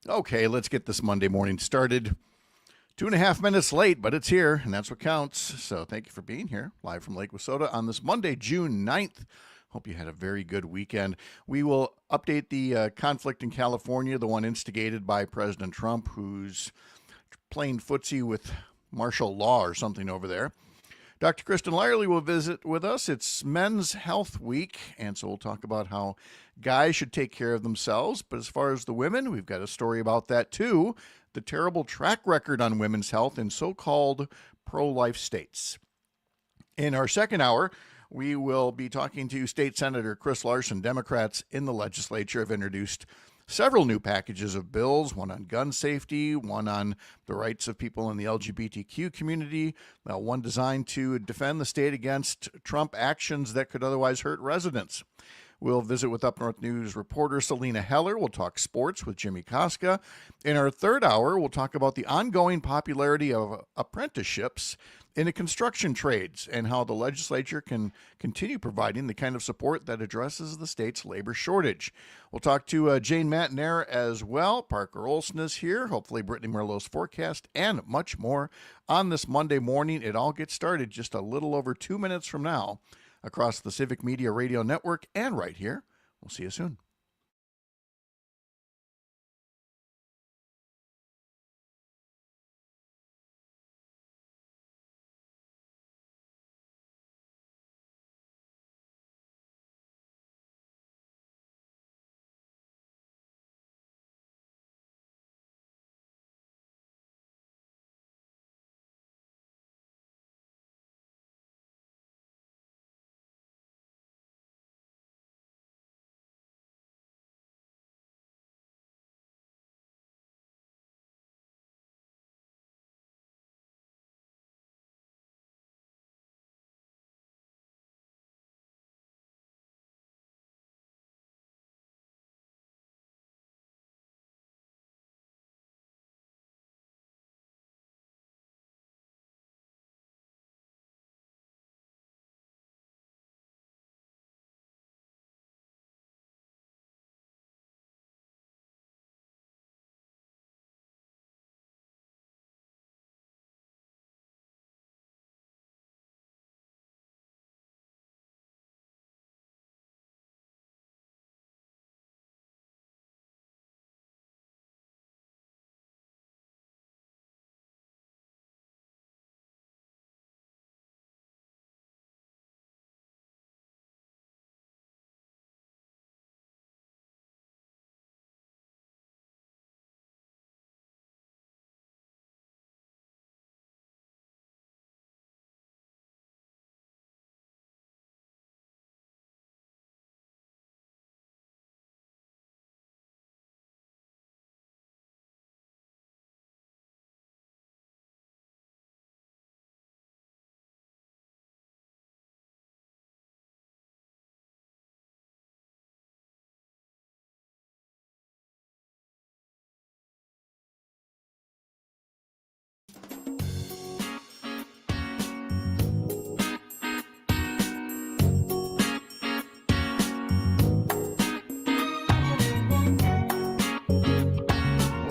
Okay, let's get this Monday morning started. 2.5 minutes late, but it's here, and that's what counts. So thank you for being here, live from Lake Wissota on this Monday, June 9th. Hope you had a very good weekend. We will update the conflict in California, the one instigated by President Trump, who's playing footsie with martial law or something over there. Dr. Kristin Lyerly will visit with us. It's Men's Health Week, and so we'll talk about how guys should take care of themselves. But as far as the women, we've got a story about that too. The terrible track record on women's health in so-called pro-life states. In our second hour, we will be talking to State Senator Chris Larson. Democrats in the legislature have introduced several new packages of bills, one on gun safety, one on the rights of people in the LGBTQ community, one designed to defend the state against Trump actions that could otherwise hurt residents. We'll visit with UpNorthNews reporter Salina Heller. We'll talk sports with Jimmie Kaska. In our third hour, we'll talk about the ongoing popularity of apprenticeships in the construction trades and how the legislature can continue providing the kind of support that addresses the state's labor shortage. We'll talk to Jane Matenaer as well. Parker Olson is here. Hopefully Brittany Merlot's forecast and much more on this Monday morning. It all gets started just a little over 2 minutes from now across the Civic Media radio network and right here. We'll see you soon.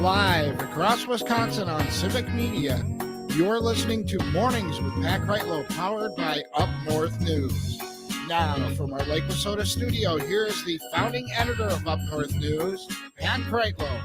Live across Wisconsin on Civic Media, you're listening to Mornings with Pat Kreitlow, powered by UpNorthNews. Now, from our Lake Wissota studio, here is the founding editor of UpNorthNews, Pat Kreitlow.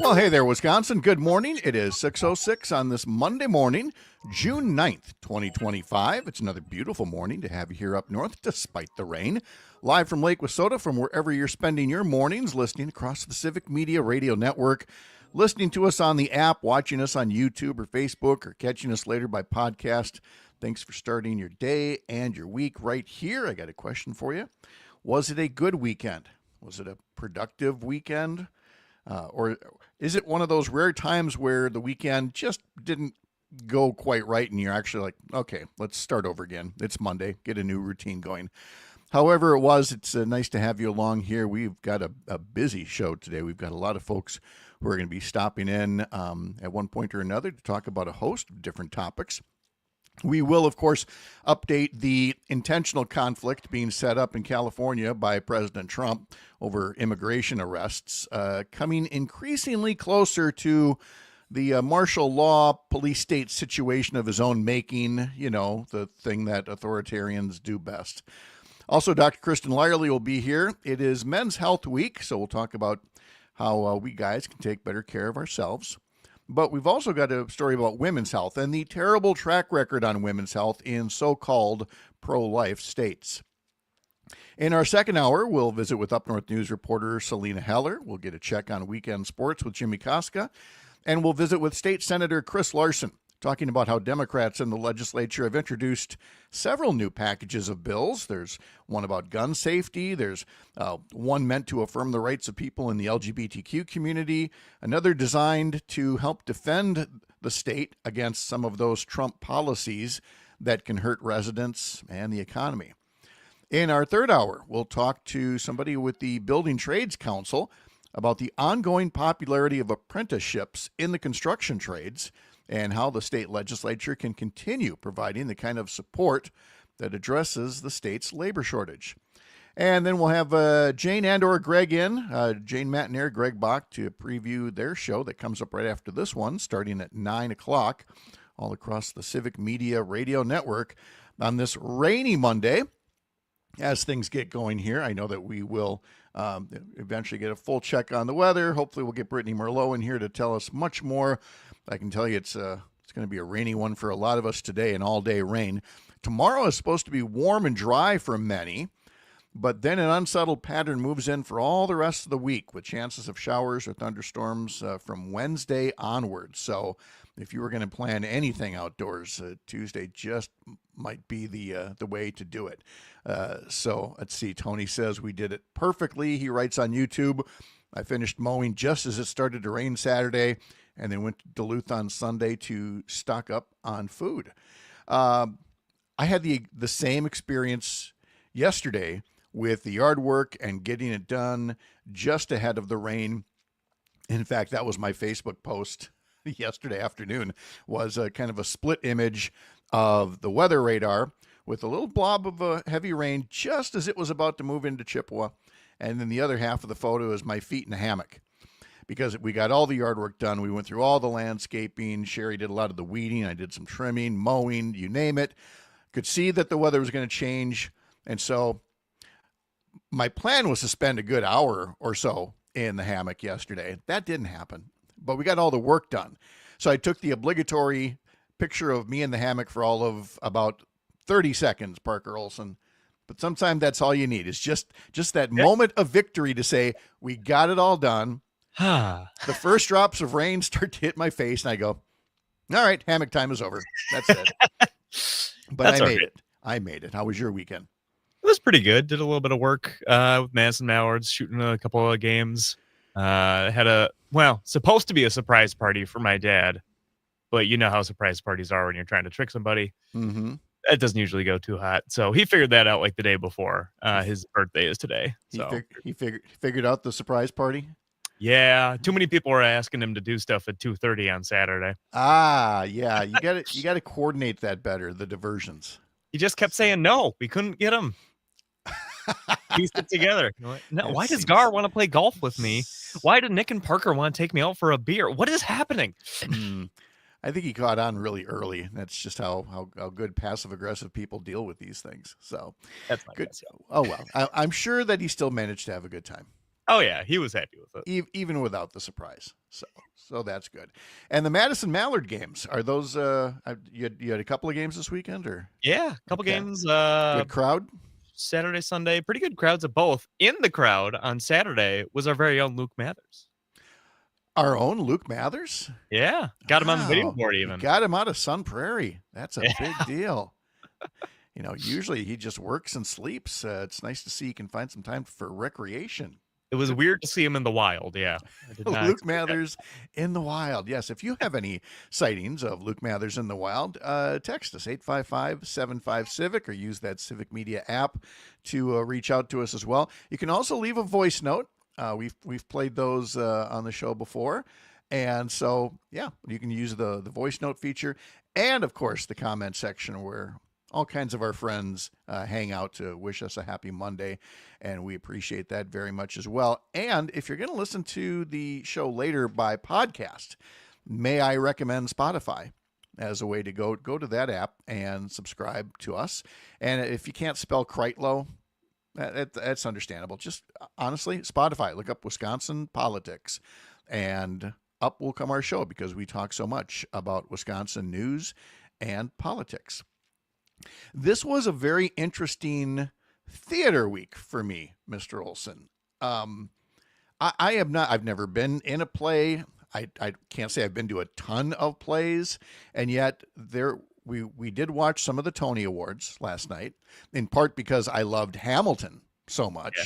Well, hey there, Wisconsin. Good morning. It is 6:06 on this Monday morning, June 9th, 2025. It's another beautiful morning to have you here up north, despite the rain. Live from Lake Wissota, from wherever you're spending your mornings, listening across the Civic Media radio network, listening to us on the app, watching us on YouTube or Facebook, or catching us later by podcast. Thanks for starting your day and your week right here. I got a question for you. Was it a good weekend? Was it a productive weekend? Or is it one of those rare times where the weekend just didn't go quite right and you're actually like, okay, let's start over again. It's Monday, get a new routine going. However it was, it's nice to have you along here. We've got a busy show today. We've got a lot of folks who are going to be stopping in at one point or another to talk about a host of different topics. We will, of course, update the intentional conflict being set up in California by President Trump over immigration arrests, coming increasingly closer to the martial law police state situation of his own making, the thing that authoritarians do best. Also, Dr. Kristin Lyerly will be here. It is Men's Health Week, so we'll talk about how we guys can take better care of ourselves. But we've also got a story about women's health and the terrible track record on women's health in so-called pro-life states. In our second hour, we'll visit with UpNorthNews reporter Salina Heller. We'll get a check on weekend sports with Jimmie Kaska. And we'll visit with State Senator Chris Larson, talking about how Democrats in the legislature have introduced several new packages of bills. There's one about gun safety. There's one meant to affirm the rights of people in the LGBTQ community. Another designed to help defend the state against some of those Trump policies that can hurt residents and the economy. In our third hour, we'll talk to somebody with the Building Trades Council about the ongoing popularity of apprenticeships in the construction trades and how the state legislature can continue providing the kind of support that addresses the state's labor shortage. And then we'll have Jane and/or Greg in, Jane Matenaer, Greg Bach, to preview their show that comes up right after this one, starting at 9 o'clock, all across the Civic Media radio network on this rainy Monday. As things get going here, I know that we will eventually get a full check on the weather. Hopefully we'll get Brittany Merlot in here to tell us much more. I can tell you it's going to be a rainy one for a lot of us today, an all-day rain. Tomorrow is supposed to be warm and dry for many, but then an unsettled pattern moves in for all the rest of the week with chances of showers or thunderstorms from Wednesday onwards. So if you were going to plan anything outdoors, Tuesday just might be the way to do it. So let's see. Tony says we did it perfectly. He writes on YouTube, I finished mowing just as it started to rain Saturday and then went to Duluth on Sunday to stock up on food. I had the same experience yesterday with the yard work and getting it done just ahead of the rain. In fact, that was my Facebook post yesterday afternoon, was a kind of a split image of the weather radar with a little blob of heavy rain just as it was about to move into Chippewa. And then the other half of the photo is my feet in a hammock, because we got all the yard work done. We went through all the landscaping. Sherry did a lot of the weeding. I did some trimming, mowing, you name it. Could see that the weather was going to change. And so my plan was to spend a good hour or so in the hammock yesterday. That didn't happen, but we got all the work done. So I took the obligatory picture of me in the hammock for all of about 30 seconds, Parker Olson. But sometimes that's all you need, is just that moment of victory to say, we got it all done. The first drops of rain start to hit my face, and I go, all right, hammock time is over. That's it. But that's I made it. How was your weekend? It was pretty good. Did a little bit of work with Madison Mallards, shooting a couple of games. Had supposed to be a surprise party for my dad, but you know how surprise parties are when you're trying to trick somebody. Mm-hmm. It doesn't usually go too hot. So he figured that out like the day before. His birthday is today. So he figured out the surprise party. Yeah, too many people were asking him to do stuff at 2:30 on Saturday. Yeah, you got to coordinate that better, the diversions. He just kept saying no. We couldn't get him. Pieced it together. No, why does Gar want to play golf with me? Why did Nick and Parker want to take me out for a beer? What is happening? I think he caught on really early. That's just how good passive-aggressive people deal with these things. So that's my good. guess, yeah. Oh, well, I'm sure that he still managed to have a good time. Oh, yeah, he was happy with it. Even without the surprise. So that's good. And the Madison Mallard games, are those, you had a couple of games this weekend? Or yeah, a couple games. Good crowd? Saturday, Sunday, pretty good crowds of both. In the crowd on Saturday was our very own Luke Mathers. Our own Luke Mathers? Yeah, got him on the video board even. Got him out of Sun Prairie. That's a big deal. Usually he just works and sleeps. It's nice to see he can find some time for recreation. It was weird to see him in the wild, yeah. Luke Mathers in the wild. Yes, if you have any sightings of Luke Mathers in the wild, text us 855-75-CIVIC or use that Civic Media app to reach out to us as well. You can also leave a voice note. We've played those on the show before. And so, yeah, you can use the voice note feature and, of course, the comment section where all kinds of our friends hang out to wish us a happy Monday. And we appreciate that very much as well. And if you're going to listen to the show later by podcast, may I recommend Spotify as a way to go to that app and subscribe to us. And if you can't spell Kreitlow, that's understandable. Just honestly, Spotify, look up Wisconsin politics, and up will come our show because we talk so much about Wisconsin news and politics. This was a very interesting theater week for me, Mr. Olson. I've never been in a play. I can't say I've been to a ton of plays, and yet we did watch some of the Tony Awards last night, in part because I loved Hamilton so much. Yeah.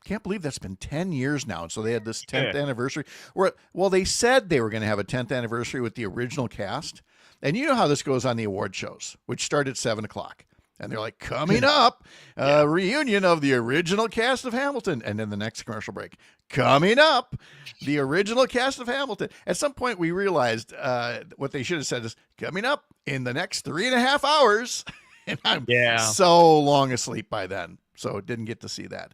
Can't believe that's been 10 years now. And so they had this 10th anniversary. Well, they said they were going to have a 10th anniversary with the original cast. And you know how this goes on the award shows, which start at 7 o'clock. And they're like, coming up, a reunion of the original cast of Hamilton. And then the next commercial break, coming up, the original cast of Hamilton. At some point, we realized what they should have said is, coming up in the next 3.5 hours. And I'm so long asleep by then. So didn't get to see that.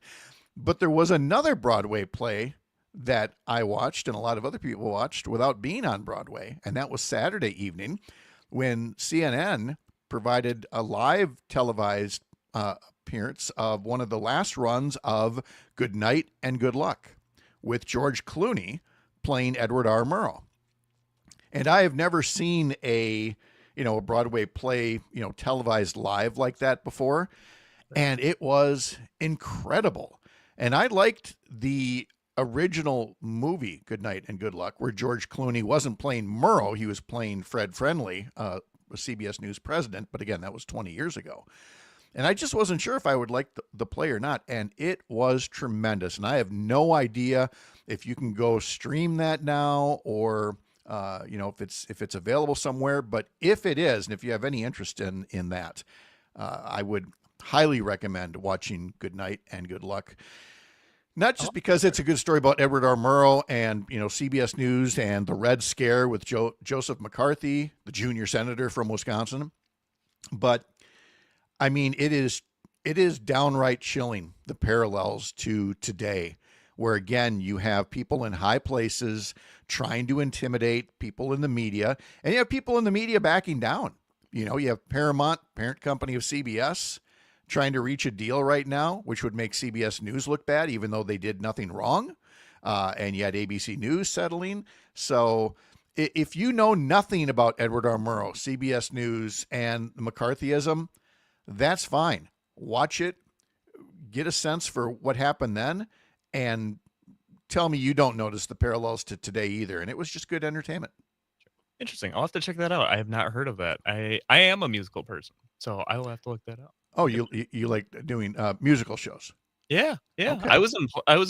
But there was another Broadway play that I watched and a lot of other people watched without being on Broadway. And that was Saturday evening when CNN provided a live televised appearance of one of the last runs of Good Night and Good Luck with George Clooney playing Edward R. Murrow. And I have never seen a Broadway play, televised live like that before. And it was incredible. And I liked the original movie, Good Night and Good Luck, where George Clooney wasn't playing Murrow. He was playing Fred Friendly, a CBS News president. But again, that was 20 years ago. And I just wasn't sure if I would like the play or not. And it was tremendous. And I have no idea if you can go stream that now or, if it's available somewhere. But if it is, and if you have any interest in that, I would highly recommend watching Good Night and Good Luck. Not just because it's a good story about Edward R. Murrow and, CBS News and the Red Scare with Joseph McCarthy, the junior senator from Wisconsin. But I mean, it is downright chilling, the parallels to today, where again, you have people in high places trying to intimidate people in the media, and you have people in the media backing down. You have Paramount, parent company of CBS, trying to reach a deal right now, which would make CBS News look bad, even though they did nothing wrong. And yet ABC News settling. So if you know nothing about Edward R. Murrow, CBS News, and McCarthyism, that's fine. Watch it, get a sense for what happened then, and tell me you don't notice the parallels to today either. And it was just good entertainment. Interesting. I'll have to check that out. I have not heard of that. I am a musical person, so I will have to look that up. Oh, you like doing musical shows? Yeah. Okay. I was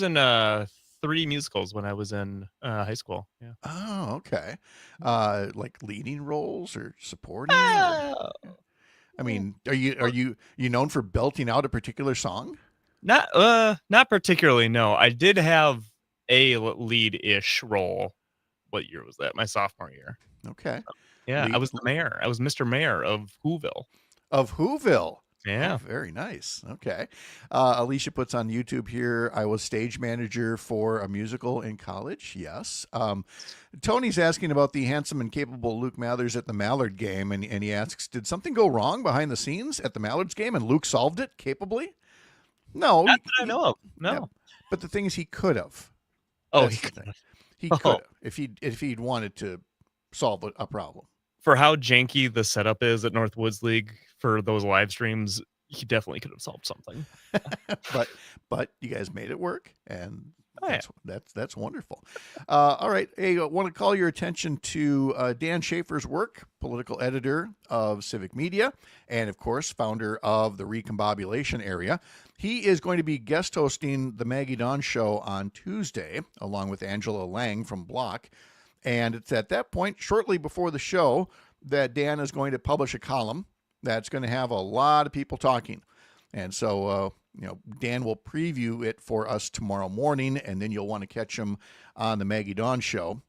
in 3 musicals when I was in high school. Yeah. Oh, okay. Like leading roles or supporting? Or, I mean, are you known for belting out a particular song? Not particularly. No, I did have a lead-ish role. What year was that? My sophomore year. Okay. Yeah, I was the mayor. I was Mr. Mayor of Whoville. Of Whoville. Yeah. Oh, very nice. Okay. Alicia puts on YouTube here, I was stage manager for a musical in college. Yes. Tony's asking about the handsome and capable Luke Mathers at the Mallard game. And he asks, did something go wrong behind the scenes at the Mallards game and Luke solved it capably? No. Not that I know of. No. Yeah, but the thing is, he could have. Oh, he could have if he'd wanted to solve a problem. For how janky the setup is at Northwoods League for those live streams, he definitely could have solved something. but you guys made it work, and that's wonderful. All right, hey, I want to call your attention to Dan Schaefer's work, political editor of Civic Media, and of course, founder of the Recombobulation Area. He is going to be guest hosting the Maggie Dawn Show on Tuesday, along with Angela Lang from Block. And it's at that point, shortly before the show, that Dan is going to publish a column that's going to have a lot of people talking. And so, Dan will preview it for us tomorrow morning, and then you'll want to catch him on the Maggie Dawn Show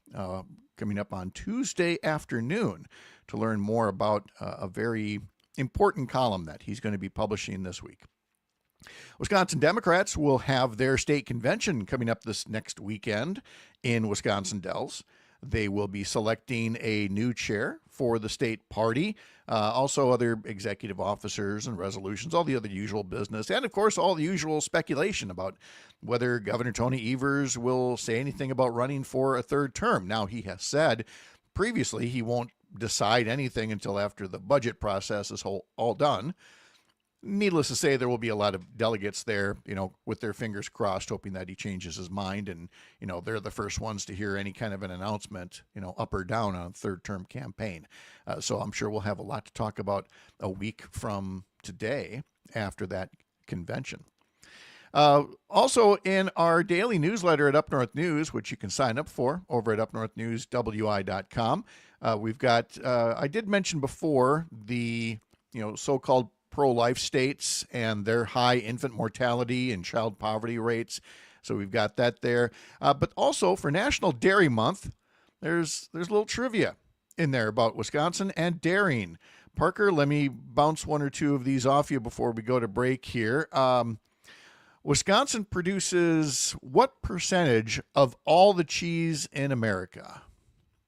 coming up on Tuesday afternoon to learn more about a very important column that he's going to be publishing this week. Wisconsin Democrats will have their state convention coming up this next weekend in Wisconsin Dells. They will be selecting a new chair for the state party, also other executive officers and resolutions, all the other usual business, and of course, all the usual speculation about whether Governor Tony Evers will say anything about running for a third term. Now, he has said previously he won't decide anything until after the budget process is all done. Needless to say, there will be a lot of delegates there, with their fingers crossed, hoping that he changes his mind. And, they're the first ones to hear any kind of an announcement, up or down on a third term campaign. So I'm sure we'll have a lot to talk about a week from today after that convention. Also in our daily newsletter at Up North News, which you can sign up for over at UpNorthNewsWI.com, we've got, I did mention before, the, so-called pro-life states and their high infant mortality and child poverty rates. So we've got that there. But also for National Dairy Month, there's a little trivia in there about Wisconsin and dairying. Parker, let me bounce one or two of these off you before we go to break here. Wisconsin produces what percentage of all the cheese in America?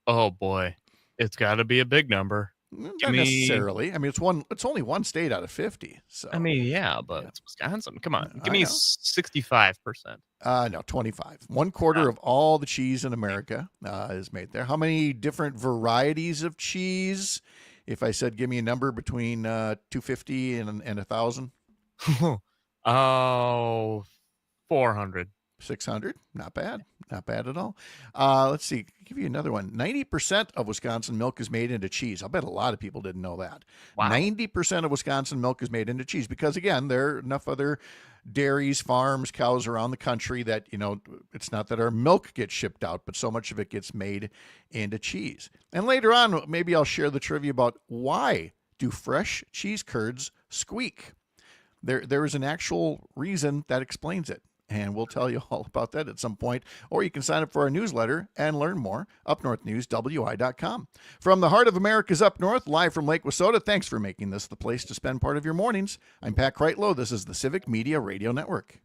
Oh boy, it's got to be a big number. Not necessarily. I mean, it's only one state out of 50. So yeah, but it's Wisconsin. Come on, give I me know. 65%. No, 25. 1/4 of all the cheese in America is made there. How many different varieties of cheese? If I said, give me a number between 250 and 1,000. Oh, 400. 600. Not bad. Not bad at all. Let's see. I'll give you another one. 90% of Wisconsin milk is made into cheese. I'll bet a lot of people didn't know that. Wow. 90% of Wisconsin milk is made into cheese because, again, there are enough other dairies, farms, cows around the country that, it's not that our milk gets shipped out, but so much of it gets made into cheese. And later on, maybe I'll share the trivia about why do fresh cheese curds squeak? There is an actual reason that explains it. And we'll tell you all about that at some point. Or you can sign up for our newsletter and learn more. UpNorthNewsWI.com. From the heart of America's Up North, live from Lake Wissota, thanks for making this the place to spend part of your mornings. I'm Pat Kreitlow. This is the Civic Media Radio Network.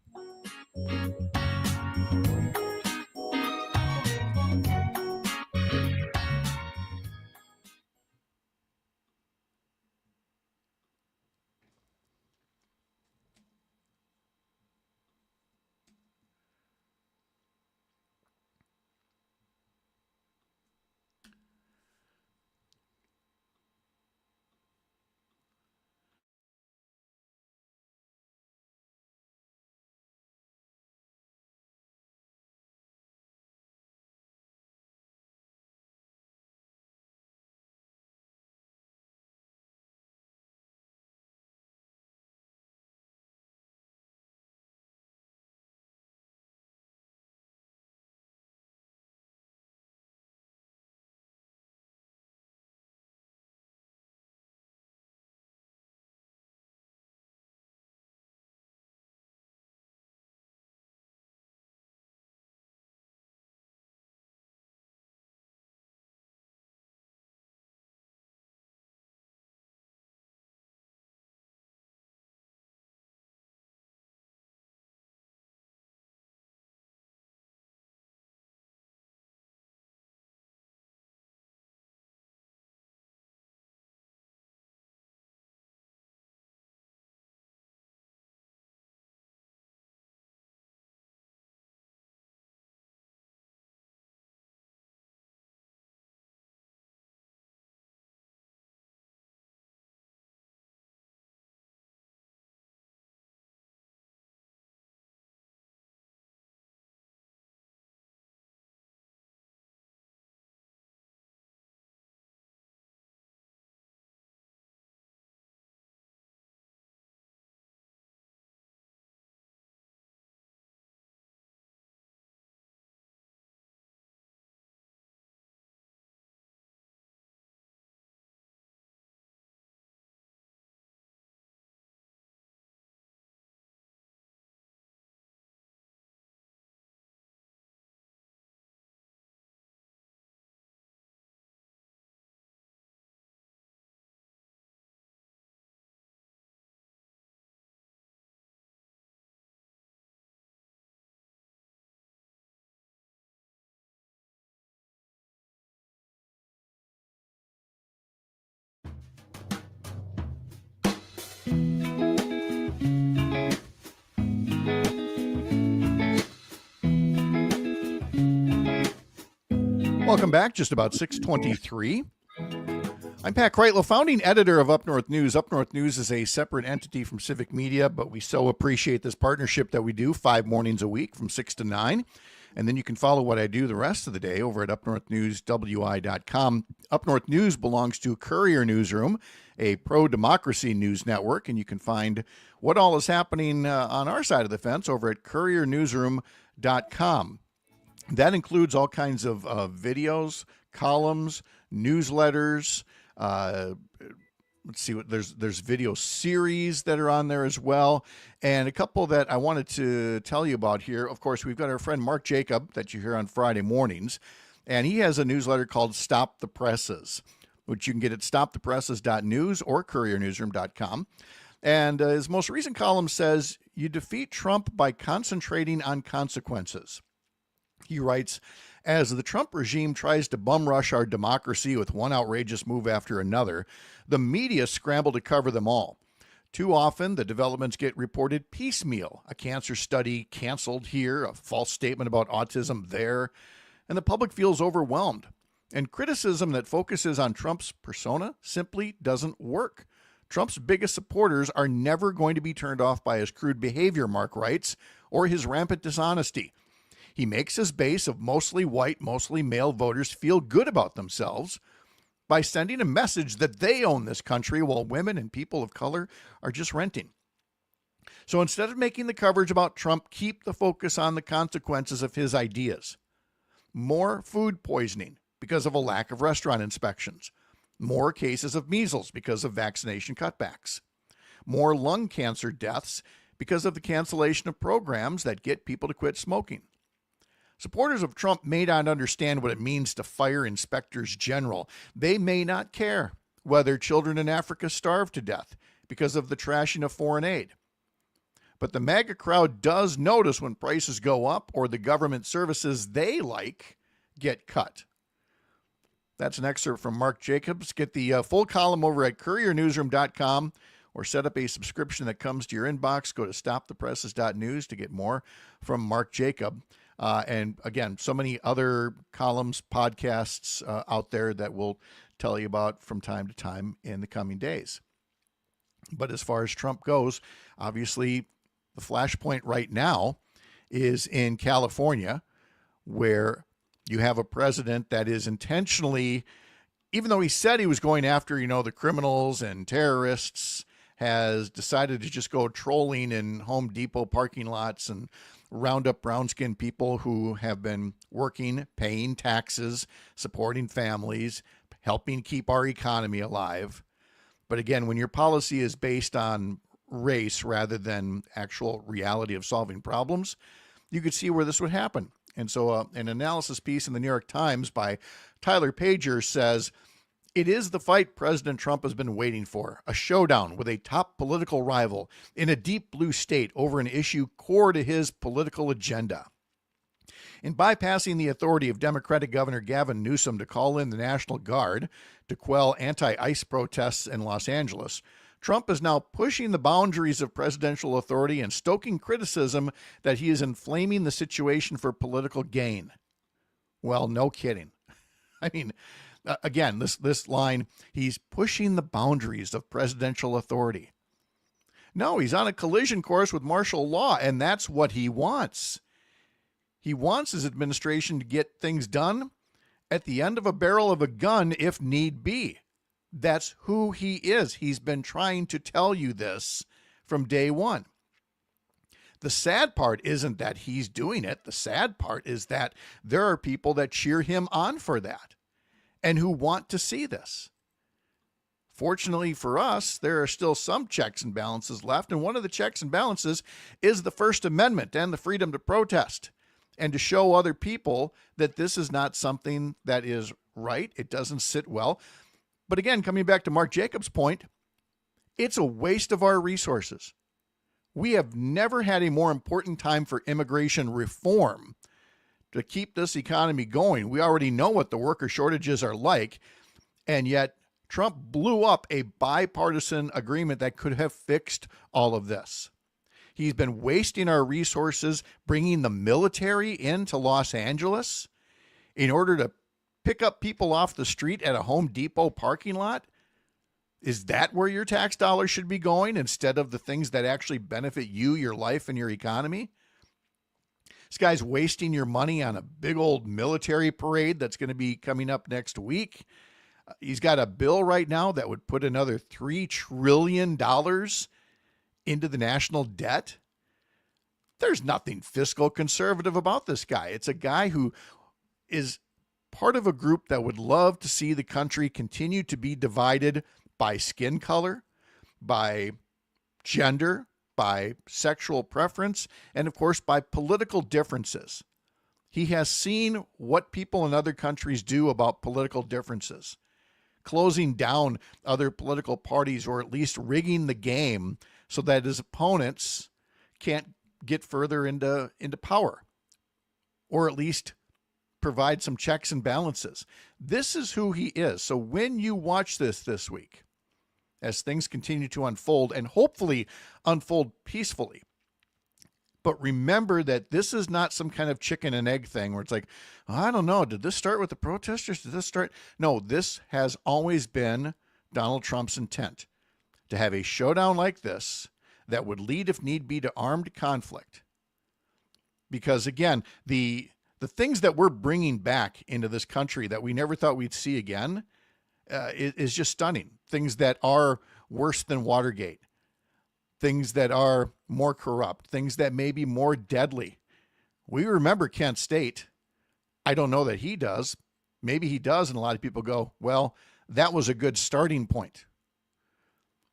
Welcome back, just about 6:23. I'm Pat Kreitlow, founding editor of Up North News. Up North News is a separate entity from Civic Media, but we so appreciate this partnership that we do 5 mornings a week from 6 to 9. And then you can follow what I do the rest of the day over at UpNorthNewsWI.com. Up North News belongs to Courier Newsroom, a pro-democracy news network, and you can find what all is happening on our side of the fence over at CourierNewsroom.com. That includes all kinds of videos, columns, newsletters. Let's see what there's video series that are on there as well, and a couple that I wanted to tell you about here. Of course, we've got our friend Mark Jacob that you hear on Friday mornings, and he has a newsletter called Stop the Presses, which you can get at stopthepresses.news or couriernewsroom.com. And his most recent column says, "You defeat Trump by concentrating on consequences." He writes, "As the Trump regime tries to bum rush our democracy with one outrageous move after another, the media scramble to cover them all. Too often, the developments get reported piecemeal. A cancer study canceled here, a false statement about autism there, and the public feels overwhelmed. And criticism that focuses on Trump's persona simply doesn't work. Trump's biggest supporters are never going to be turned off by his crude behavior," Mark writes, "or his rampant dishonesty. He makes his base of mostly white, mostly male voters feel good about themselves by sending a message that they own this country while women and people of color are just renting. So instead of making the coverage about Trump, keep the focus on the consequences of his ideas. More food poisoning because of a lack of restaurant inspections. More cases of measles because of vaccination cutbacks. More lung cancer deaths because of the cancellation of programs that get people to quit smoking. Supporters of Trump may not understand what it means to fire inspectors general. They may not care whether children in Africa starve to death because of the trashing of foreign aid. But the MAGA crowd does notice when prices go up or the government services they like get cut." That's an excerpt from Mark Jacobs. Get the full column over at couriernewsroom.com or set up a subscription that comes to your inbox. Go to stopthepresses.news to get more from Mark Jacob. And again, so many other columns, podcasts out there that we'll tell you about from time to time in the coming days. But as far as Trump goes, obviously the flashpoint right now is in California, where you have a president that is intentionally, even though he said he was going after, the criminals and terrorists, has decided to just go trolling in Home Depot parking lots and round up brown-skinned people who have been working, paying taxes, supporting families, helping keep our economy alive. But again, when your policy is based on race rather than actual reality of solving problems, you could see where this would happen. And so an analysis piece in the New York Times by Tyler Pager says, "It is the fight President Trump has been waiting for, a showdown with a top political rival in a deep blue state over an issue core to his political agenda. In bypassing the authority of Democratic Governor Gavin Newsom to call in the National Guard to quell anti-ICE protests in Los Angeles, Trump is now pushing the boundaries of presidential authority and stoking criticism that he is inflaming the situation for political gain." Well, no kidding. I mean, again, this line, he's pushing the boundaries of presidential authority. No, he's on a collision course with martial law, and that's what he wants. He wants his administration to get things done at the end of a barrel of a gun if need be. That's who he is. He's been trying to tell you this from day one. The sad part isn't that he's doing it. The sad part is that there are people that cheer him on for that and who want to see this. Fortunately for us, there are still some checks and balances left, and one of the checks and balances is the First Amendment and the freedom to protest and to show other people that this is not something that is right. It doesn't sit well. But again, coming back to Mark Jacobs' point, it's a waste of our resources. We have never had a more important time for immigration reform to keep this economy going. We already know what the worker shortages are like, and yet Trump blew up a bipartisan agreement that could have fixed all of this. He's been wasting our resources, bringing the military into Los Angeles in order to pick up people off the street at a Home Depot parking lot? Is that where your tax dollars should be going instead of the things that actually benefit you, your life, and your economy? This guy's wasting your money on a big old military parade that's going to be coming up next week. He's got a bill right now that would put another $3 trillion into the national debt. There's nothing fiscal conservative about this guy. It's a guy who is part of a group that would love to see the country continue to be divided by skin color, by gender, by sexual preference, and of course by political differences. He has seen what people in other countries do about political differences, closing down other political parties or at least rigging the game so that his opponents can't get further into power, or at least provide some checks and balances. This is who he is. So when you watch this week, as things continue to unfold and hopefully unfold peacefully, but remember that this is not some kind of chicken and egg thing where it's like, I don't know, did this start with the protesters? Did this start? No, this has always been Donald Trump's intent, to have a showdown like this that would lead, if need be, to armed conflict. Because again, the things that we're bringing back into this country that we never thought we'd see again is just stunning. Things that are worse than Watergate, things that are more corrupt, things that may be more deadly. We remember Kent State. I don't know that he does. Maybe he does, and a lot of people go, well, that was a good starting point.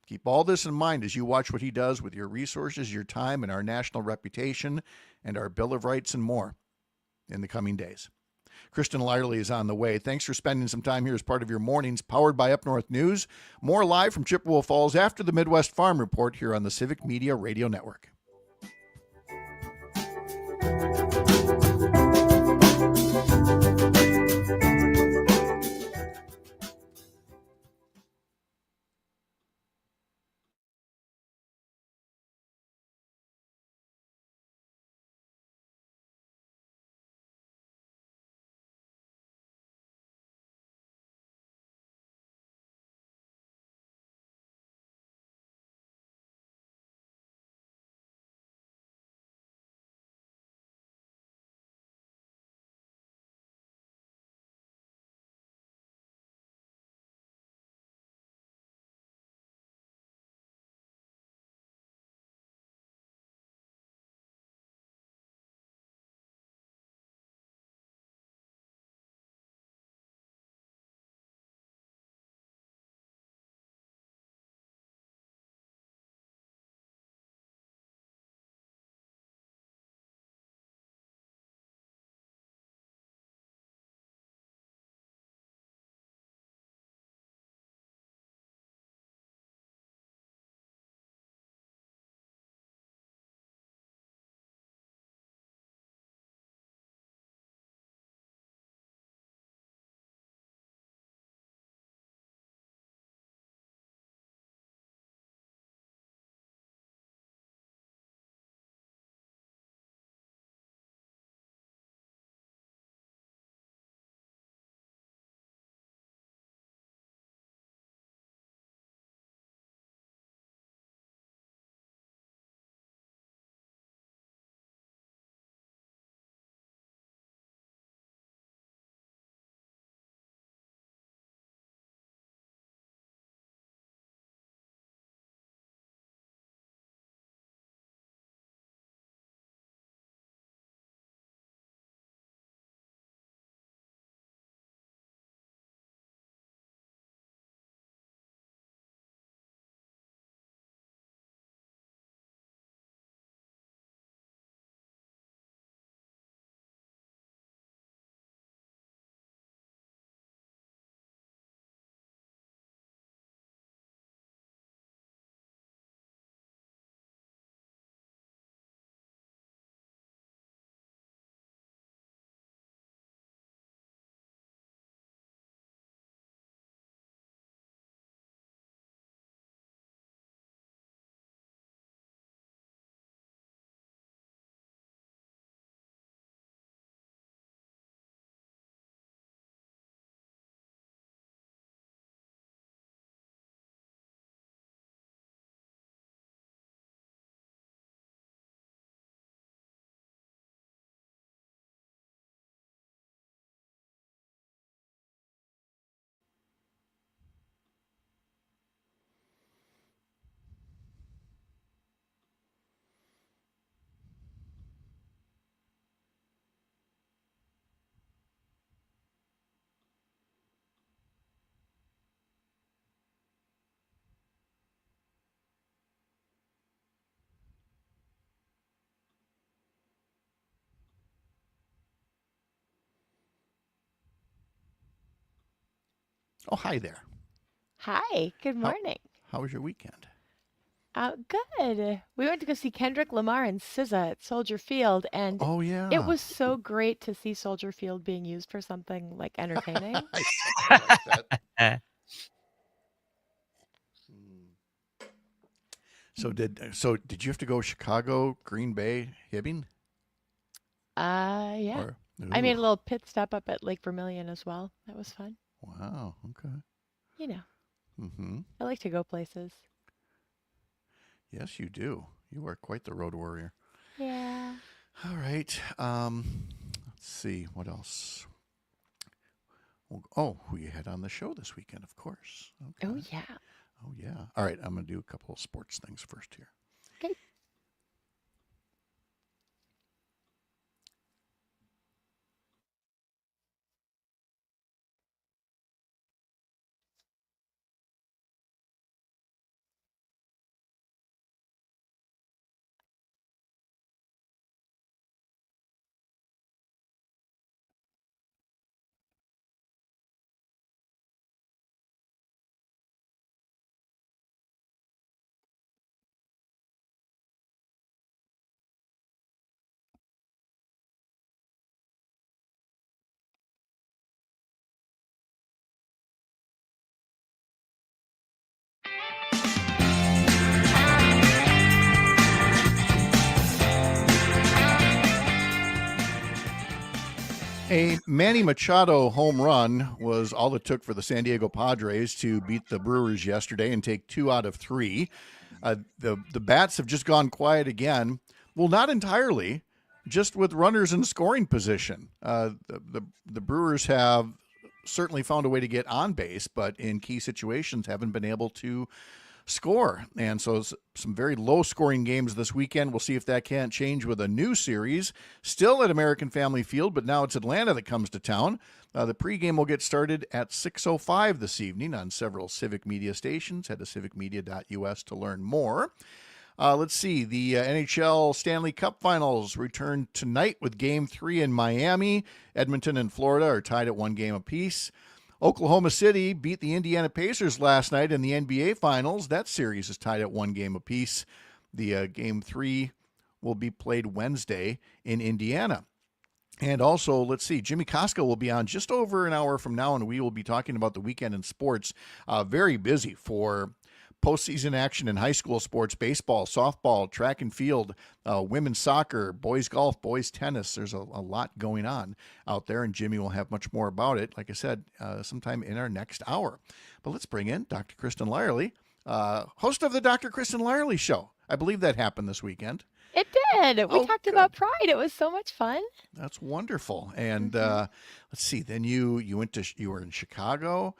Keep all this in mind as you watch what he does with your resources, your time, and our national reputation, and our Bill of Rights and more in the coming days. Kristin Lyerly is on the way. Thanks for spending some time here as part of your mornings, powered by UpNorthNews. More live from Chippewa Falls after the Midwest Farm Report here on the Civic Media Radio Network. Oh, hi there. Hi, good How morning. how was your weekend? Good. We went to go see Kendrick Lamar and SZA at Soldier Field, and Oh it yeah. was so great to see Soldier Field being used for something like entertaining. I like that. Hmm. So did you have to go Chicago, Green Bay, Hibbing? Yeah. Or I ooh, made a little pit stop up at Lake Vermilion as well. That was fun. wow, okay. You know, Mm-hmm. I like to go places. Yes, you do. You are quite the road warrior. Yeah. All right. Let's see what else. Who you had on the show this weekend, of course. Oh, Okay. yeah. Oh yeah. All right. I'm gonna do a couple of sports things first here. Okay. A Manny Machado home run was all it took for the San Diego Padres to beat the Brewers yesterday and take 2 out of 3. The bats have just gone quiet again. Well, not entirely, just with runners in scoring position. The Brewers have certainly found a way to get on base, but in key situations haven't been able to score. And so some very low scoring games this weekend. We'll see if that can't change with a new series still at American Family Field, but now it's Atlanta that comes to town. The pregame will get started at 6:05 this evening on several Civic Media stations. Head to civicmedia.us to learn more. Let's see. The NHL Stanley Cup Finals return tonight with Game 3 in Miami. Edmonton and Florida are tied at 1 game apiece. Oklahoma City beat the Indiana Pacers last night in the NBA Finals. That series is tied at 1 game apiece. The Game 3 will be played Wednesday in Indiana. And also, let's see, Jimmie Kaska will be on just over an hour from now, and we will be talking about the weekend in sports. Very busy for postseason action in high school sports, baseball, softball, track and field, women's soccer, boys golf, boys tennis. There's a lot going on out there, and Jimmy will have much more about it, like I said, sometime in our next hour. But let's bring in Dr. Kristin Lyerly, host of the Dr. Kristin Lyerly Show. I believe that happened this weekend. It did. We Oh, talked good. about Pride. It was so much fun. That's wonderful. And Mhm. let's see, then you were in Chicago,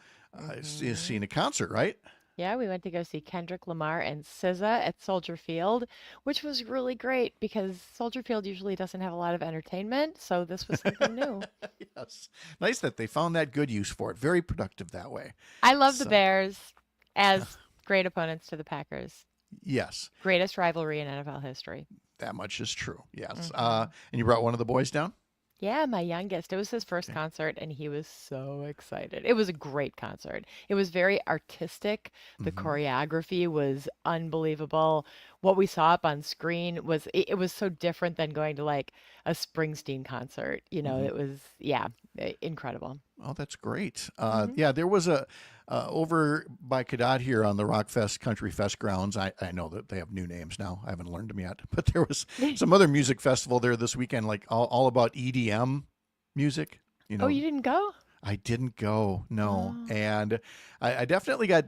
Mhm. seeing a concert, right? Yeah, we went to go see Kendrick Lamar and SZA at Soldier Field, which was really great because Soldier Field usually doesn't have a lot of entertainment, so this was something new. Yes. Nice that they found that good use for it. Very productive that way. I love the So, Bears as great opponents to the Packers. yes, Greatest rivalry in NFL history. that much is true. Yes. Hmm. And you brought one of the boys down? Yeah, my youngest. It was his first Okay. concert, and he was so excited. It was a great concert. It was very artistic. The Mm-hmm. choreography was unbelievable. What we saw up on screen was it was so different than going to like a Springsteen concert. Mm-hmm. It was yeah, incredible. Oh, that's great. Hmm. Yeah, there was a over by Cadott here on the Rockfest Country Fest grounds. I know that they have new names now. I haven't learned them yet, but there was some other music festival there this weekend, like all about EDM music. You Oh, know, you didn't go? I didn't go, no, Oh. and I definitely got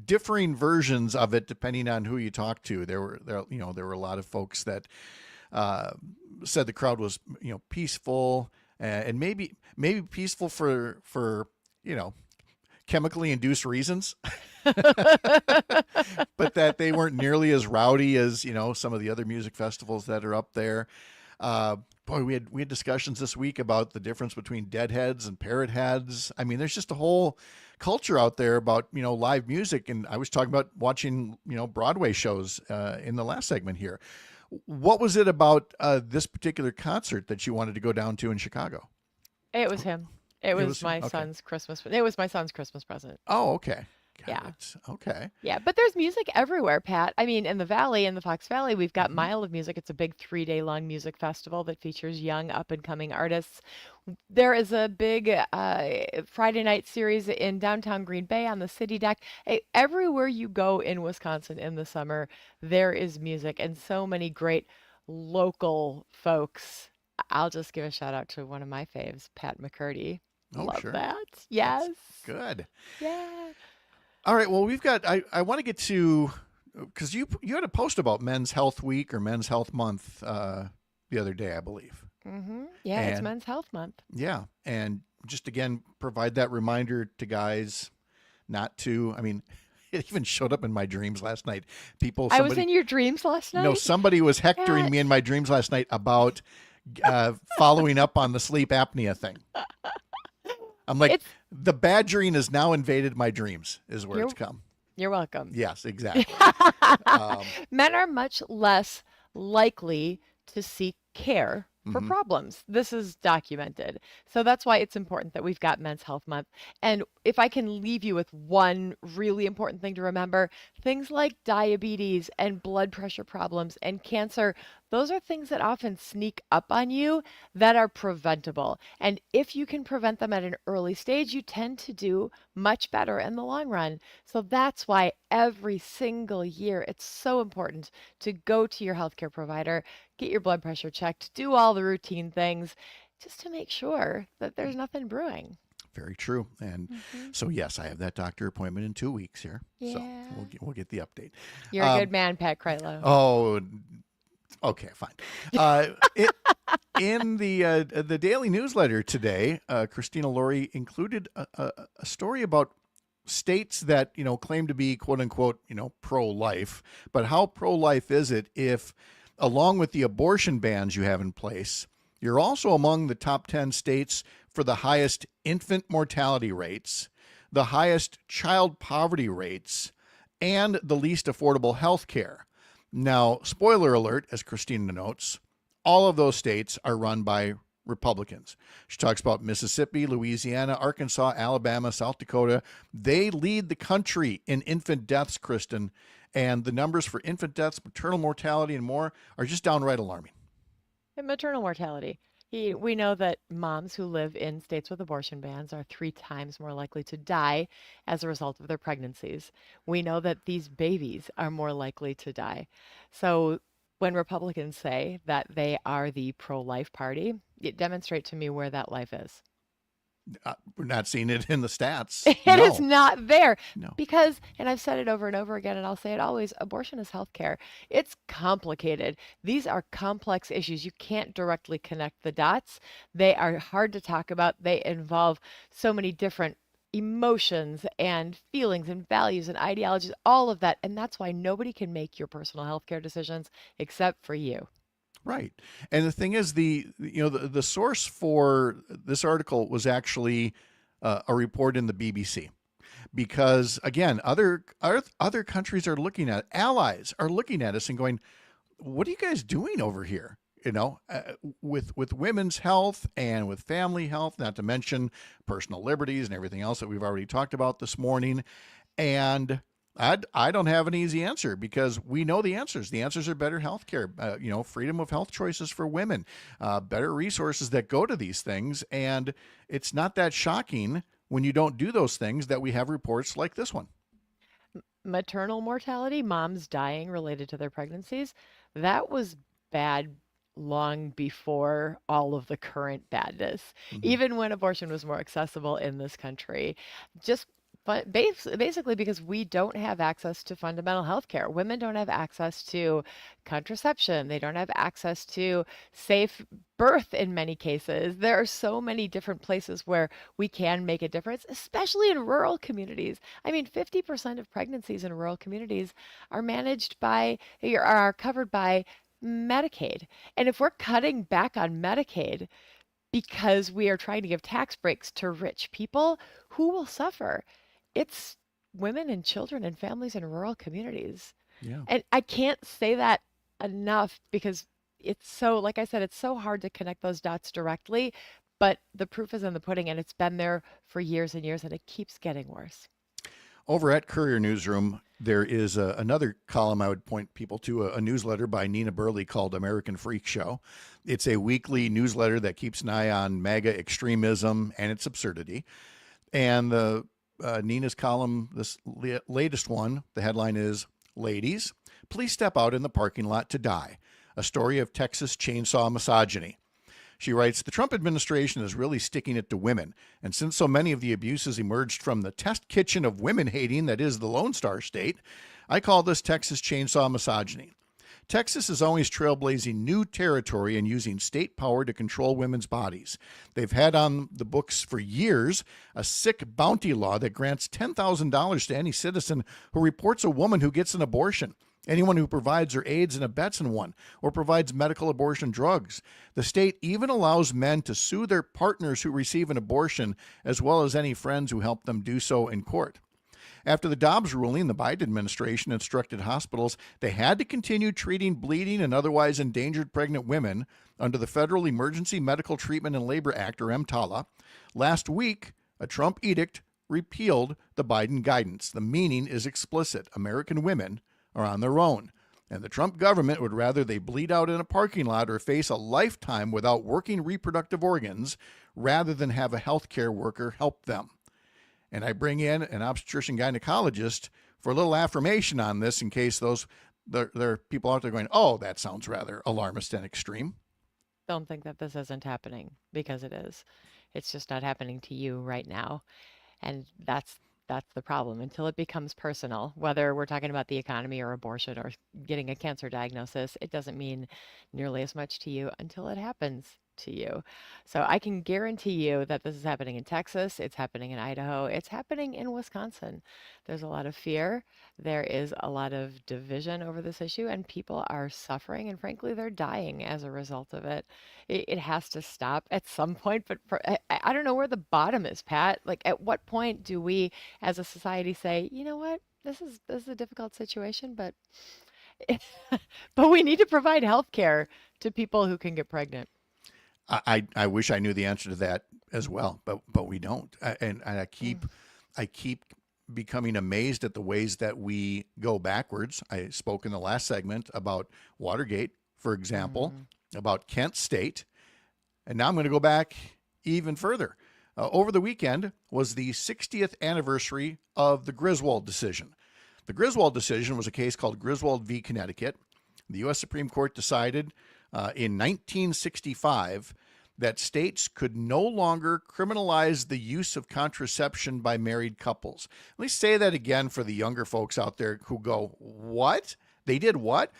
differing versions of it depending on who you talk to. There were a lot of folks that uh, said the crowd was peaceful and maybe peaceful for you know chemically induced reasons, but that they weren't nearly as rowdy as some of the other music festivals that are up there. Uh, Boy, we had discussions this week about the difference between deadheads and parrot heads. I mean, there's just a whole culture out there about live music, and I was talking about watching Broadway shows in the last segment here. What was it about this particular concert that you wanted to go down to in Chicago? It was him. It It was was my okay. son's Christmas. It was my son's Christmas present. Oh, okay. Got Yeah. it. Okay. Yeah, but there's music everywhere, Pat. I mean, in the valley, in the Fox Valley, we've got Mhm. Mile of Music. It's a big 3-day long music festival that features young up and coming artists. There is a big Friday night series in downtown Green Bay on the city deck. Everywhere you go in Wisconsin in the summer, there is music and so many great local folks. I'll just give a shout out to one of my faves, Pat McCurdy. Oh, Love sure. that. That's Yes. good. Yeah. All right. Well, we've got. I want to get to because you had a post about Men's Health Week or Men's Health Month the other day, I believe. Yeah, it's And Men's Health Month. yeah, and just again provide that reminder to guys not to. I mean, it even showed up in my dreams last night. I was in your dreams last No, night. somebody was hectoring Pat. me in my dreams last night about following up on the sleep apnea thing. I'm like, It's the badgering has now invaded my dreams, is where You're- it's come. You're welcome. Yes, exactly. Um, Men are much less likely to seek care for Mhm. problems. This is documented. So that's why it's important that we've got Men's Health Month. And if I can leave you with one really important thing to remember, things like diabetes and blood pressure problems and cancer, those are things that often sneak up on you that are preventable. And if you can prevent them at an early stage, you tend to do much better in the long run. So that's why every single year it's so important to go to your healthcare provider, get your blood pressure checked, do all the routine things just to make sure that there's nothing brewing. Very true. And so, yes, I have that doctor appointment in 2 weeks here. So Yeah. we'll get the update. You're a good man, Pat Kreitlow. Oh, okay, fine. In the daily newsletter today, Kristin Lyerly included a story about states that claim to be quote unquote pro-life, but how pro-life is it if, along with the abortion bans you have in place, you're also among the top 10 states for the highest infant mortality rates, the highest child poverty rates, and the least affordable health care. Now, spoiler alert, as Christina notes, all of those states are run by Republicans. She talks about Mississippi, Louisiana, Arkansas, Alabama, South Dakota. They lead the country in infant deaths, Kristin, and the numbers for infant deaths, maternal mortality, and more are just downright alarming. And maternal mortality. We know that moms who live in states with abortion bans are 3 times more likely to die as a result of their pregnancies. We know that these babies are more likely to die. So when Republicans say that they are the pro-life party, it demonstrates to me where that life is. We're not seeing it in the stats. It is not there No. because, and I've said it over and over again, and I'll say it always, abortion is healthcare. It's complicated. These are complex issues. You can't directly connect the dots. They are hard to talk about. They involve so many different emotions and feelings and values and ideologies, all of that. And that's why nobody can make your personal healthcare decisions except for you. Right. And the thing is, the source for this article was actually a report in the BBC, because again, other countries are looking at, allies are looking at us and going, "What are you guys doing over here?" With women's health and with family health, not to mention personal liberties and everything else that we've already talked about this morning. And I don't have an easy answer, because we know the answers. The answers are better health care, freedom of health choices for women, better resources that go to these things. And it's not that shocking when you don't do those things that we have reports like this one. Maternal mortality, moms dying related to their pregnancies, that was bad long before all of the current badness. Even when abortion was more accessible in this country, just basically because we don't have access to fundamental health care. Women don't have access to contraception. They don't have access to safe birth in many cases. There are so many different places where we can make a difference, especially in rural communities. I mean, 50% of pregnancies in rural communities are managed by, are covered by Medicaid. And if we're cutting back on Medicaid because we are trying to give tax breaks to rich people, who will suffer? It's women and children and families in rural communities. Yeah. And I can't say that enough, because it's so, like I said, it's so hard to connect those dots directly. But the proof is in the pudding, and it's been there for years and years, and it keeps getting worse. Over at Courier Newsroom, there is another column I would point people to, a newsletter by Nina Burley called American Freak Show. It's a weekly newsletter that keeps an eye on MAGA extremism and its absurdity. And Nina's column, this latest one, the headline is, "Ladies, Please Step Out in the Parking Lot to Die, a story of Texas chainsaw misogyny." She writes, "The Trump administration is really sticking it to women, and since so many of the abuses emerged from the test kitchen of women hating that is the Lone Star State, I call this Texas chainsaw misogyny. Texas is always trailblazing new territory and using state power to control women's bodies. They've had on the books for years a sick bounty law that grants $10,000 to any citizen who reports a woman who gets an abortion, anyone who provides or aids and abets in one, or provides medical abortion drugs. The state even allows men to sue their partners who receive an abortion, as well as any friends who help them do so in court. After the Dobbs ruling, the Biden administration instructed hospitals they had to continue treating bleeding and otherwise endangered pregnant women under the Federal Emergency Medical Treatment and Labor Act, or EMTALA. Last week, a Trump edict repealed the Biden guidance. The meaning is explicit. American women are on their own, and the Trump government would rather they bleed out in a parking lot or face a lifetime without working reproductive organs rather than have a healthcare worker help them. And I bring in an obstetrician gynecologist for a little affirmation on this in case there are people out there going, oh, that sounds rather alarmist and extreme. Don't think that this isn't happening, because it is. It's just not happening to you right now. And that's the problem. Until it becomes personal, whether we're talking about the economy or abortion or getting a cancer diagnosis, it doesn't mean nearly as much to you until it happens to you. So I can guarantee you that this is happening in Texas, it's happening in Idaho, it's happening in Wisconsin. There's a lot of fear, there is a lot of division over this issue, and people are suffering, and frankly, they're dying as a result of it. It has to stop at some point, but I don't know where the bottom is, Pat. Like, at what point do we as a society say, you know what, this is a difficult situation, but but we need to provide health care to people who can get pregnant? I wish I knew the answer to that as well, but we don't. And I keep becoming amazed at the ways that we go backwards. I spoke in the last segment about Watergate, for example, about Kent State, and now I'm going to go back even further. Over the weekend was the 60th anniversary of the Griswold decision. The Griswold decision was a case called Griswold v. Connecticut. The U.S. Supreme Court decided in 1965 that states could no longer criminalize the use of contraception by married couples. Let me say that again for the younger folks out there who go, what? They did what?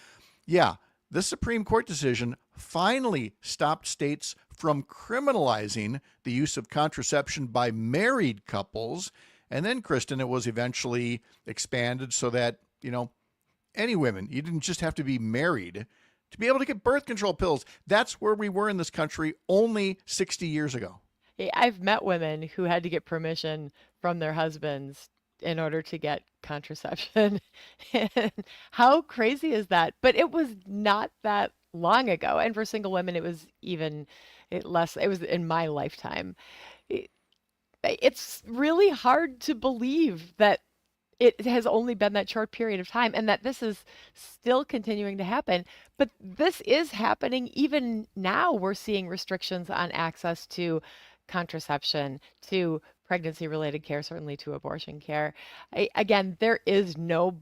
Yeah, this Supreme Court decision finally stopped states from criminalizing the use of contraception by married couples. And then, Kristin, it was eventually expanded so that, any women, you didn't just have to be married to be able to get birth control pills. That's where we were in this country only 60 years ago. I've met women who had to get permission from their husbands in order to get contraception. How crazy is that? But it was not that long ago. And for single women, it was even less. It was in my lifetime. It's really hard to believe that it has only been that short period of time and that this is still continuing to happen. But this is happening even now. We're seeing restrictions on access to contraception, to pregnancy-related care, certainly to abortion care. Again, there is no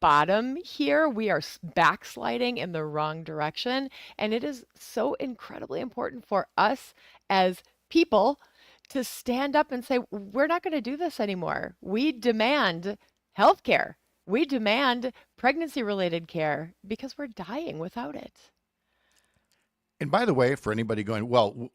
bottom here. We are backsliding in the wrong direction. And it is so incredibly important for us as people to stand up and say, we're not going to do this anymore. We demand health care. We demand pregnancy-related care because we're dying without it. And by the way, for anybody going, well,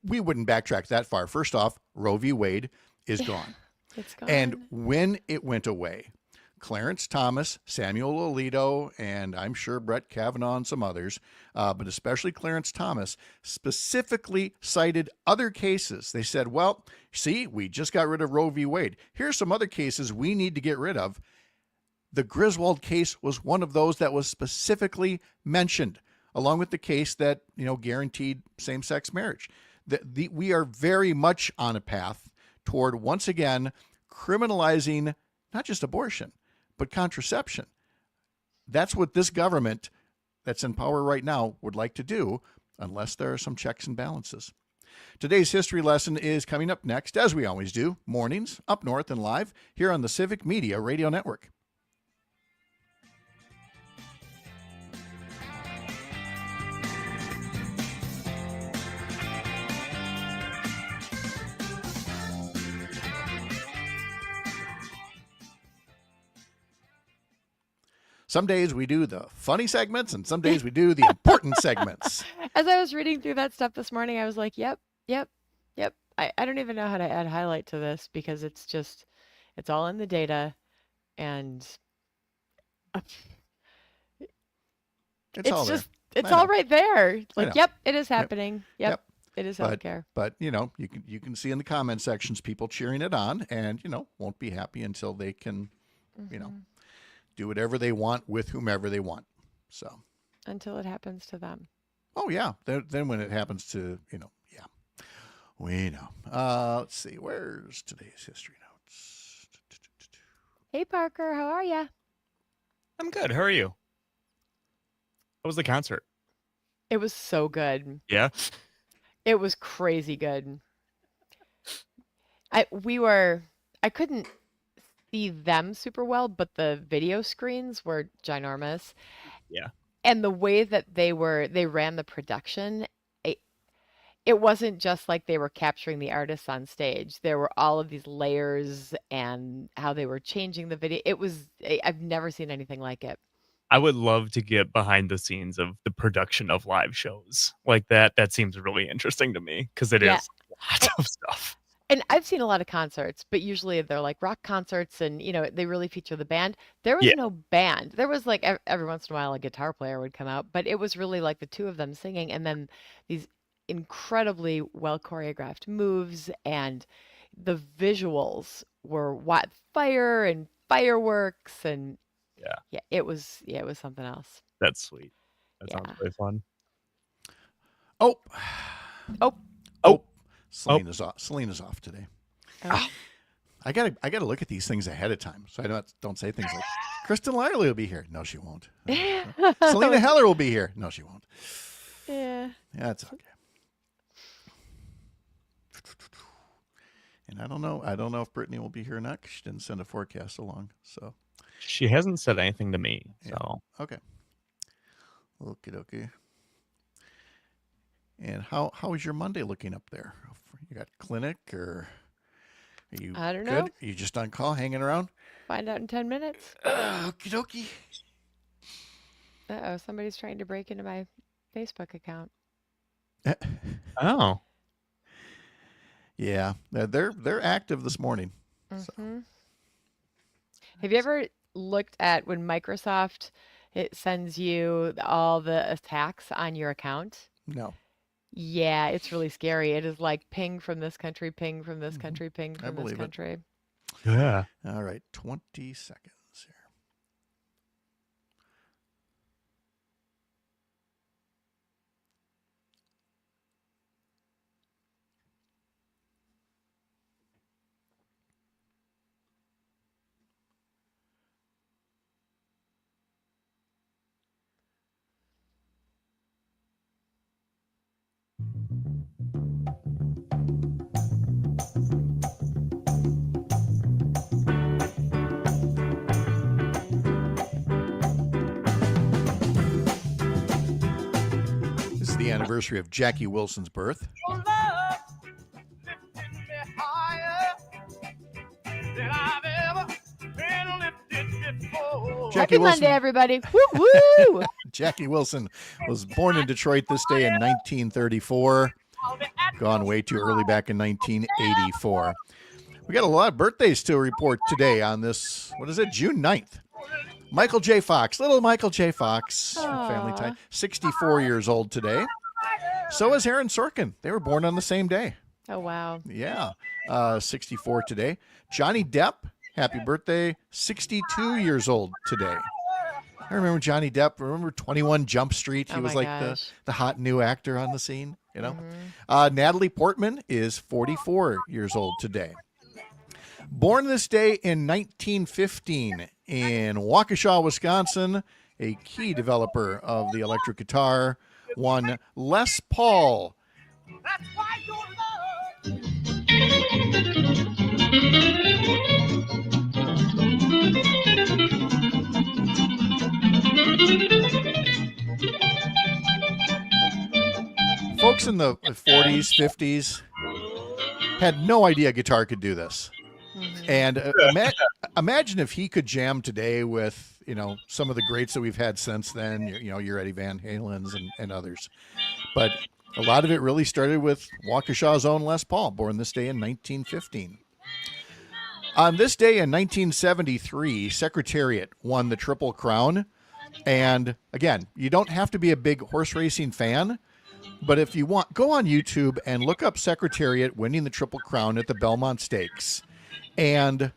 we wouldn't backtrack that far. First off, Roe v. Wade is gone. It's gone. And when it went away, Clarence Thomas, Samuel Alito, and I'm sure Brett Kavanaugh and some others, but especially Clarence Thomas, specifically cited other cases. They said, well, see, we just got rid of Roe v. Wade. Here's some other cases we need to get rid of. The Griswold case was one of those that was specifically mentioned, along with the case that, guaranteed same-sex marriage. We are very much on a path toward, once again, criminalizing not just abortion, but contraception. That's what this government that's in power right now would like to do, unless there are some checks and balances. Today's history lesson is coming up next, as we always do, mornings, up north and live, here on the Civic Media Radio Network. Some days we do the funny segments, and some days we do the important segments. As I was reading through that stuff this morning, I was like, yep. I don't even know how to add highlight to this because it's all in the data, and it's all right there. Like, yep, it is happening. Yep. It is healthcare. But you can see in the comment sections people cheering it on, and won't be happy until they can, do whatever they want with whomever they want. So until it happens to them. Oh yeah. Then when it happens to, we know. Let's see. Where's today's history notes? Hey Parker, how are ya? I'm good. How are you? How was the concert? It was so good. Yeah. It was crazy good. I couldn't see them super well, but the video screens were ginormous. Yeah. And the way that they ran the production, it wasn't just like they were capturing the artists on stage. There were all of these layers and how they were changing the video. I've never seen anything like it. I would love to get behind the scenes of the production of live shows like that. That seems really interesting to me because it is a lot of stuff. And I've seen a lot of concerts, but usually they're like rock concerts and, they really feature the band. There was no band. There was like every once in a while a guitar player would come out, but it was really like the two of them singing and then these incredibly well choreographed moves, and the visuals were fire and fireworks, and it was something else. That's sweet. That sounds really fun. Oh. Salina's off today. Oh. I gotta look at these things ahead of time, so I don't say things like Kristin Lyerly will be here. No, she won't. Salina Heller will be here. No, she won't. Yeah, that's okay. And I don't know if Brittany will be here or not, 'cause she didn't send a forecast along. So she hasn't said anything to me. So okay. Okay. And how is your Monday looking up there? You got clinic, or are you? I don't good? know. Are you just on call, hanging around? Find out in 10 minutes. Okie dokie. Uh-oh, somebody's trying to break into my Facebook account. Oh. Yeah, they're active this morning. Mm-hmm. So. Have you ever looked at when Microsoft sends you all the attacks on your account? No. Yeah, it's really scary. It is like ping from this country, ping from this country, ping from this country. Yeah. All right, 20 seconds here. The anniversary of Jackie Wilson's birth. Happy Monday, everybody. Woo woo! Jackie Wilson was born in Detroit this day in 1934. Gone way too early back in 1984. We got a lot of birthdays to report today on this, June 9th. Michael J. Fox, little Michael J. Fox, family time, 64 years old today. So is Aaron Sorkin. They were born on the same day. Oh, wow. Yeah, 64 today. Johnny Depp, happy birthday, 62 years old today. I remember Johnny Depp. Remember 21 Jump Street? He was like the hot new actor on the scene. you know. Mm-hmm. Natalie Portman is 44 years old today. Born this day in 1915 in Waukesha, Wisconsin, a key developer of the electric guitar, one Les Paul. That's why your love. Folks in the 40s, 50s had no idea guitar could do this. Mm-hmm. And imagine if he could jam today with, you know, some of the greats that we've had since then, you know, your Eddie Van Halen's and others. But a lot of it really started with Waukesha's own Les Paul, born this day in 1915. On this day in 1973, Secretariat won the Triple Crown. And again, you don't have to be a big horse racing fan, but if you want, go on YouTube and look up Secretariat winning the Triple Crown at the Belmont Stakes. And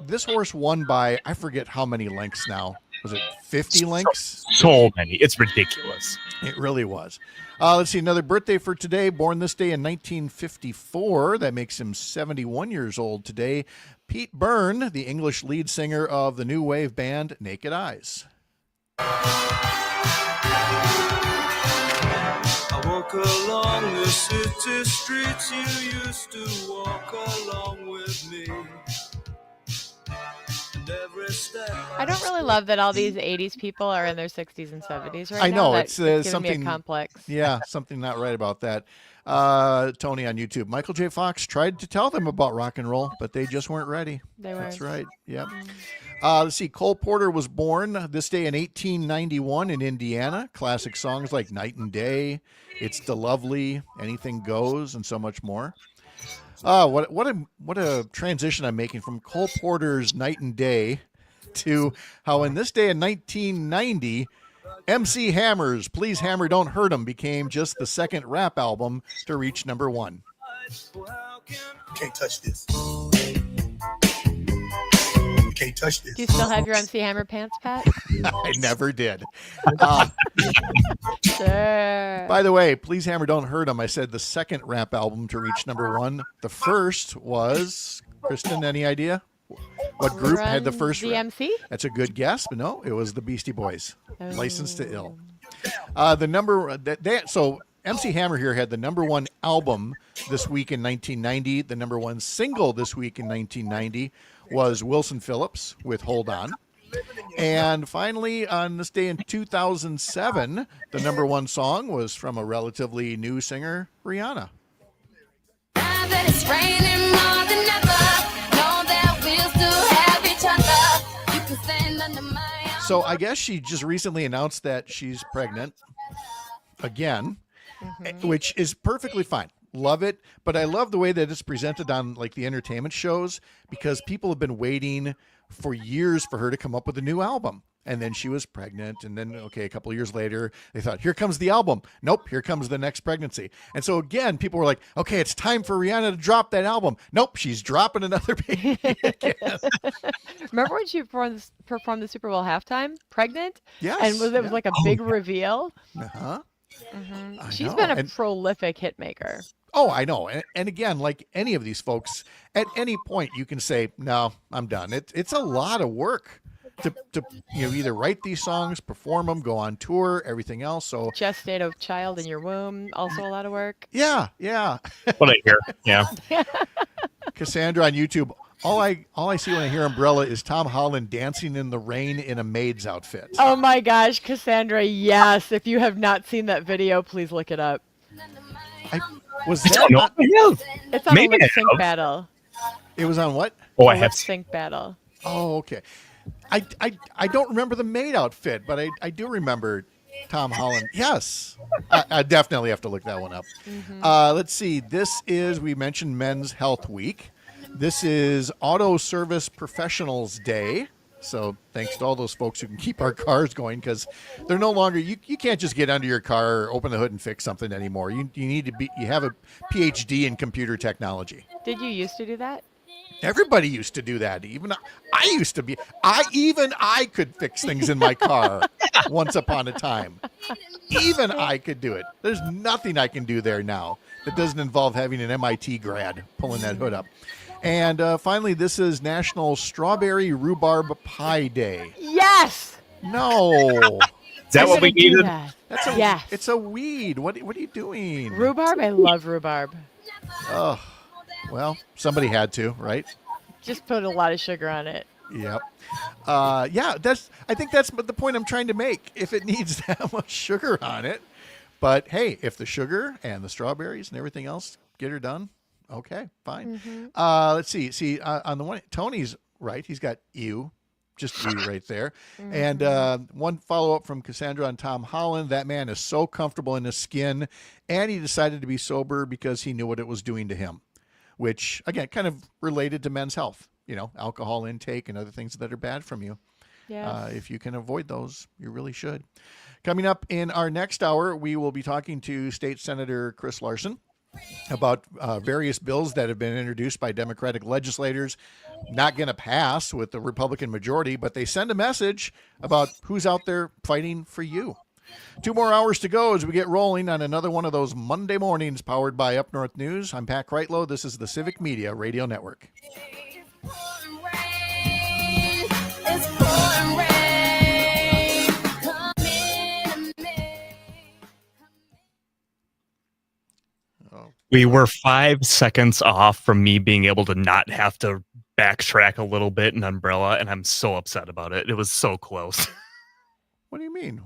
this horse won by, I forget how many lengths now. Was it 50 lengths? So many. It's ridiculous. It really was. Let's see, another birthday for today. Born this day in 1954. That makes him 71 years old today. Pete Byrne, the English lead singer of the new wave band Naked Eyes. I walk along the city streets you used to walk along with me. And every step I don't really love that all these 80s people are in their 60s and 70s right I now. know, That's it's giving something- me a complex. Yeah, something not right about that. Tony on YouTube. Michael J. Fox tried to tell them about rock and roll, but they just weren't ready. They That's weren't. right. Yep. Let's see. Cole Porter was born this day in 1891 in Indiana. Classic songs like Night and Day, It's the Lovely, Anything Goes, and so much more. What a transition I'm making from Cole Porter's Night and Day to how in this day in 1990, MC Hammer's Please Hammer Don't Hurt 'Em became just the second rap album to reach number one. Can't touch this. Can't touch this. Do you still have your MC Hammer pants, Pat? I never did. Sure. By the way, Please Hammer Don't Hurt 'Em, I said the second rap album to reach number one. The first was, Kristin, any idea? What group had the first rap? DMC? That's a good guess, but no, it was the Beastie Boys. Oh. Licensed to Ill. So MC Hammer here had the number one album this week in 1990. The number one single this week in 1990 was Wilson Phillips with Hold On. And finally, on this day in 2007, the number one song was from a relatively new singer, Rihanna. Now that it's raining more than ever, know that we'll still have each other. You can stand under my So I guess she just recently announced that she's pregnant again, which is perfectly fine. Love it. But I love the way that it's presented on like the entertainment shows because people have been waiting for years for her to come up with a new album. And then she was pregnant. And then, okay, a couple of years later, they thought, here comes the album. Nope, here comes the next pregnancy. And so again, people were like, okay, it's time for Rihanna to drop that album. Nope, she's dropping another baby again. Remember when she performed the Super Bowl halftime, pregnant? Yes. And it was like a big reveal. Uh-huh. I She's know. been a And- prolific hit maker. Oh, I know. And again, like any of these folks, at any point you can say, no, I'm done. It's a lot of work to either write these songs, perform them, go on tour, everything else. So Gestate a child in your womb, also a lot of work. yeah. What I hear. Yeah. Cassandra on YouTube. All I see when I hear Umbrella is Tom Holland dancing in the rain in a maid's outfit. Oh my gosh, Cassandra, yes. If you have not seen that video, please look it up. Was I that don't know. not, It's on Maybe a lip sync I have. battle. it was on what? Oh, I A have. lip sync battle. Oh, okay. I don't remember the maid outfit, but I do remember Tom Holland. Yes. I definitely have to look that one up. Let's see. We mentioned Men's Health Week. This is Auto Service Professionals Day. So thanks to all those folks who can keep our cars going because they're no longer, you can't just get under your car, open the hood and fix something anymore. You need to you have a PhD in computer technology. Did you used to do that? Everybody used to do that. Even I used to be. I could fix things in my car once upon a time. Even I could do it. There's nothing I can do there now that doesn't involve having an MIT grad pulling that hood up. And finally, this is National Strawberry Rhubarb Pie Day. Yes. No, Is that I'm what we gonna do needed? that. that's a. Yes. It's a weed. What are you doing? Rhubarb. I love rhubarb. Oh, well, somebody had to, right? Just put a lot of sugar on it. Yep. Yeah, I think that's the point I'm trying to make. If it needs that much sugar on it, but hey, if the sugar and the strawberries and everything else get her done, okay, fine. Let's see. On the one, Tony's right. He's got you, just you right there. And one follow up from Cassandra on Tom Holland. That man is so comfortable in his skin, and he decided to be sober because he knew what it was doing to him, which again, kind of related to men's health. Alcohol intake and other things that are bad from you. Yes. If you can avoid those, you really should. Coming up in our next hour, we will be talking to State Senator Chris Larson about various bills that have been introduced by Democratic legislators, not going to pass with the Republican majority, but they send a message about who's out there fighting for you. 2 more hours to go as we get rolling on another one of those Monday mornings powered by Up North News. I'm Pat Kreitlow. This is the Civic Media Radio Network. pouring rain. It's pouring rain. Come in May. We were 5 seconds off from me being able to not have to backtrack a little bit in Umbrella, and I'm so upset about it. It was so close. What do you mean?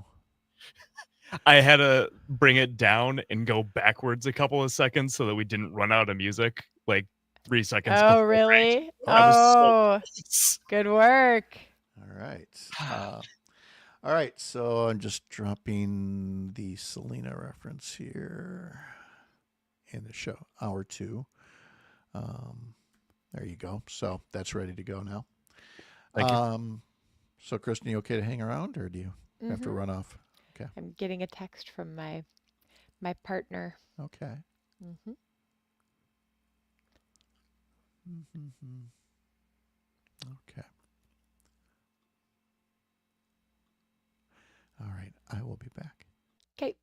I had to bring it down and go backwards a couple of seconds so that we didn't run out of music, like 3 seconds. Oh, before break. really? I was so Oh, close. good work. All right. All right. So I'm just dropping the Salina reference here in the show, hour 2. There you go. So that's ready to go now. Thank you. So, Kristin, you okay to hang around, or do you have to run off? Okay. I'm getting a text from my partner. Okay. Mm-hmm. Okay. All right. I will be back. Okay.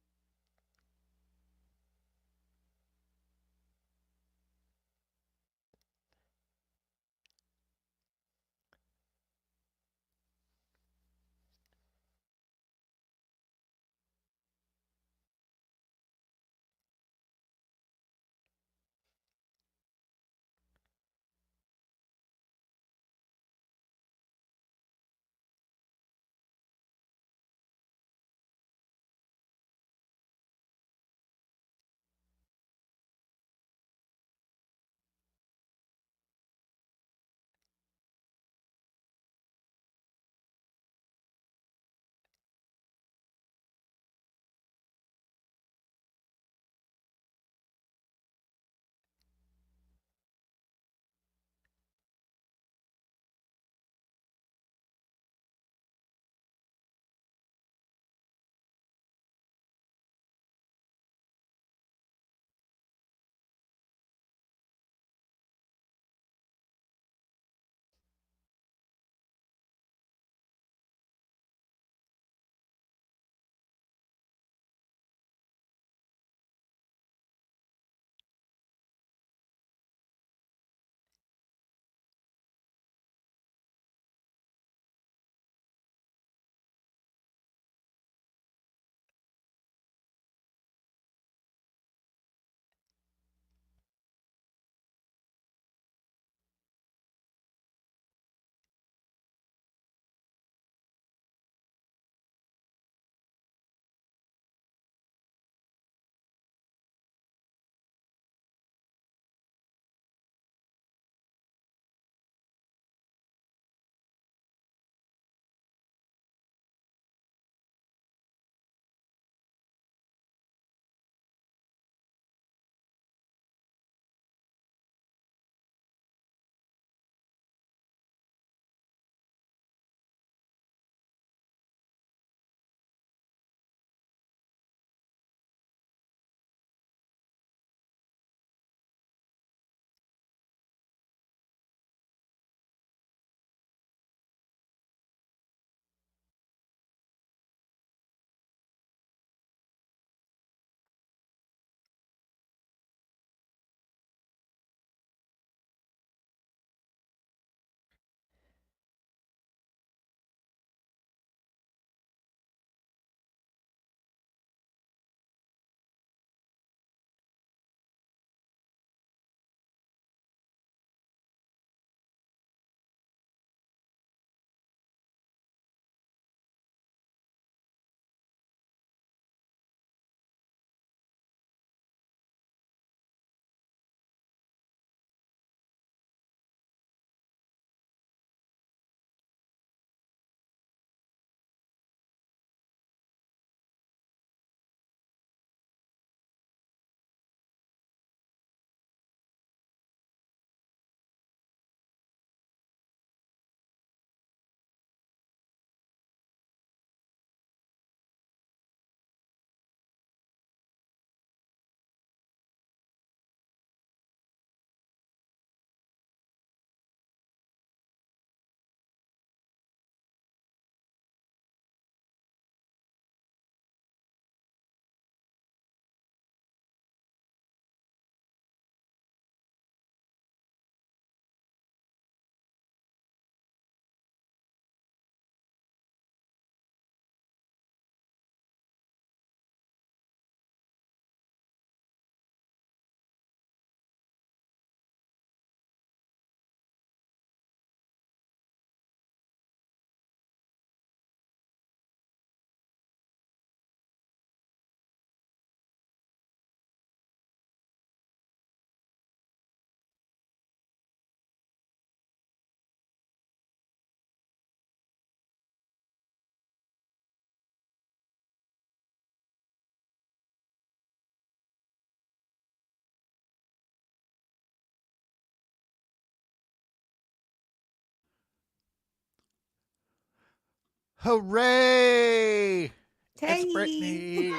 Hooray! Hey. It's Brittany.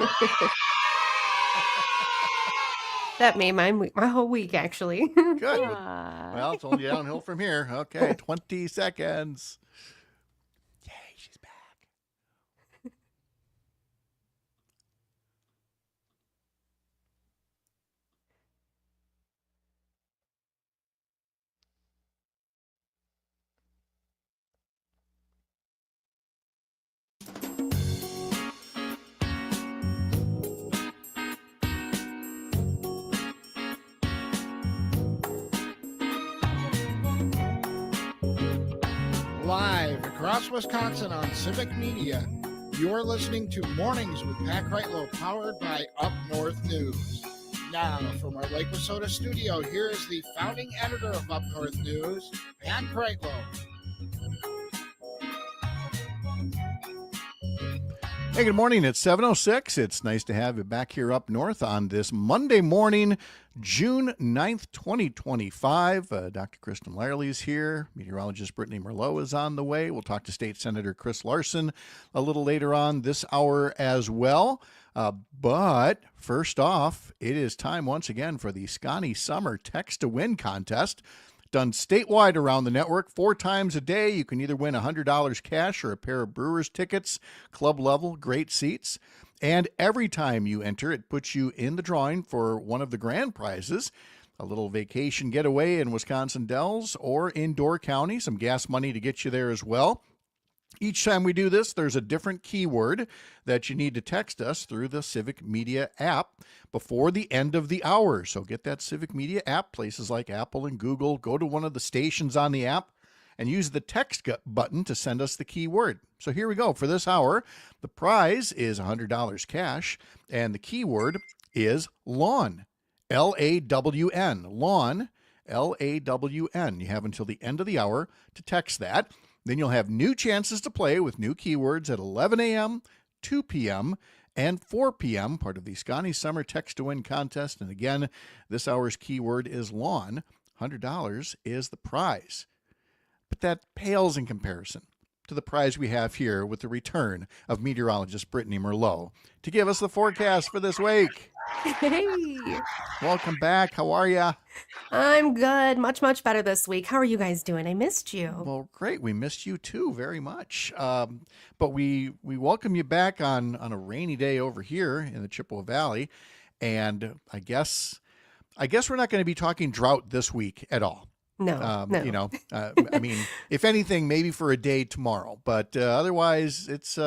That made my whole week, actually. Good. Ah. Well, it's only downhill from here. Okay, 20 seconds. Yay, she's back. Live across Wisconsin on Civic Media, you're listening to Mornings with Pat Kreitlow, powered by UpNorthNews. Now, from our Lake Wissota studio, here is the founding editor of UpNorthNews, Pat Kreitlow. Hey, good morning. It's 7:06. It's nice to have you back here up north on this Monday morning, June 9th, 2025. Dr. Kristin Lyerly is here. Meteorologist Brittany Merlot is on the way. We'll talk to State Senator Chris Larson a little later on this hour as well. But first off, it is time once again for the Scotty Summer Text to Win contest. Done statewide around the network 4 times a day. You can either win $100 cash or a pair of Brewers tickets, club level, great seats. And every time you enter, it puts you in the drawing for one of the grand prizes, a little vacation getaway in Wisconsin Dells or in Door County, some gas money to get you there as well. Each time we do this, there's a different keyword that you need to text us through the Civic Media app before the end of the hour. So get that Civic Media app, places like Apple and Google. Go to one of the stations on the app and use the text button to send us the keyword. So here we go. For this hour, the prize is $100 cash, and the keyword is lawn, L-A-W-N, lawn, L-A-W-N. You have until the end of the hour to text that. Then you'll have new chances to play with new keywords at 11 a.m., 2 p.m., and 4 p.m., part of the Scotty Summer Text to Win contest. And again, this hour's keyword is lawn. $100 is the prize. But that pales in comparison to the prize we have here with the return of meteorologist Brittany Merlot to give us the forecast for this week. Hey, Welcome back. How are you? I'm good. Much, much better this week. How are you guys doing? I missed you. Well, great. We missed you too very much. But we welcome you back on a rainy day over here in the Chippewa Valley. And I guess we're not going to be talking drought this week at all. No, no. You know, I mean, if anything, maybe for a day tomorrow. But otherwise, it's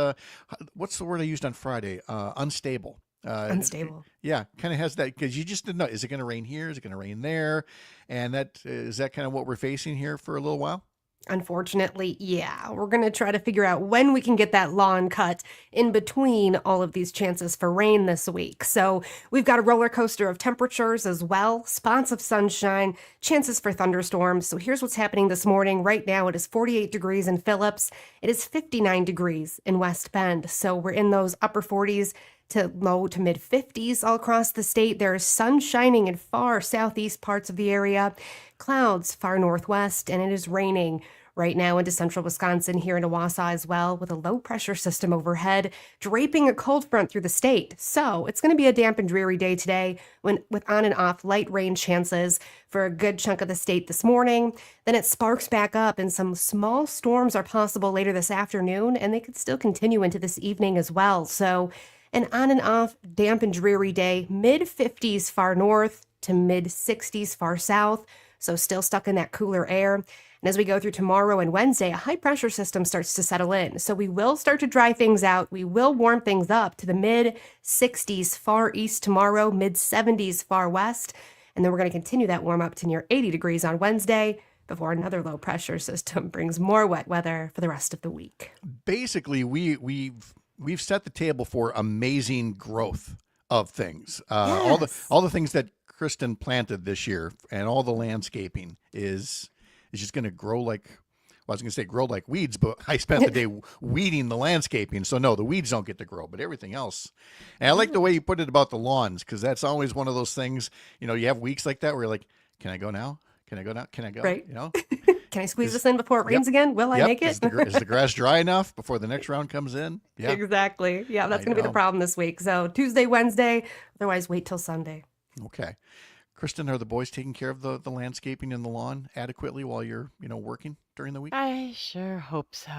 what's the word I used on Friday? Unstable. Unstable. Yeah, kind of has that, because you just didn't know, is it going to rain here? Is it going to rain there? And is that kind of what we're facing here for a little while? Unfortunately, yeah. We're going to try to figure out when we can get that lawn cut in between all of these chances for rain this week. So we've got a roller coaster of temperatures as well, spots of sunshine, chances for thunderstorms. So here's what's happening this morning. Right now, it is 48 degrees in Phillips. It is 59 degrees in West Bend. So we're in those upper 40s to low to mid 50s all across the state. There is sun shining in far southeast parts of the area, clouds far northwest, and it is raining right now into central Wisconsin, here in Owasso as well, with a low pressure system overhead draping a cold front through the state. So it's going to be a damp and dreary day today with on and off light rain chances for a good chunk of the state this morning. Then it sparks back up and some small storms are possible later this afternoon, and they could still continue into this evening as well. So an on and off damp and dreary day, mid 50s far north to mid 60s far south. So still stuck in that cooler air. And as we go through tomorrow and Wednesday, a high pressure system starts to settle in. So we will start to dry things out. We will warm things up to the mid 60s far east tomorrow, mid 70s far west. And then we're going to continue that warm up to near 80 degrees on Wednesday before another low pressure system brings more wet weather for the rest of the week. Basically, we've set the table for amazing growth of things. Yes. All the things that Kristin planted this year, and all the landscaping is just going to grow like, well, I was going to say grow like weeds, but I spent the day weeding the landscaping. So no, the weeds don't get to grow, but everything else. And I like the way you put it about the lawns, because that's always one of those things, you know, you have weeks like that where you're like, can I go now? Can I go now? Can I go? Right. You know, can I squeeze this in before it rains again? Will I make it? Is the grass dry enough before the next round comes in? Yeah. Exactly. Yeah, that's I going to be the know. problem this week. So Tuesday, Wednesday, otherwise wait till Sunday. Okay. Kristin, are the boys taking care of the landscaping and the lawn adequately while you're, working during the week? I sure hope so.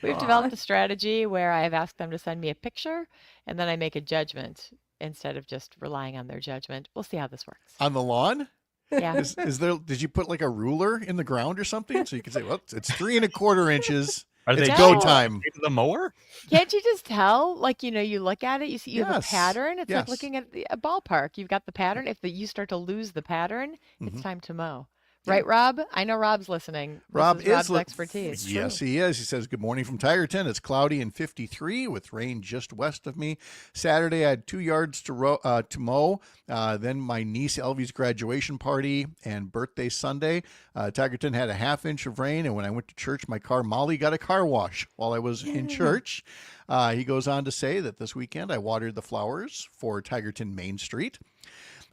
We've developed a strategy where I've asked them to send me a picture and then I make a judgment instead of just relying on their judgment. We'll see how this works. On the lawn? Yeah. Is there? Did you put like a ruler in the ground or something so you can say, well, it's 3¼ inches. Are It's they go No. time. the mower? Can't you just tell? Like, you look at it, you see you have a Yes. pattern. It's Yes. like looking at a ballpark. You've got the pattern. If you start to lose the pattern, Mhm. it's time to mow. Yeah. Right, Rob? I know Rob's listening. Rob This is Rob's li- expertise. Yes, he is. He says, good morning from Tigerton. It's cloudy and 53 with rain just west of me. Saturday, I had 2 yards to mow. Then my niece Elvie's graduation party and birthday Sunday. Tigerton had a 1/2 inch of rain. And when I went to church, my car, Molly, got a car wash while I was in church. He goes on to say that this weekend I watered the flowers for Tigerton Main Street.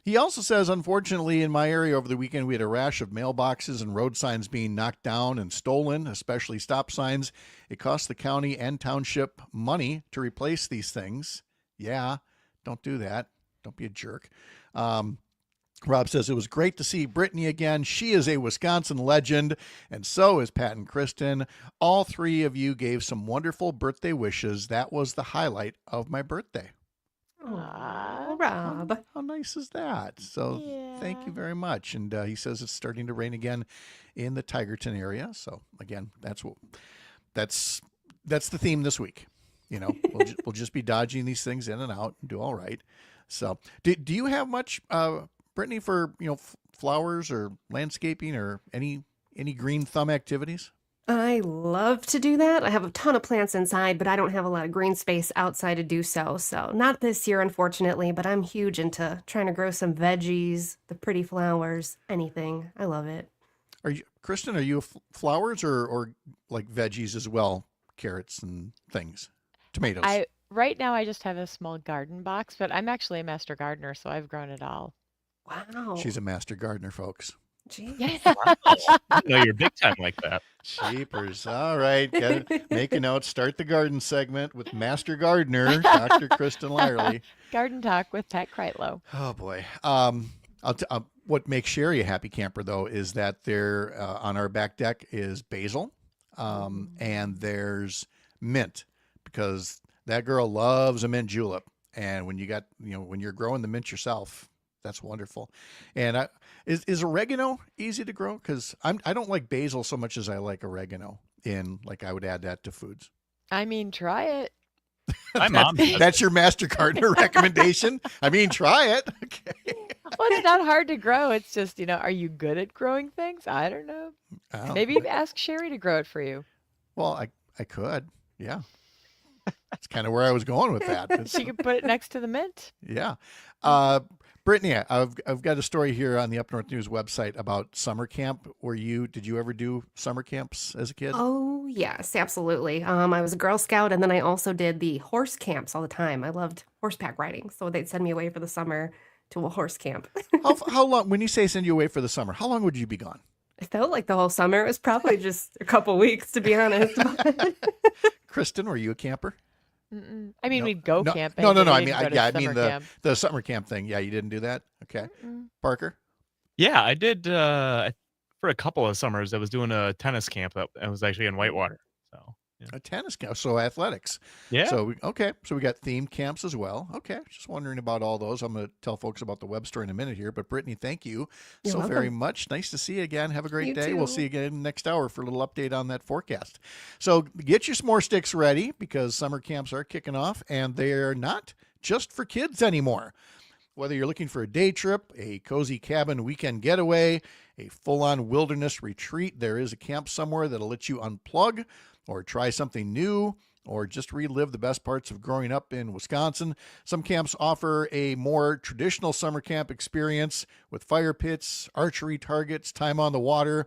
He also says, unfortunately, in my area over the weekend, we had a rash of mailboxes and road signs being knocked down and stolen, especially stop signs. It cost the county and township money to replace these things. Yeah, don't do that. Don't be a jerk. Rob says, it was great to see Brittany again. She is a Wisconsin legend, and so is Pat and Kristin. All three of you gave some wonderful birthday wishes. That was the highlight of my birthday. Oh, Rob. How nice is that? So thank you Yeah. very much. And he says it's starting to rain again in the Tigerton area. So again, that's the theme this week. We'll just be dodging these things in and out and do all right. So do you have much, Brittany, for flowers or landscaping or any green thumb activities? I love to do that. I have a ton of plants inside, but I don't have a lot of green space outside to do so. So not this year, unfortunately, but I'm huge into trying to grow some veggies, the pretty flowers, anything. I love it. Kristin, are you flowers or like veggies as well? Carrots and things, tomatoes. Right now I just have a small garden box, but I'm actually a master gardener, so I've grown it all. Wow. She's a master gardener, folks. Jeez. No, you're big time like that. Cheapers. All right. Make a note. Start the garden segment with Master Gardener, Dr. Kristin Lyerly. Garden Talk with Pat Kreitlow. Oh, boy. What makes Sherry a happy camper, though, is that there on our back deck is basil and there's mint, because that girl loves a mint julep. And when when you're growing the mint yourself, that's wonderful. And is oregano easy to grow? Because I don't like basil so much as I like oregano. I would add that to foods. I mean, try it. My mom does. That's your master gardener recommendation. I mean, try it. Okay. Well, it's not hard to grow. It's just, are you good at growing things? I don't know. Oh, Maybe ask Sherry to grow it for you. well, I could. Yeah. That's kind of where I was going with that. She could put it next to the mint. Yeah. Brittany, I've got a story here on the Up North News website about summer camp. Did you ever do summer camps as a kid? Oh, yes, absolutely. I was a Girl Scout, and then I also did the horse camps all the time. I loved horseback riding, so they'd send me away for the summer to a horse camp. How long, when you say send you away for the summer, how long would you be gone? It felt like the whole summer. It was probably just a couple weeks, to be honest. Kristin, were you a camper? Mm-mm. I mean, No, we'd go no, camping. No, but we I didn't mean, go to I mean summer the camp. the summer camp thing. Yeah, you didn't do that. Okay, Mm-mm. Parker. Yeah, I did for a couple of summers. I was doing a tennis camp that was actually in Whitewater. So yeah. A tennis camp, so athletics. Yeah. So we got themed camps as well. Okay, just wondering about all those. I'm going to tell folks about the web story in a minute here. But Brittany, thank you You're so very welcome. much. Nice to see you again. Have a great You day. We'll too. see you again next hour for a little update on that forecast. So get your s'more sticks ready, because summer camps are kicking off, and they're not just for kids anymore. Whether you're looking for a day trip, a cozy cabin weekend getaway, a full-on wilderness retreat, there is a camp somewhere that'll let you unplug or try something new, or just relive the best parts of growing up in Wisconsin. Some camps offer a more traditional summer camp experience with fire pits, archery targets, time on the water.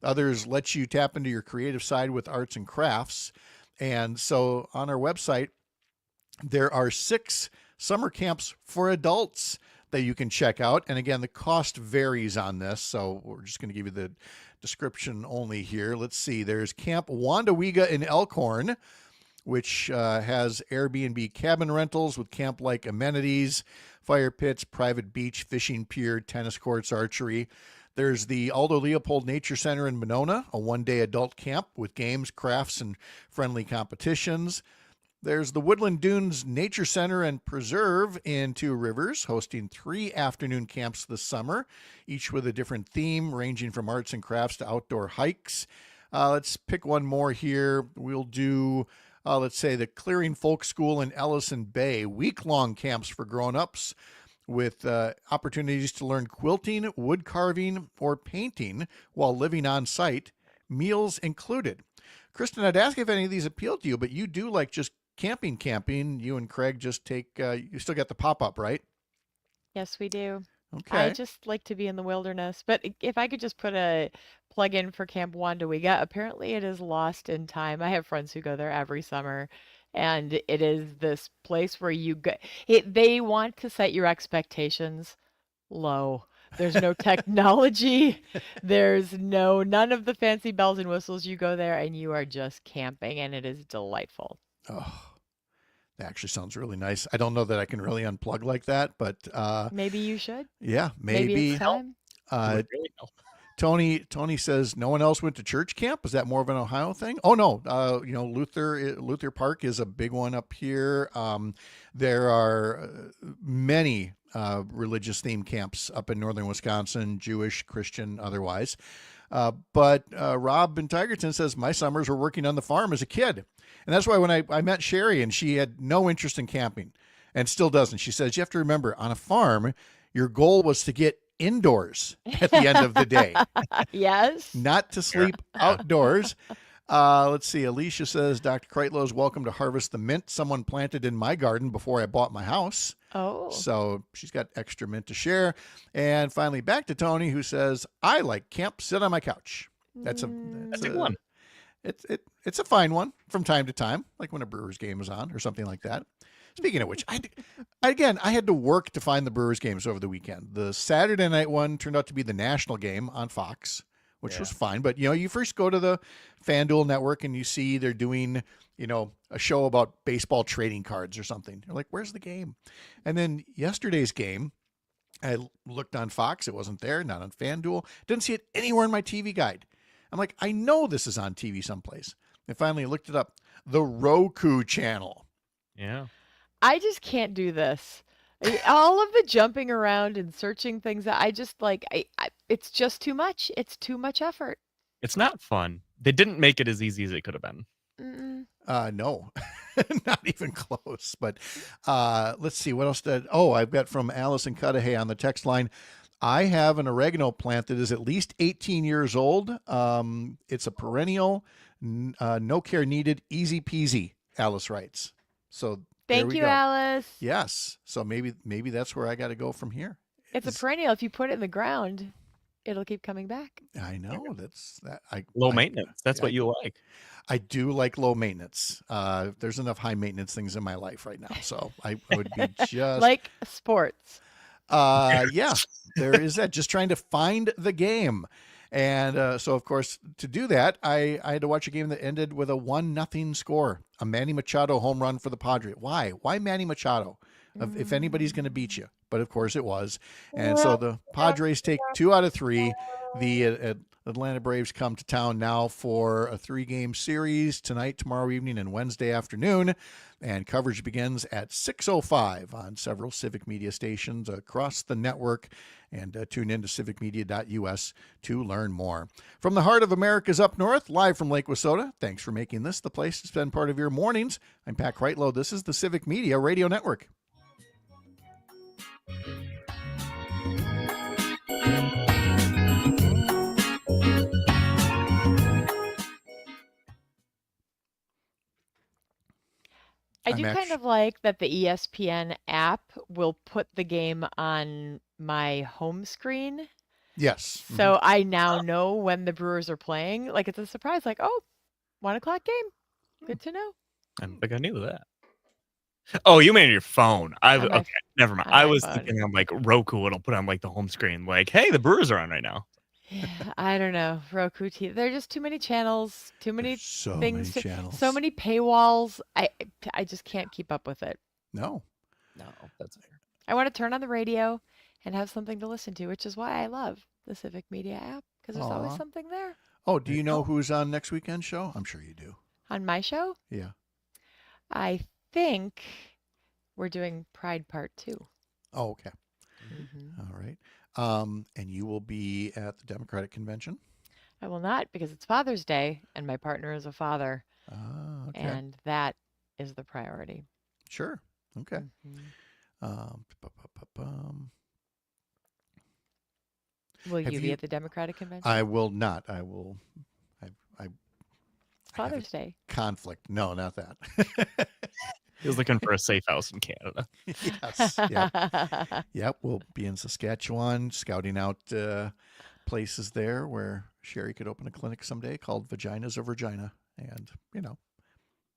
Others let you tap into your creative side with arts and crafts. And so on our website, there are 6 summer camps for adults that you can check out. And again, the cost varies on this, so we're just going to give you the description only here. Let's see. There's Camp Wandawega in Elkhorn, which has Airbnb cabin rentals with camp-like amenities, fire pits, private beach, fishing pier, tennis courts, archery. There's the Aldo Leopold Nature Center in Monona, a one-day adult camp with games, crafts, and friendly competitions. There's the Woodland Dunes Nature Center and Preserve in Two Rivers, hosting 3 afternoon camps this summer, each with a different theme, ranging from arts and crafts to outdoor hikes. Let's pick one more here. We'll do, let's say, the Clearing Folk School in Ellison Bay, week-long camps for grown-ups with opportunities to learn quilting, wood carving, or painting while living on site, meals included. Kristin, I'd ask if any of these appeal to you, but you do like just camping. You and Craig just take, you still got the pop-up, right? Yes, we do. Okay. I just like to be in the wilderness. But if I could just put a plug in for Camp Wandawega, apparently it is lost in time. I have friends who go there every summer, and it is this place where you go. They want to set your expectations low. There's no technology. There's none of the fancy bells and whistles. You go there and you are just camping, and it is delightful. Oh, that actually sounds really nice. I don't know that I can really unplug like that, but Maybe you should. yeah, Maybe maybe. it's time. Would really help. Tony says no one else went to church camp. Is that more of an Ohio thing? Oh no, Luther Park is a big one up here. There are many religious themed camps up in northern Wisconsin, Jewish, Christian, otherwise. But Rob in Tigerton says my summers were working on the farm as a kid, and that's why when I met Sherry and she had no interest in camping, and still doesn't. She says you have to remember on a farm, your goal was to get indoors at the end of the day. Yes. Not to sleep outdoors. Let's see. Alicia says, Dr. Kreitlow is welcome to harvest the mint someone planted in my garden before I bought my house. Oh. So she's got extra mint to share. And finally, back to Tony, who says, I like camp, sit on my couch. That's a good one. It's a fine one from time to time, like when a Brewers game is on or something like that. Speaking of which, I had to work to find the Brewers games over the weekend. The Saturday night one turned out to be the national game on Fox, which was fine. But, you first go to the FanDuel network and you see they're doing, a show about baseball trading cards or something. You're like, where's the game? And then yesterday's game, I looked on Fox. It wasn't there, not on FanDuel. Didn't see it anywhere in my TV guide. I'm like, I know this is on TV someplace. I finally looked it up. The Roku channel. Yeah. I just can't do this. All of the jumping around and searching things that I just like, it's just too much. It's too much effort. It's not fun. They didn't make it as easy as it could have been. No, not even close. But let's see what else I've got from Allison Cudahy on the text line. I have an oregano plant that is at least 18 years old. It's a perennial, no care needed, easy peasy, Alice writes. So Thank you, Alice. Yes. So maybe that's where I got to go from here. It's a perennial. If you put it in the ground, it'll keep coming back. I know that's that. Low maintenance. That's what you like. I do like low maintenance. There's enough high maintenance things in my life right now, so I would be just like sports. Yeah, there is that. Just trying to find the game. And so, of course, to do that, I had to watch a game that ended with a 1-0 score, a Manny Machado home run for the Padres. Why? Why Manny Machado? If anybody's going to beat you. But, of course, it was. And so the Padres take 2 out of 3. The Atlanta Braves come to town now for a 3-game series tonight, tomorrow evening, and Wednesday afternoon. And coverage begins at 6:05 on several Civic Media stations across the network. And tune in to civicmedia.us to learn more. From the heart of America's Up North, live from Lake Wissota, thanks for making this the place to spend part of your mornings. I'm Pat Kreitlow. This is the Civic Media Radio Network. I do kind of like that the ESPN app will put the game on my home screen. Yes. So I now know when the Brewers are playing. Like, it's a surprise. Like, 1 o'clock game. Good to know. I don't think I knew that. Oh, you mean your phone? On my Okay, never mind. on I my was phone. thinking on like Roku, it'll put on like the home screen, like, hey, the Brewers are on right now. Yeah, I don't know. Roku TV. There are just too many channels, too many There's so things, many channels. so many paywalls. I just can't keep up with it. No. No, that's fair. I want to turn on the radio and have something to listen to, which is why I love the Civic Media app because there's always Aw. something there. Oh, do you know who's on next weekend's show? I'm sure you do. On my show, Yeah. I think we're doing Pride Part 2. Oh, okay. Mhm. All right. And you will be at the Democratic Convention? I will not because it's Father's Day and my partner is a father, Ah, okay. and that is the priority. Sure. Okay. Mhm. Bu-bu-bu-bum. Will Have you be you- at the Democratic Convention? I will not. I will. I It's Father's Day. conflict. No, not that. He was looking for a safe house in Canada. Yes. Yep. Yep. We'll be in Saskatchewan scouting out places there where Sherry could open a clinic someday called Vaginas of Regina. And,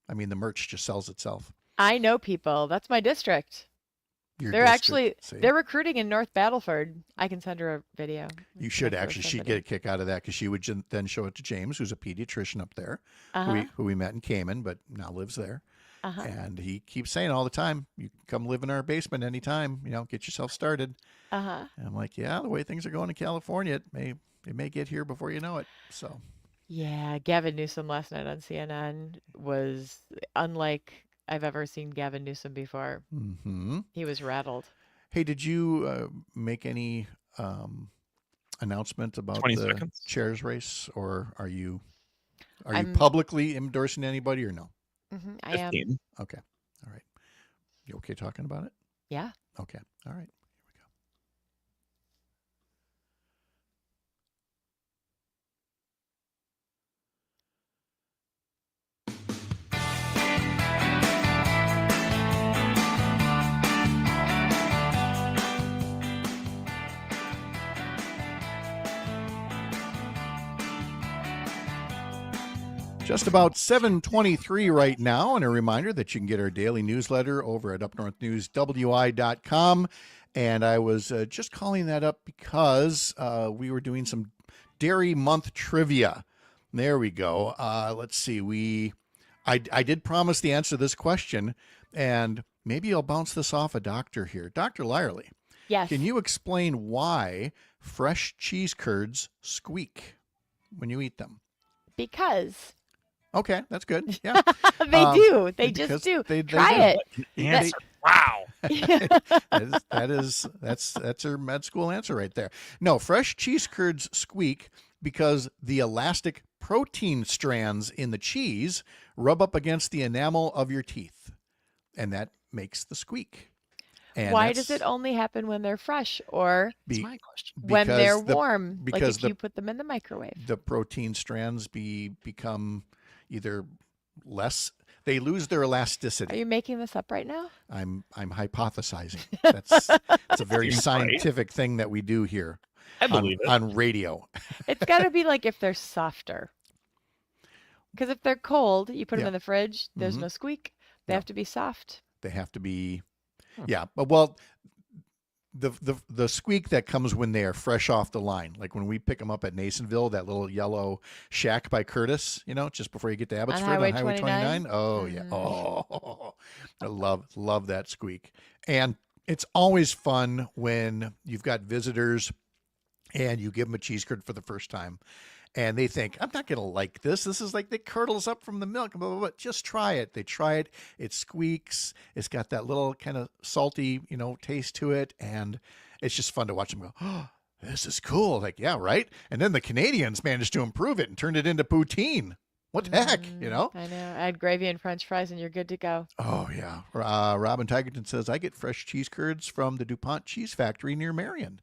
I mean, the merch just sells itself. I know people. That's my district. Your They're district, actually see? they're recruiting in North Battleford. I can send her a video. You should That's actually. She'd somebody. get a kick out of that because she would then show it to James, who's a pediatrician up there, Uh-huh. who we met in Cayman, but now lives there. Uh-huh. And he keeps saying all the time, "You can come live in our basement anytime. Get yourself started." Uh-huh. And I'm like, "Yeah, the way things are going in California, it may get here before you know it." So Yeah, Gavin Newsom last night on CNN was unlike I've ever seen Gavin Newsom before. mhm. He was rattled. Hey, did you make any announcement about 20 the seconds. chairs race, or are you I'm- publicly endorsing anybody or no? I am. 15. Okay, all right. You okay talking about it? Yeah. Okay, all right. Here we go. Just about 7:23 right now, and a reminder that you can get our daily newsletter over at UpNorthNewsWI.com. And I was just calling that up because we were doing some Dairy Month trivia. There we go. Let's see. I did promise the answer to this question, and maybe I'll bounce this off a doctor here. Dr. Lyerly, Yes. can you explain why fresh cheese curds squeak when you eat them? Because Okay, that's good. Yeah. they do. They because just do. they Try do. it. Answer. Wow. That's her med school answer right there. No, fresh cheese curds squeak because the elastic protein strands in the cheese rub up against the enamel of your teeth, and that makes the squeak. And Why does it only happen when they're fresh or That's my question. when they're because the- warm? Like because if the- you put them in the microwave. the protein strands become either less, they lose their Are elasticity. you making this up right now? I'm hypothesizing. It's a very Seems right. scientific thing that we do here I believe it. on radio. It's got to be like if they're softer. Because if they're cold, you put them Yeah. in the fridge, there's Mhm. no squeak. They No. have to be soft. They have to be, yeah. But well, the squeak that comes when they are fresh off the line, like when we pick them up at Nasonville, that little yellow shack by Curtis, just before you get to Abbotsford Highway on Highway 29. 29? Oh yeah. Oh, I love that squeak. And it's always fun when you've got visitors and you give them a cheese curd for the first time. And they think, I'm not going to like this. This is like, it curdles up from the milk. Blah, blah, blah. Just try it. They try it. It squeaks. It's got that little kind of salty, taste to it. And it's just fun to watch them go, oh, this is cool. Like, yeah, right. And then the Canadians managed to improve it and turned it into poutine. What the heck, I know. Add gravy and French fries, and you're good to go. Oh, yeah. Robin Tigerton says, I get fresh cheese curds from the DuPont Cheese Factory near Marion.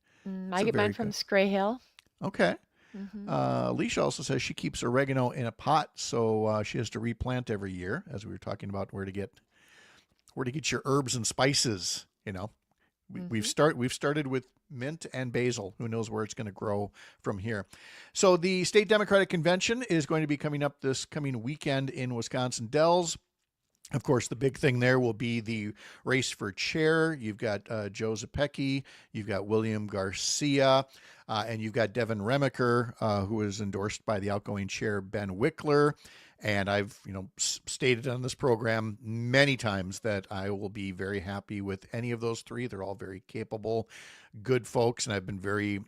I get mine from Scray Hill. Okay. Mhm. Alicia also says she keeps oregano in a pot, so she has to replant every year, as we were talking about where to get your herbs and spices. We've started with mint and basil. Who knows where it's going to grow from here? So the state Democratic Convention is going to be coming up this coming weekend in Wisconsin Dells. Of course, the big thing there will be the race for chair. You've got Joe Zepecki, you've got William Garcia, and you've got Devin Remaker, who is endorsed by the outgoing chair, Ben Wickler. And I've, stated on this program many times that I will be very happy with any of those three. They're all very capable, good folks, and I've been very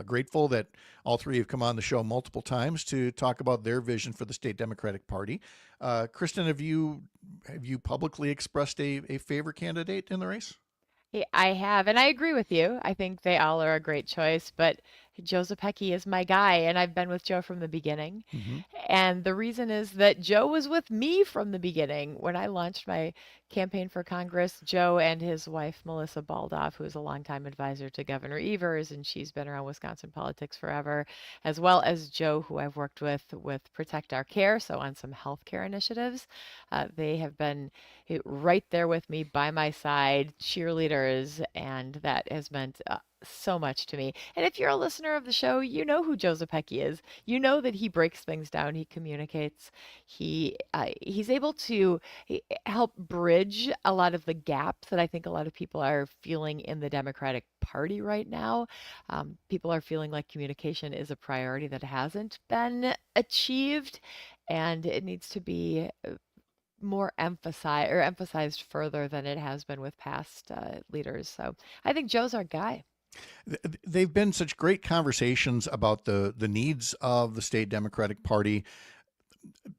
grateful that all three have come on the show multiple times to talk about their vision for the state Democratic Party. Kristin, have you publicly expressed a favorite candidate in the race? Yeah, I have, and I agree with you. I think they all are a great choice, but Joe Zepecki is my guy, and I've been with Joe from the beginning. And the reason is that Joe was with me from the beginning. When I launched my campaign for Congress, Joe and his wife, Melissa Baldoff, who is a longtime advisor to Governor Evers, and she's been around Wisconsin politics forever, as well as Joe, who I've worked with Protect Our Care, so on some healthcare initiatives. They have been right there with me by my side, cheerleaders, and that has meant so much to me. And if you're a listener of the show, you know who Joe Zepecki is. You know that he breaks things down, he communicates, he's able to help bridge a lot of the gaps that I think a lot of people are feeling in the Democratic Party right now. People are feeling like communication is a priority that hasn't been achieved, and it needs to be more emphasized further than it has been with past leaders. So I think Joe's our guy. They've been such great conversations about the needs of the state Democratic Party,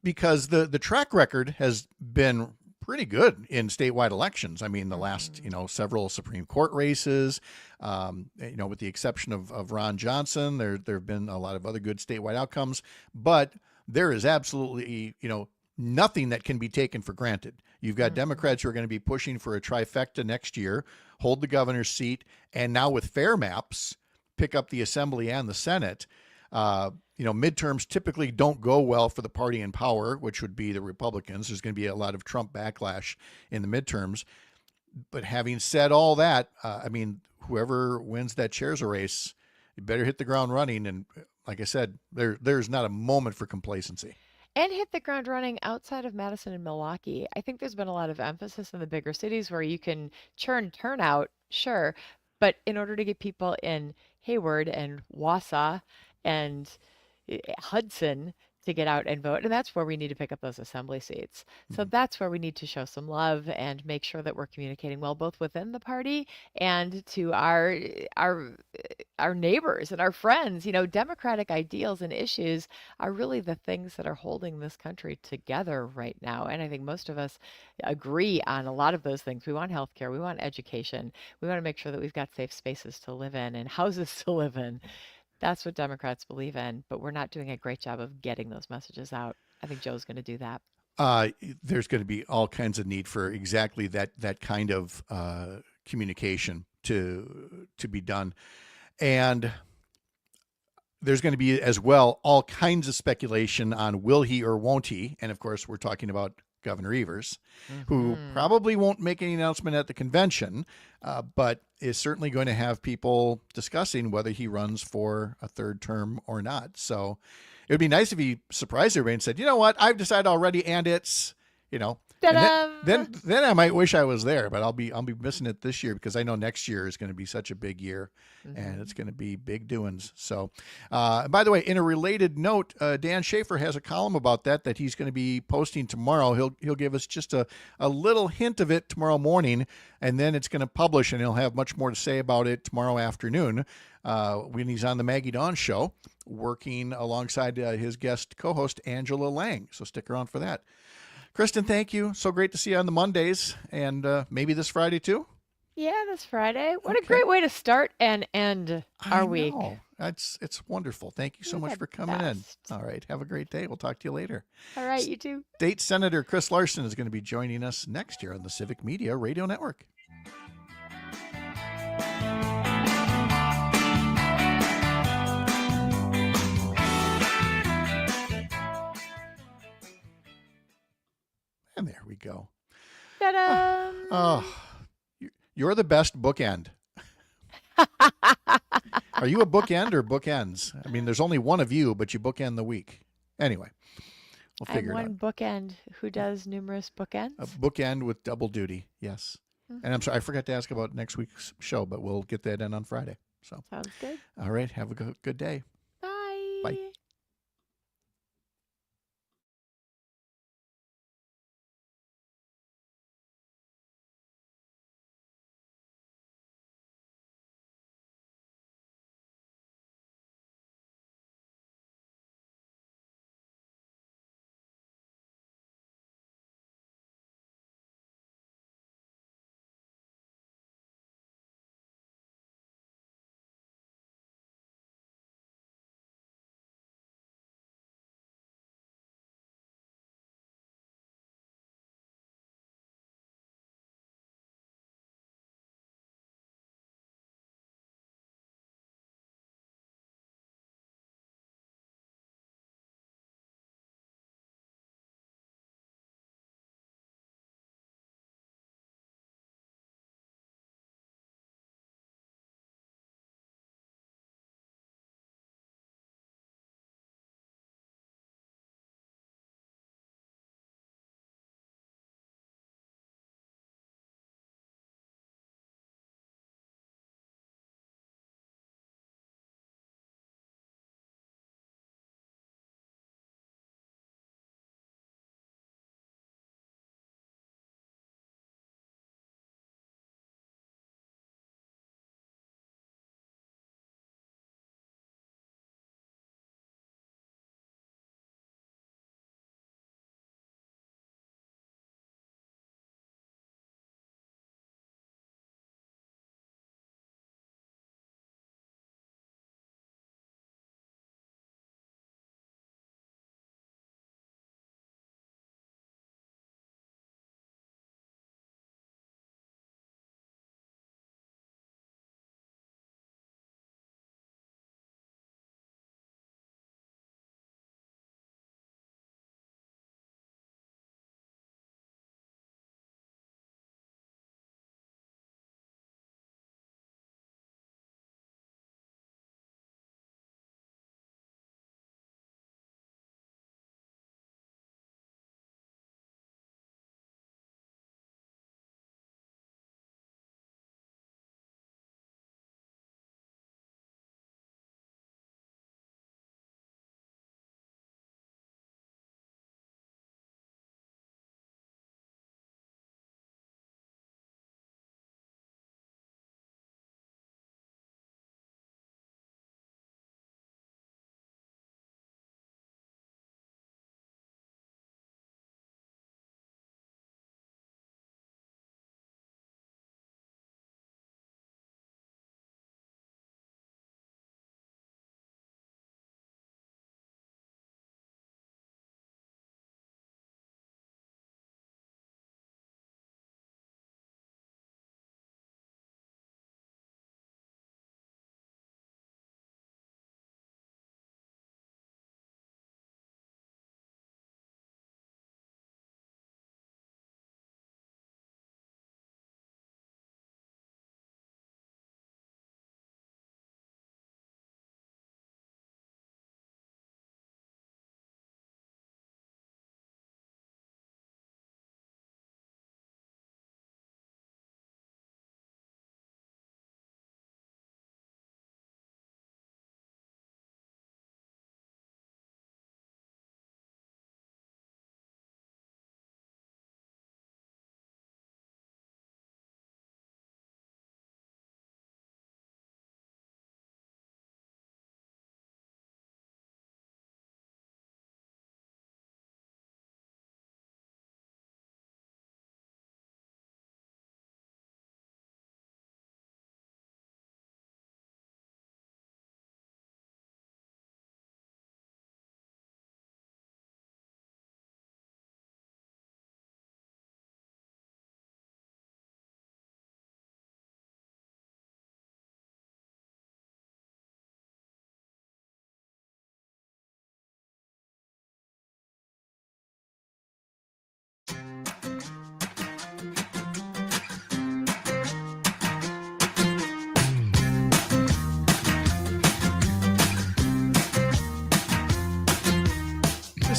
because the track record has been pretty good in statewide elections. I mean, the last, several Supreme Court races, with the exception of Ron Johnson, there have been a lot of other good statewide outcomes, but there is absolutely, nothing that can be taken for granted. You've got Democrats who are going to be pushing for a trifecta next year, hold the governor's seat, and now with fair maps, pick up the Assembly and the Senate. Midterms typically don't go well for the party in power, which would be the Republicans. There's going to be a lot of Trump backlash in the midterms. But having said all that, whoever wins that chair's race, you better hit the ground running. And like I said, there's not a moment for complacency. And hit the ground running outside of Madison and Milwaukee. I think there's been a lot of emphasis in the bigger cities where you can churn turnout, sure, but in order to get people in Hayward and Wausau and Hudson to get out and vote, and that's where we need to pick up those assembly seats. So that's where we need to show some love and make sure that we're communicating well, both within the party and to our neighbors and our friends. Democratic ideals and issues are really the things that are holding this country together right now. And I think most of us agree on a lot of those things. We want healthcare, we want education, we want to make sure that we've got safe spaces to live in and houses to live in. That's what Democrats believe in, but we're not doing a great job of getting those messages out. I think Joe's going to do that. There's going to be all kinds of need for exactly that kind of communication to be done. And there's going to be as well all kinds of speculation on will he or won't he. And of course, we're talking about Governor Evers, who probably won't make any announcement at the convention, but is certainly going to have people discussing whether he runs for a third term or not. So it would be nice if he surprised everybody and said, you know what, I've decided already, and it's, and then I might wish I was there, but I'll be missing it this year because I know next year is going to be such a big year and it's going to be big doings. So, by the way, in a related note, Dan Schaefer has a column about that he's going to be posting tomorrow. He'll give us just a little hint of it tomorrow morning, and then it's going to publish, and he'll have much more to say about it tomorrow afternoon when he's on the Maggie Dawn show, working alongside his guest co-host Angela Lang. So stick around for that. Kristin, thank you. So great to see you on the Mondays, and maybe this Friday too. Yeah, this Friday. What a great way to start and end our week. It's wonderful. Thank you so much for coming in. All right. Have a great day. We'll talk to you later. All right. You too. State Senator Chris Larson is going to be joining us next year on the Civic Media Radio Network. And there we go. Ta-da! You're the best bookend. Are you a bookend or bookends? I mean, there's only one of you, but you bookend the week. Anyway, We'll I'm figure it out. one bookend who does numerous bookends. A bookend with double duty. Yes. And I'm sorry, I forgot to ask about next week's show, but we'll get that in on Friday. So, Sounds good. all right. Have a good day. Bye. Bye.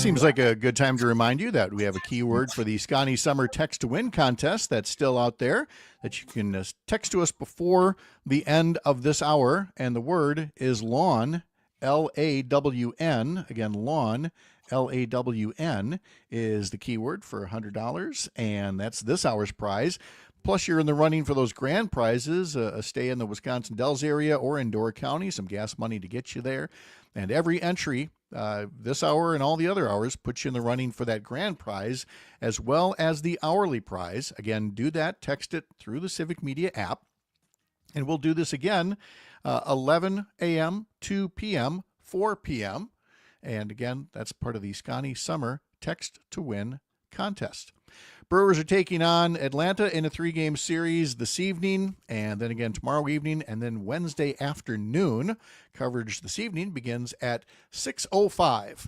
Seems like a good time to remind you that we have a keyword for the Scotty Summer Text to Win contest that's still out there that you can text to us before the end of this hour. And the word is lawn, L-A-W-N. Again, lawn, L-A-W-N is the keyword for $100. And that's this hour's prize. Plus, you're in the running for those grand prizes, a stay in the Wisconsin Dells area or in Door County, some gas money to get you there. And every entry this hour and all the other hours puts you in the running for that grand prize as well as the hourly prize. Again, do that. Text it through the Civic Media app. And we'll do this again, 11 a.m., 2 p.m., 4 p.m. And again, that's part of the Scotty Summer Text to Win contest. Brewers are taking on Atlanta in a 3-game series this evening, and then again tomorrow evening, and then Wednesday afternoon. Coverage this evening begins at 6:05.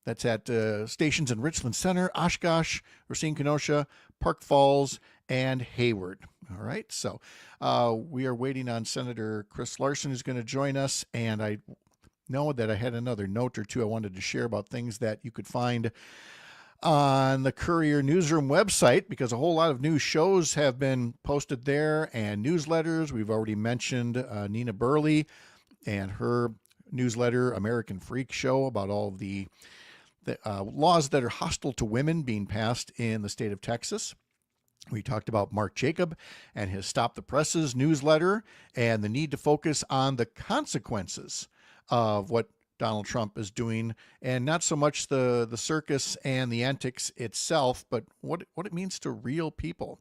That's at stations in Richland Center, Oshkosh, Racine, Kenosha, Park Falls, and Hayward. All right, so we are waiting on Senator Chris Larson, who's going to join us, and I know that I had another note or two I wanted to share about things that you could find on the Courier Newsroom website, because a whole lot of new shows have been posted there and newsletters. We've already mentioned Nina Burley and her newsletter, American Freak Show, about all of the laws that are hostile to women being passed in the state of Texas. We talked about Mark Jacob and his Stop the Presses newsletter and the need to focus on the consequences of what Donald Trump is doing, and not so much the circus and the antics itself, but what it means to real people.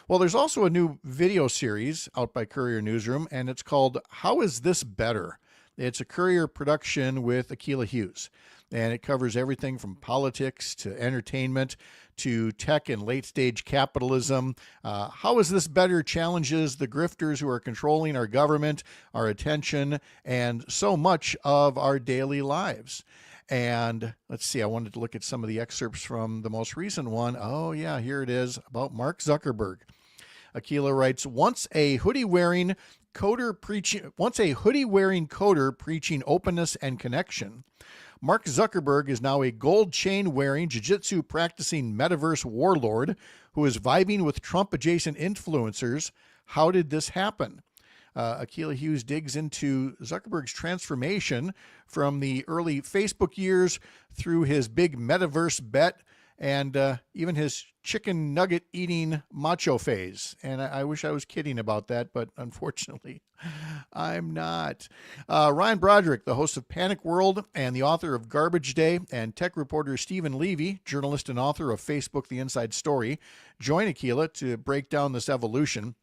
Well, there's also a new video series out by Courier Newsroom, and it's called How Is This Better? It's a Courier production with Akilah Hughes, and it covers everything from politics to entertainment to tech and late-stage capitalism. How Is This Better challenges the grifters who are controlling our government, our attention, and so much of our daily lives. And let's see, I wanted to look at some of the excerpts from the most recent one. Oh, yeah, here it is, about Mark Zuckerberg. Akilah writes, once a hoodie-wearing coder preaching openness and connection, Mark Zuckerberg is now a gold chain-wearing, jiu-jitsu practicing metaverse warlord who is vibing with Trump-adjacent influencers. How did this happen? Akilah Hughes digs into Zuckerberg's transformation from the early Facebook years through his big metaverse bet and even his chicken nugget eating macho phase. And I wish I was kidding about that, but unfortunately I'm not. Ryan Broderick, the host of Panic World and the author of Garbage Day, and tech reporter Stephen Levy, journalist and author of Facebook The Inside Story, join Akilah to break down this evolution.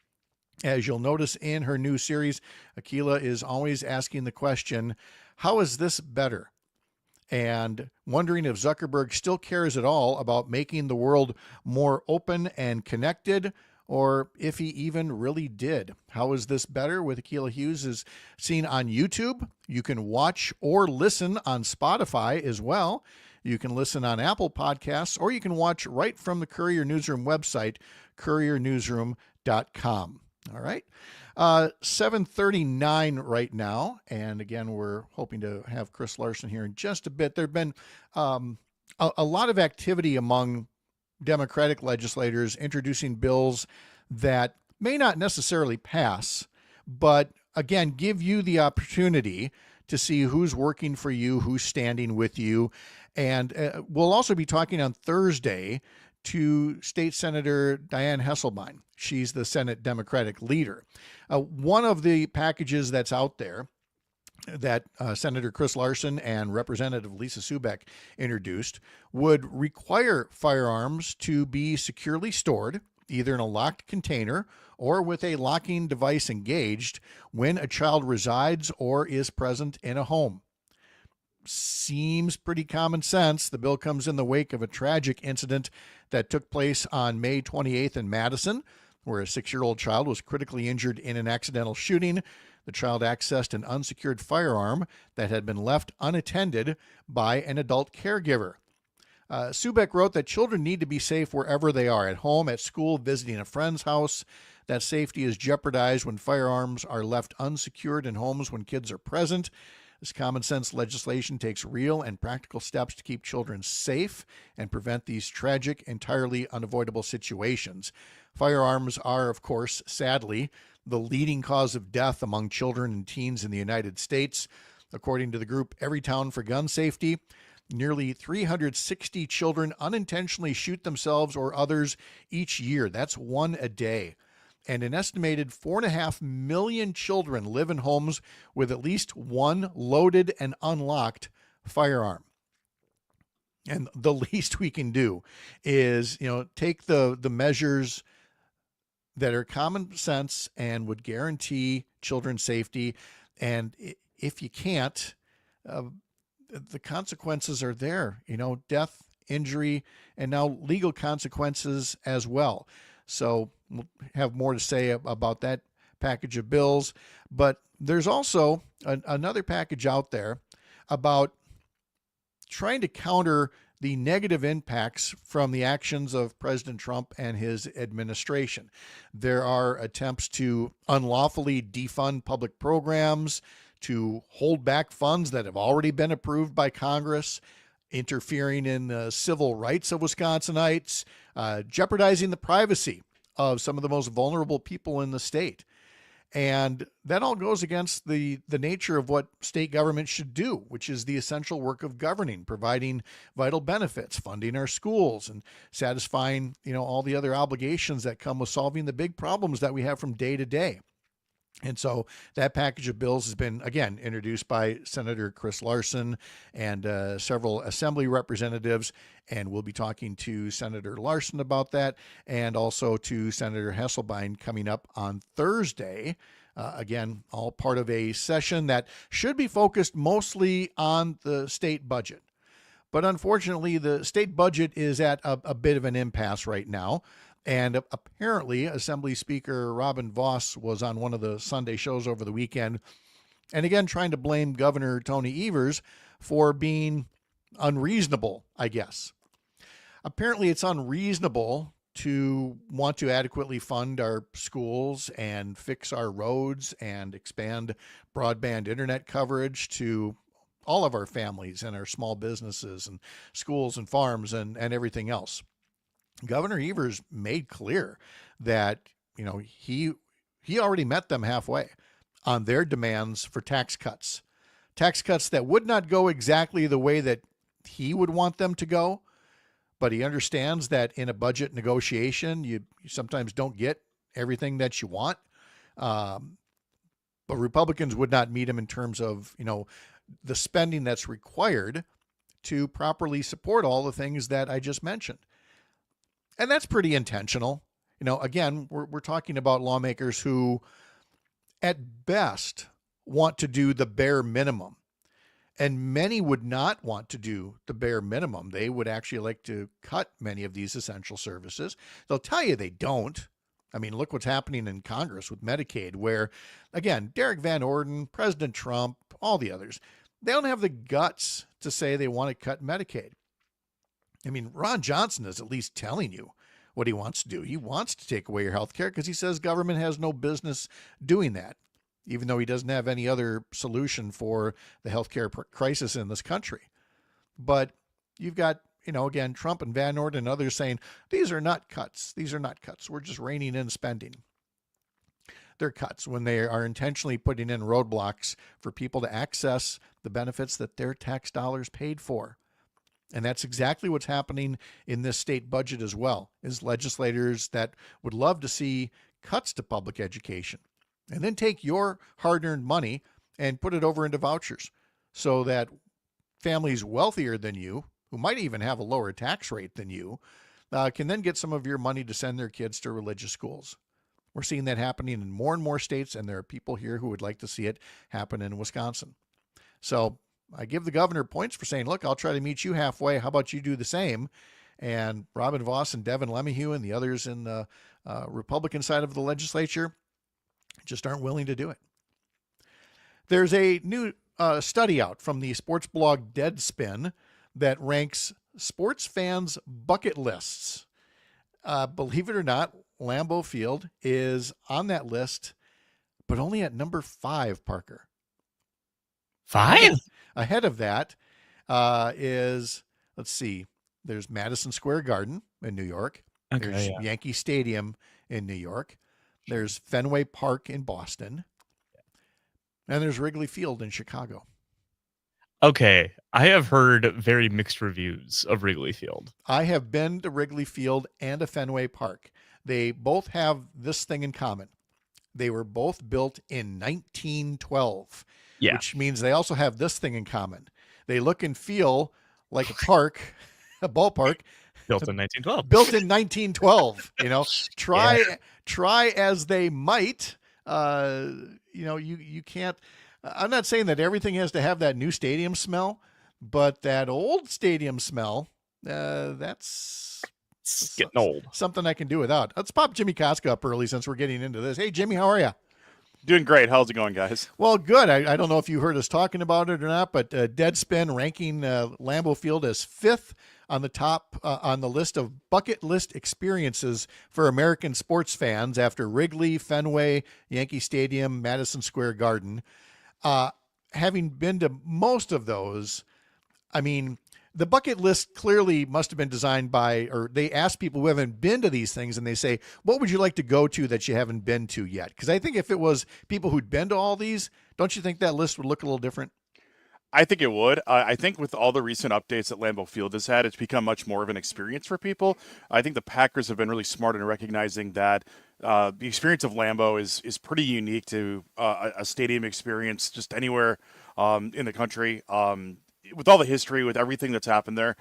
As you'll notice in her new series, Akilah is always asking the question, how is this better? And wondering if Zuckerberg still cares at all about making the world more open and connected, or if he even really did. How Is This Better with Akilah Hughes is seen on YouTube. You can watch or listen on Spotify as well. You can listen on Apple Podcasts, or you can watch right from the Courier Newsroom website, couriernewsroom.com. All right. 7:39 right now. And again, we're hoping to have Chris Larson here in just a bit. There have been a lot of activity among Democratic legislators introducing bills that may not necessarily pass, but again, give you the opportunity to see who's working for you, who's standing with you. And we'll also be talking on Thursday to State Senator Dianne Hesselbein. She's the Senate Democratic leader. One of the packages that's out there that Senator Chris Larson and Representative Lisa Subeck introduced would require firearms to be securely stored, either in a locked container or with a locking device engaged when a child resides or is present in a home. Seems pretty common sense. The bill comes in the wake of a tragic incident that took place on May 28th in Madison, where a 6-year-old child was critically injured in an accidental shooting. The child accessed an unsecured firearm that had been left unattended by an adult caregiver. Subeck wrote that children need to be safe wherever they are, at home, at school, visiting a friend's house. That safety is jeopardized when firearms are left unsecured in homes when kids are present. This common sense legislation takes real and practical steps to keep children safe and prevent these tragic, entirely unavoidable situations. Firearms are, of course, sadly, the leading cause of death among children and teens in the United States. According to the group Everytown for Gun Safety, nearly 360 children unintentionally shoot themselves or others each year. That's one a day. And an estimated 4.5 million children live in homes with at least one loaded and unlocked firearm. And the least we can do is, take the measures that are common sense and would guarantee children's safety. And if you can't, the consequences are there, death, injury, and now legal consequences as well. So we'll have more to say about that package of bills. But there's also another package out there about trying to counter the negative impacts from the actions of President Trump and his administration. There are attempts to unlawfully defund public programs, to hold back funds that have already been approved by Congress, interfering in the civil rights of Wisconsinites, jeopardizing the privacy of some of the most vulnerable people in the state. And that all goes against the nature of what state government should do, which is the essential work of governing, providing vital benefits, funding our schools, and satisfying, all the other obligations that come with solving the big problems that we have from day to day. And so that package of bills has been, again, introduced by Senator Chris Larson and several assembly representatives. And we'll be talking to Senator Larson about that and also to Senator Hesselbein coming up on Thursday. Again, all part of a session that should be focused mostly on the state budget. But unfortunately, the state budget is at a bit of an impasse right now. And apparently, Assembly Speaker Robin Vos was on one of the Sunday shows over the weekend, and again, trying to blame Governor Tony Evers for being unreasonable, I guess. Apparently, it's unreasonable to want to adequately fund our schools and fix our roads and expand broadband internet coverage to all of our families and our small businesses and schools and farms and everything else. Governor Evers made clear that, he already met them halfway on their demands for tax cuts that would not go exactly the way that he would want them to go. But he understands that in a budget negotiation, you sometimes don't get everything that you want. But Republicans would not meet him in terms of, the spending that's required to properly support all the things that I just mentioned. And that's pretty intentional. Again, we're talking about lawmakers who, at best, want to do the bare minimum. And many would not want to do the bare minimum. They would actually like to cut many of these essential services. They'll tell you they don't. I mean, look what's happening in Congress with Medicaid, where, again, Derek Van Orden, President Trump, all the others, they don't have the guts to say they want to cut Medicaid. I mean, Ron Johnson is at least telling you what he wants to do. He wants to take away your health care because he says government has no business doing that, even though he doesn't have any other solution for the healthcare crisis in this country. But you've got, again, Trump and Van Orden and others saying, these are not cuts. These are not cuts. We're just reining in spending. They're cuts when they are intentionally putting in roadblocks for people to access the benefits that their tax dollars paid for. And that's exactly what's happening in this state budget as well, is legislators that would love to see cuts to public education and then take your hard-earned money and put it over into vouchers so that families wealthier than you, who might even have a lower tax rate than you, can then get some of your money to send their kids to religious schools. We're seeing that happening in more and more states, and there are people here who would like to see it happen in Wisconsin. So I give the governor points for saying, look, I'll try to meet you halfway. How about you do the same? And Robin Vos and Devin LeMahieu and the others in the Republican side of the legislature just aren't willing to do it. There's a new study out from the sports blog Deadspin that ranks sports fans' bucket lists. Believe it or not, Lambeau Field is on that list, but only at number 5, Parker. 5? Ahead of that is, let's see, there's Madison Square Garden in New York. Okay, There's yeah. Yankee Stadium in New York. There's Fenway Park in Boston. And there's Wrigley Field in Chicago. Okay, I have heard very mixed reviews of Wrigley Field. I have been to Wrigley Field and to Fenway Park. They both have this thing in common. They were both built in 1912, Yeah. which means they also have this thing in common. They look and feel like a park, a ballpark, Built in 1912. built in 1912. You know, try as they might. You can't. I'm not saying that everything has to have that new stadium smell, but that old stadium smell, that's It's getting old. something I can do without. Let's pop Jimmie Kaska up early since we're getting into this. Hey, Jimmy, how are you? Doing great. How's it going, guys? Well, good. I don't know if you heard us talking about it or not, but Deadspin ranking Lambeau Field as 5th on the top on the list of bucket list experiences for American sports fans after Wrigley, Fenway, Yankee Stadium, Madison Square Garden. Having been to most of those, I mean, the bucket list clearly must have been designed by, or they ask people who haven't been to these things and they say, what would you like to go to that you haven't been to yet? Because I think if it was people who'd been to all these, don't you think that list would look a little different? I think it would. I think with all the recent updates that Lambeau Field has had, it's become much more of an experience for people. I think the Packers have been really smart in recognizing that the experience of Lambeau is pretty unique to a stadium experience just anywhere in the country. With all the history, with everything that's happened there,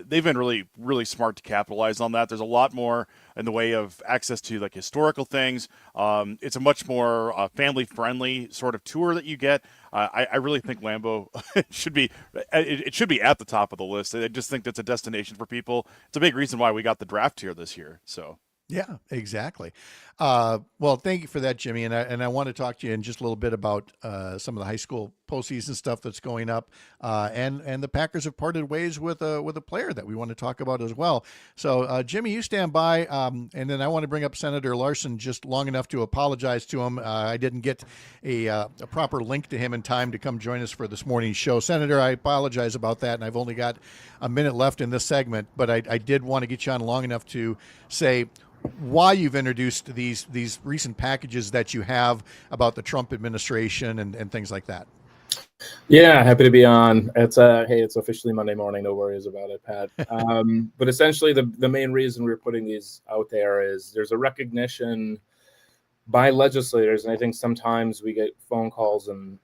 they've been really, really smart to capitalize on that. There's a lot more in the way of access to like historical things. It's a much more family-friendly sort of tour that you get. I really think Lambeau should be it should be at the top of the list. I just think that's a destination for people. It's a big reason why we got the draft here this year. So. Yeah, exactly. Well, thank you for that, Jimmy. And I want to talk to you in just a little bit about some of the high school postseason stuff that's going up. And the Packers have parted ways with a player that we want to talk about as well. So, Jimmy, you stand by. And then I want to bring up Senator Larson just long enough to apologize to him. I didn't get a proper link to him in time to come join us for this morning's show. Senator, I apologize about that. And I've only got a minute left in this segment, but I did want to get you on long enough to say why you've introduced these recent packages that you have about the Trump administration and things like that. Yeah, happy to be on. It's officially Monday morning. No worries about it, Pat. But essentially, the main reason we're putting these out there is there's a recognition by legislators, and I think sometimes we get phone calls and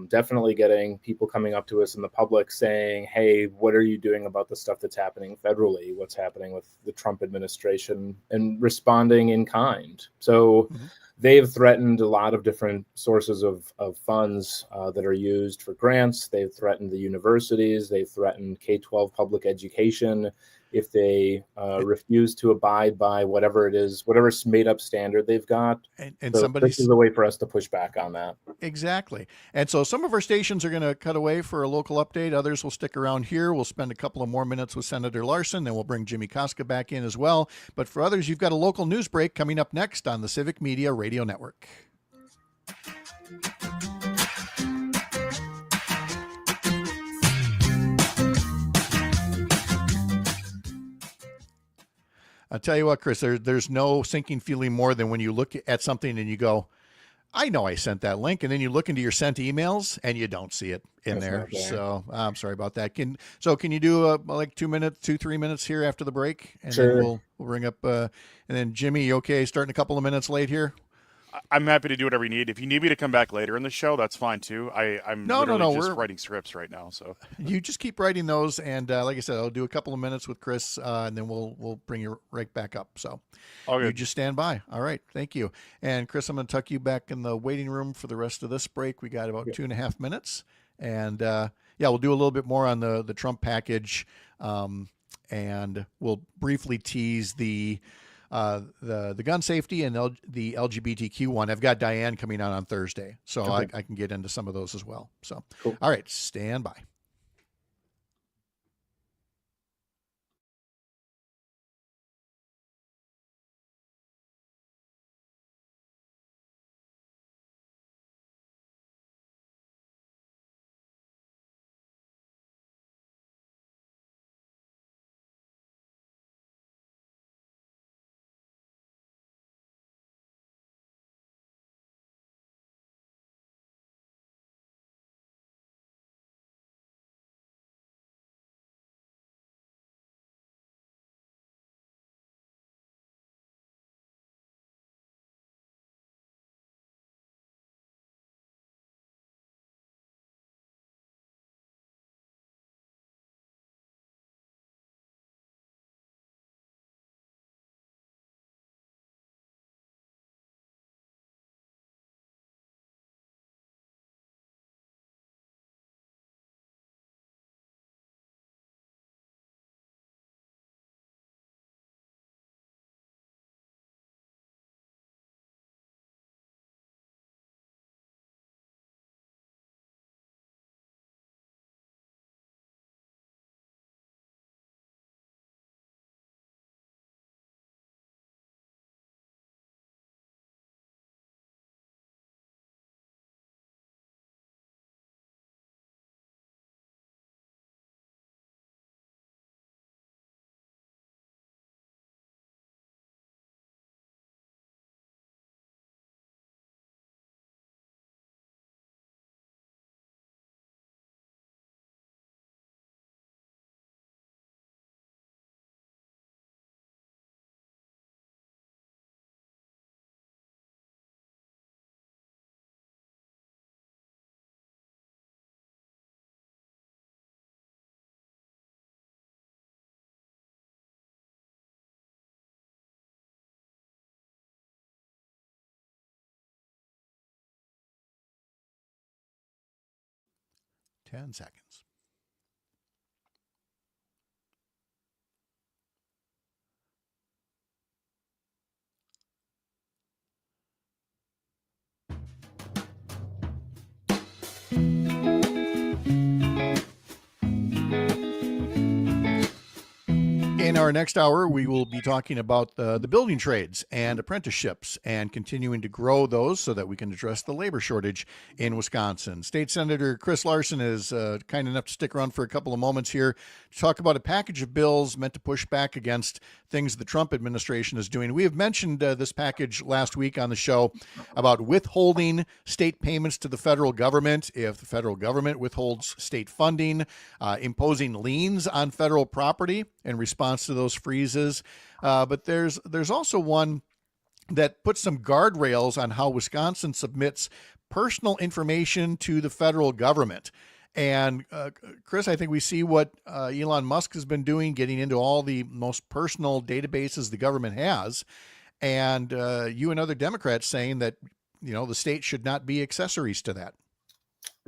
definitely getting people coming up to us in the public saying, hey, what are you doing about the stuff that's happening federally? What's happening with the Trump administration? And responding in kind. So they've threatened a lot of different sources of funds that are used for grants. They've threatened the universities. They've threatened K-12 public education if they refuse to abide by whatever it is, whatever made up standard they've got. And so somebody's this is a way for us to push back on that. Exactly. And so some of our stations are going to cut away for a local update. Others will stick around here. We'll spend a couple of more minutes with Senator Larson, then we'll bring Jimmie Kaska back in as well. But for others, you've got a local news break coming up next on the Civic Media Radio Network. I'll tell you what, Chris, there's no sinking feeling more than when you look at something and you go, I know I sent that link. And then you look into your sent emails and you don't see it in there. So I'm sorry about that. Can you do like 3 minutes here after the break? And Sure. then we'll bring up, and then Jimmy, you okay? Starting a couple of minutes late here? I'm happy to do whatever you need. If you need me to come back later in the show, that's fine too. I'm No, just we're writing scripts right now. So you just keep writing those, and like I said, I'll do a couple of minutes with Chris, and then we'll bring you right back up. So you just stand by. All right, thank you. And Chris, I'm going to tuck you back in the waiting room for the rest of this break. We got about 2.5 minutes, and we'll do a little bit more on the Trump package, and we'll briefly tease the gun safety and the LGBTQ one. I've got Diane coming on Thursday, so I can get into some of those as well. So, cool. All right, stand by. 10 seconds. In our next hour, we will be talking about the building trades and apprenticeships and continuing to grow those so that we can address the labor shortage in Wisconsin. State Senator Chris Larson is kind enough to stick around for a couple of moments here to talk about a package of bills meant to push back against things the Trump administration is doing. We have mentioned this package last week on the show about withholding state payments to the federal government if the federal government withholds state funding, imposing liens on federal property in response to those freezes. But there's also one that puts some guardrails on how Wisconsin submits personal information to the federal government. And Chris, I think we see what Elon Musk has been doing, getting into all the most personal databases the government has. And you and other Democrats saying that, the state should not be accessories to that.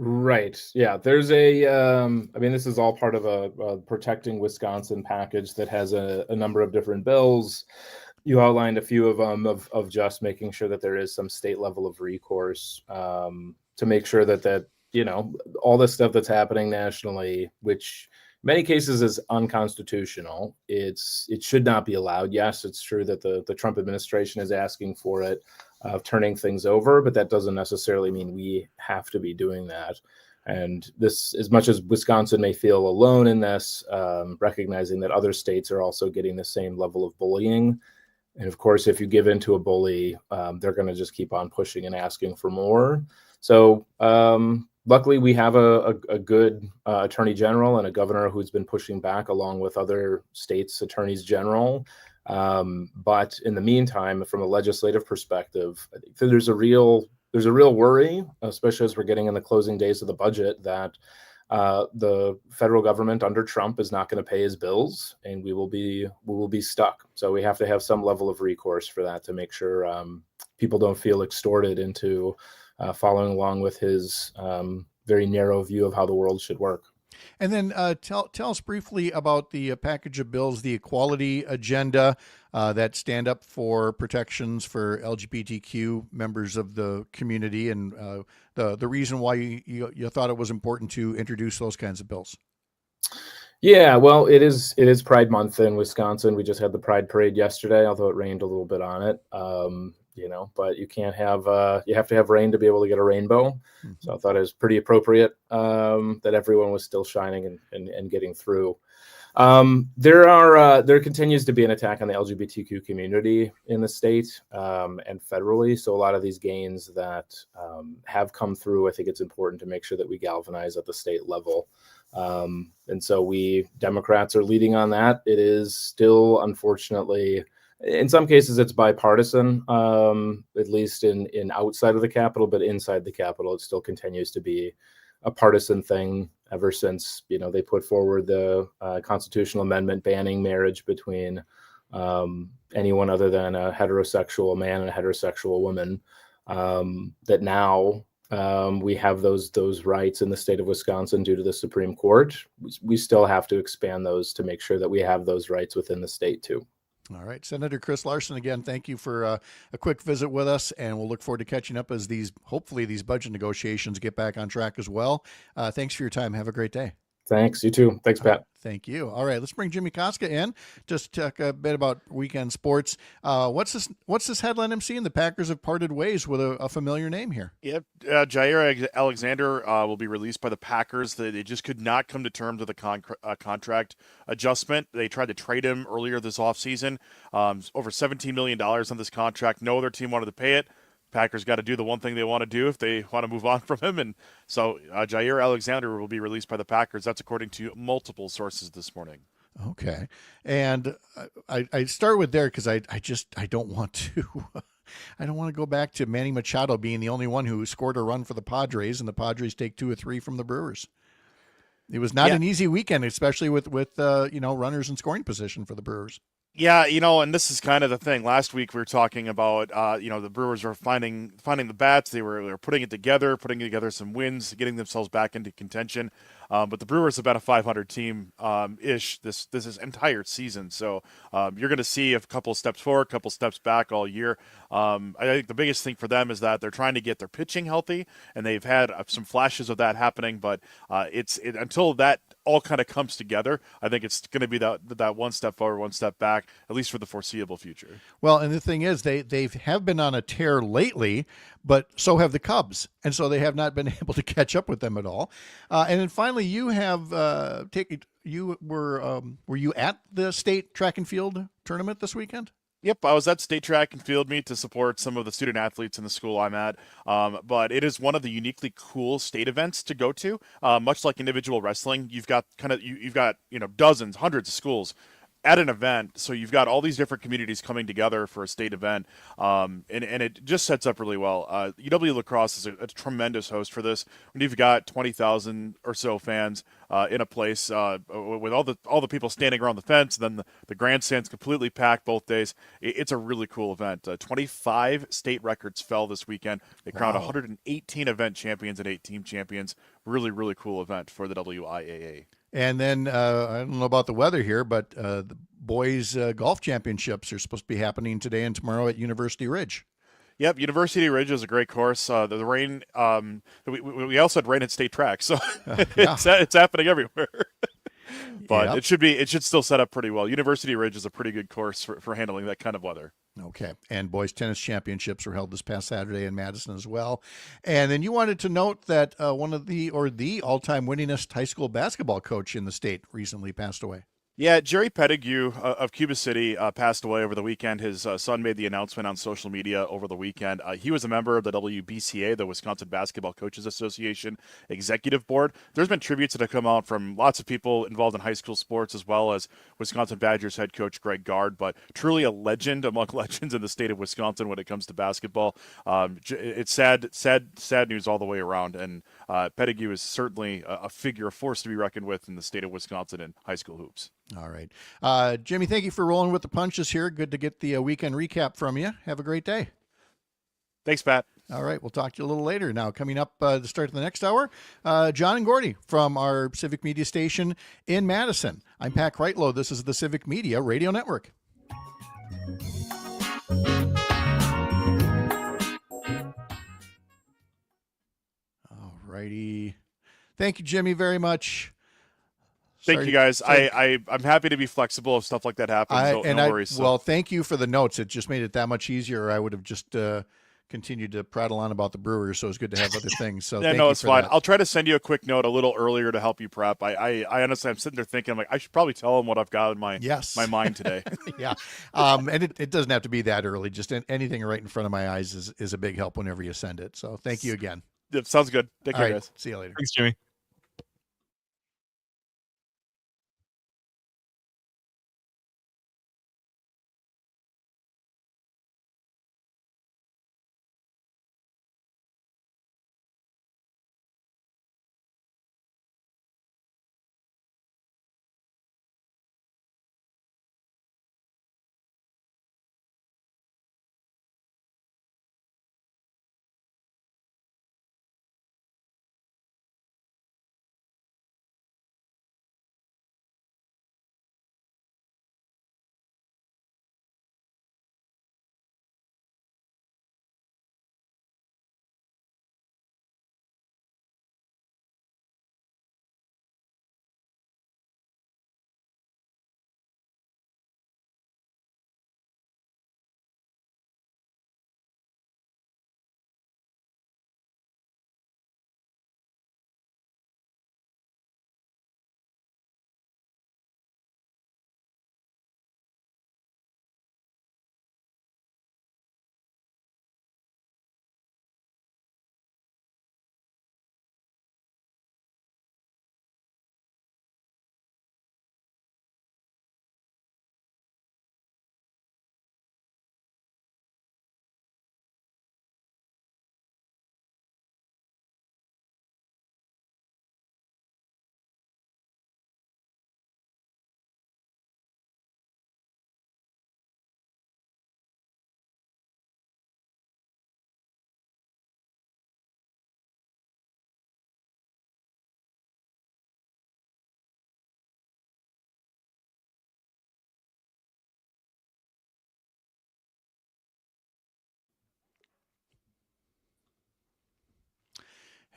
Right. Yeah. There's this is all part of a Protecting Wisconsin package that has a number of different bills. You outlined a few of them of just making sure that there is some state level of recourse to make sure that all this stuff that's happening nationally, which in many cases is unconstitutional, it should not be allowed. Yes, it's true that the Trump administration is asking for it, of turning things over, but that doesn't necessarily mean we have to be doing that. And this, as much as Wisconsin may feel alone in this, recognizing that other states are also getting the same level of bullying. And of course, if you give in to a bully, they're going to just keep on pushing and asking for more. So luckily, we have a good attorney general and a governor who's been pushing back along with other states' attorneys general. But in the meantime, from a legislative perspective, I think there's a real worry, especially as we're getting in the closing days of the budget, that the federal government under Trump is not going to pay his bills, and we will be stuck. So we have to have some level of recourse for that to make sure people don't feel extorted into following along with his very narrow view of how the world should work. And then tell us briefly about the package of bills, the equality agenda that stand up for protections for LGBTQ members of the community, and the reason why you thought it was important to introduce those kinds of bills. Yeah, well, it is Pride Month in Wisconsin. We just had the Pride Parade yesterday, although it rained a little bit on it. But you can't have you have to have rain to be able to get a rainbow. Mm-hmm. So I thought it was pretty appropriate that everyone was still shining and getting through. There continues to be an attack on the LGBTQ community in the state and federally. So a lot of these gains that have come through, I think it's important to make sure that we galvanize at the state level. And so we Democrats are leading on that. It is still, unfortunately, in some cases, it's bipartisan, at least in outside of the Capitol, but inside the Capitol, it still continues to be a partisan thing ever since, they put forward the constitutional amendment banning marriage between anyone other than a heterosexual man and a heterosexual woman, that now we have those rights in the state of Wisconsin due to the Supreme Court. We still have to expand those to make sure that we have those rights within the state too. All right. Senator Chris Larson, again, thank you for a quick visit with us, and we'll look forward to catching up as hopefully these budget negotiations get back on track as well. Thanks for your time. Have a great day. Thanks. You too. Thanks, Pat. Thank you. All right, let's bring Jimmie Kaska in. Just talk a bit about weekend sports. What's this headline I'm seeing? The Packers have parted ways with a familiar name here. Yep. Jair Alexander will be released by the Packers. They just could not come to terms with a contract adjustment. They tried to trade him earlier this offseason. Over $17 million on this contract. No other team wanted to pay it. Packers got to do the one thing they want to do if they want to move on from him. And so Jair Alexander will be released by the Packers. That's according to multiple sources this morning. Okay. And I start with there because I don't want to I don't want to go back to Manny Machado being the only one who scored a run for the Padres, and the Padres take 2 or 3 from the Brewers. It was not an easy weekend, especially with runners in scoring position for the Brewers. Yeah, and this is kind of the thing. Last week we were talking about, the Brewers were finding the bats. They were putting together some wins, getting themselves back into contention. But the Brewers have been a 500 team ish this entire season. So you're going to see a couple steps forward, a couple steps back all year. I think the biggest thing for them is that they're trying to get their pitching healthy, and they've had some flashes of that happening. But until that all kind of comes together, I think it's going to be that one step forward, one step back, at least for the foreseeable future. Well, and the thing is, they have been on a tear lately, but so have the Cubs, and so they have not been able to catch up with them at all. And then finally, you have were you at the state track and field tournament this weekend? Yep, I was at state track and field meet to support some of the student athletes in the school I'm at. But it is one of the uniquely cool state events to go to. Much like individual wrestling, you've got dozens, hundreds of schools at an event, so you've got all these different communities coming together for a state event, and it just sets up really well. UW La Crosse is a tremendous host for this. When you've got 20,000 or so fans in a place with all the people standing around the fence, and then the grandstand's completely packed both days. It's a really cool event. 25 state records fell this weekend. They crowned 118 event champions and 8 team champions. Really, really cool event for the WIAA. And then I don't know about the weather here, but the boys golf championships are supposed to be happening today and tomorrow at University Ridge. Yep, University Ridge is a great course. The rain, we also had rain at state track, so it's happening everywhere. But it should still set up pretty well. University Ridge is a pretty good course for handling that kind of weather. Okay. And boys tennis championships were held this past Saturday in Madison as well. And then you wanted to note that one of the all-time winningest high school basketball coach in the state recently passed away. Yeah, Jerry Pettigrew of Cuba City passed away over the weekend. His son made the announcement on social media over the weekend. He was a member of the WBCA, the Wisconsin Basketball Coaches Association Executive Board. There's been tributes that have come out from lots of people involved in high school sports, as well as Wisconsin Badgers head coach Greg Gard, but truly a legend among legends in the state of Wisconsin when it comes to basketball. It's sad news all the way around, and Pettigrew is certainly a figure, a force to be reckoned with in the state of Wisconsin in high school hoops. All right. Jimmie, thank you for rolling with the punches here. Good to get the weekend recap from you. Have a great day. Thanks, Pat. All right. We'll talk to you a little later. Now, coming up the start of the next hour, John and Gordy from our Civic Media station in Madison. I'm Pat Kreitlow. This is the Civic Media Radio Network. All righty. Thank you, Jimmie, very much. Thank you, guys. I'm happy to be flexible if stuff like that happens. No worries. Well, thank you for the notes. It just made it that much easier. I would have just continued to prattle on about the Brewers, so it's good to have other things. So yeah, no, it's fine. I'll try to send you a quick note a little earlier to help you prep. I honestly, I'm sitting there thinking, I'm like, I should probably tell them what I've got in my mind today. Yeah, and it doesn't have to be that early. Just anything right in front of my eyes is a big help whenever you send it. So thank you again. Yep, sounds good. Take care, guys. See you later. Thanks, Jimmie.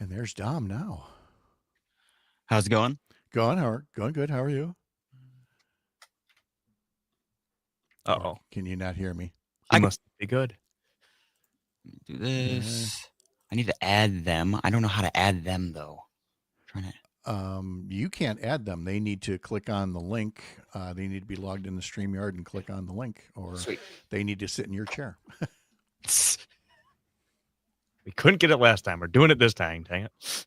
And there's Dom now. How's it going? Going good. How are you? Uh-oh. Can you not hear me? I must be good. Do this. I need to add them. I don't know how to add them though. You can't add them. They need to click on the link. They need to be logged in the StreamYard and click on the link, or they need to sit in your chair. We couldn't get it last time. We're doing it this time. Dang it.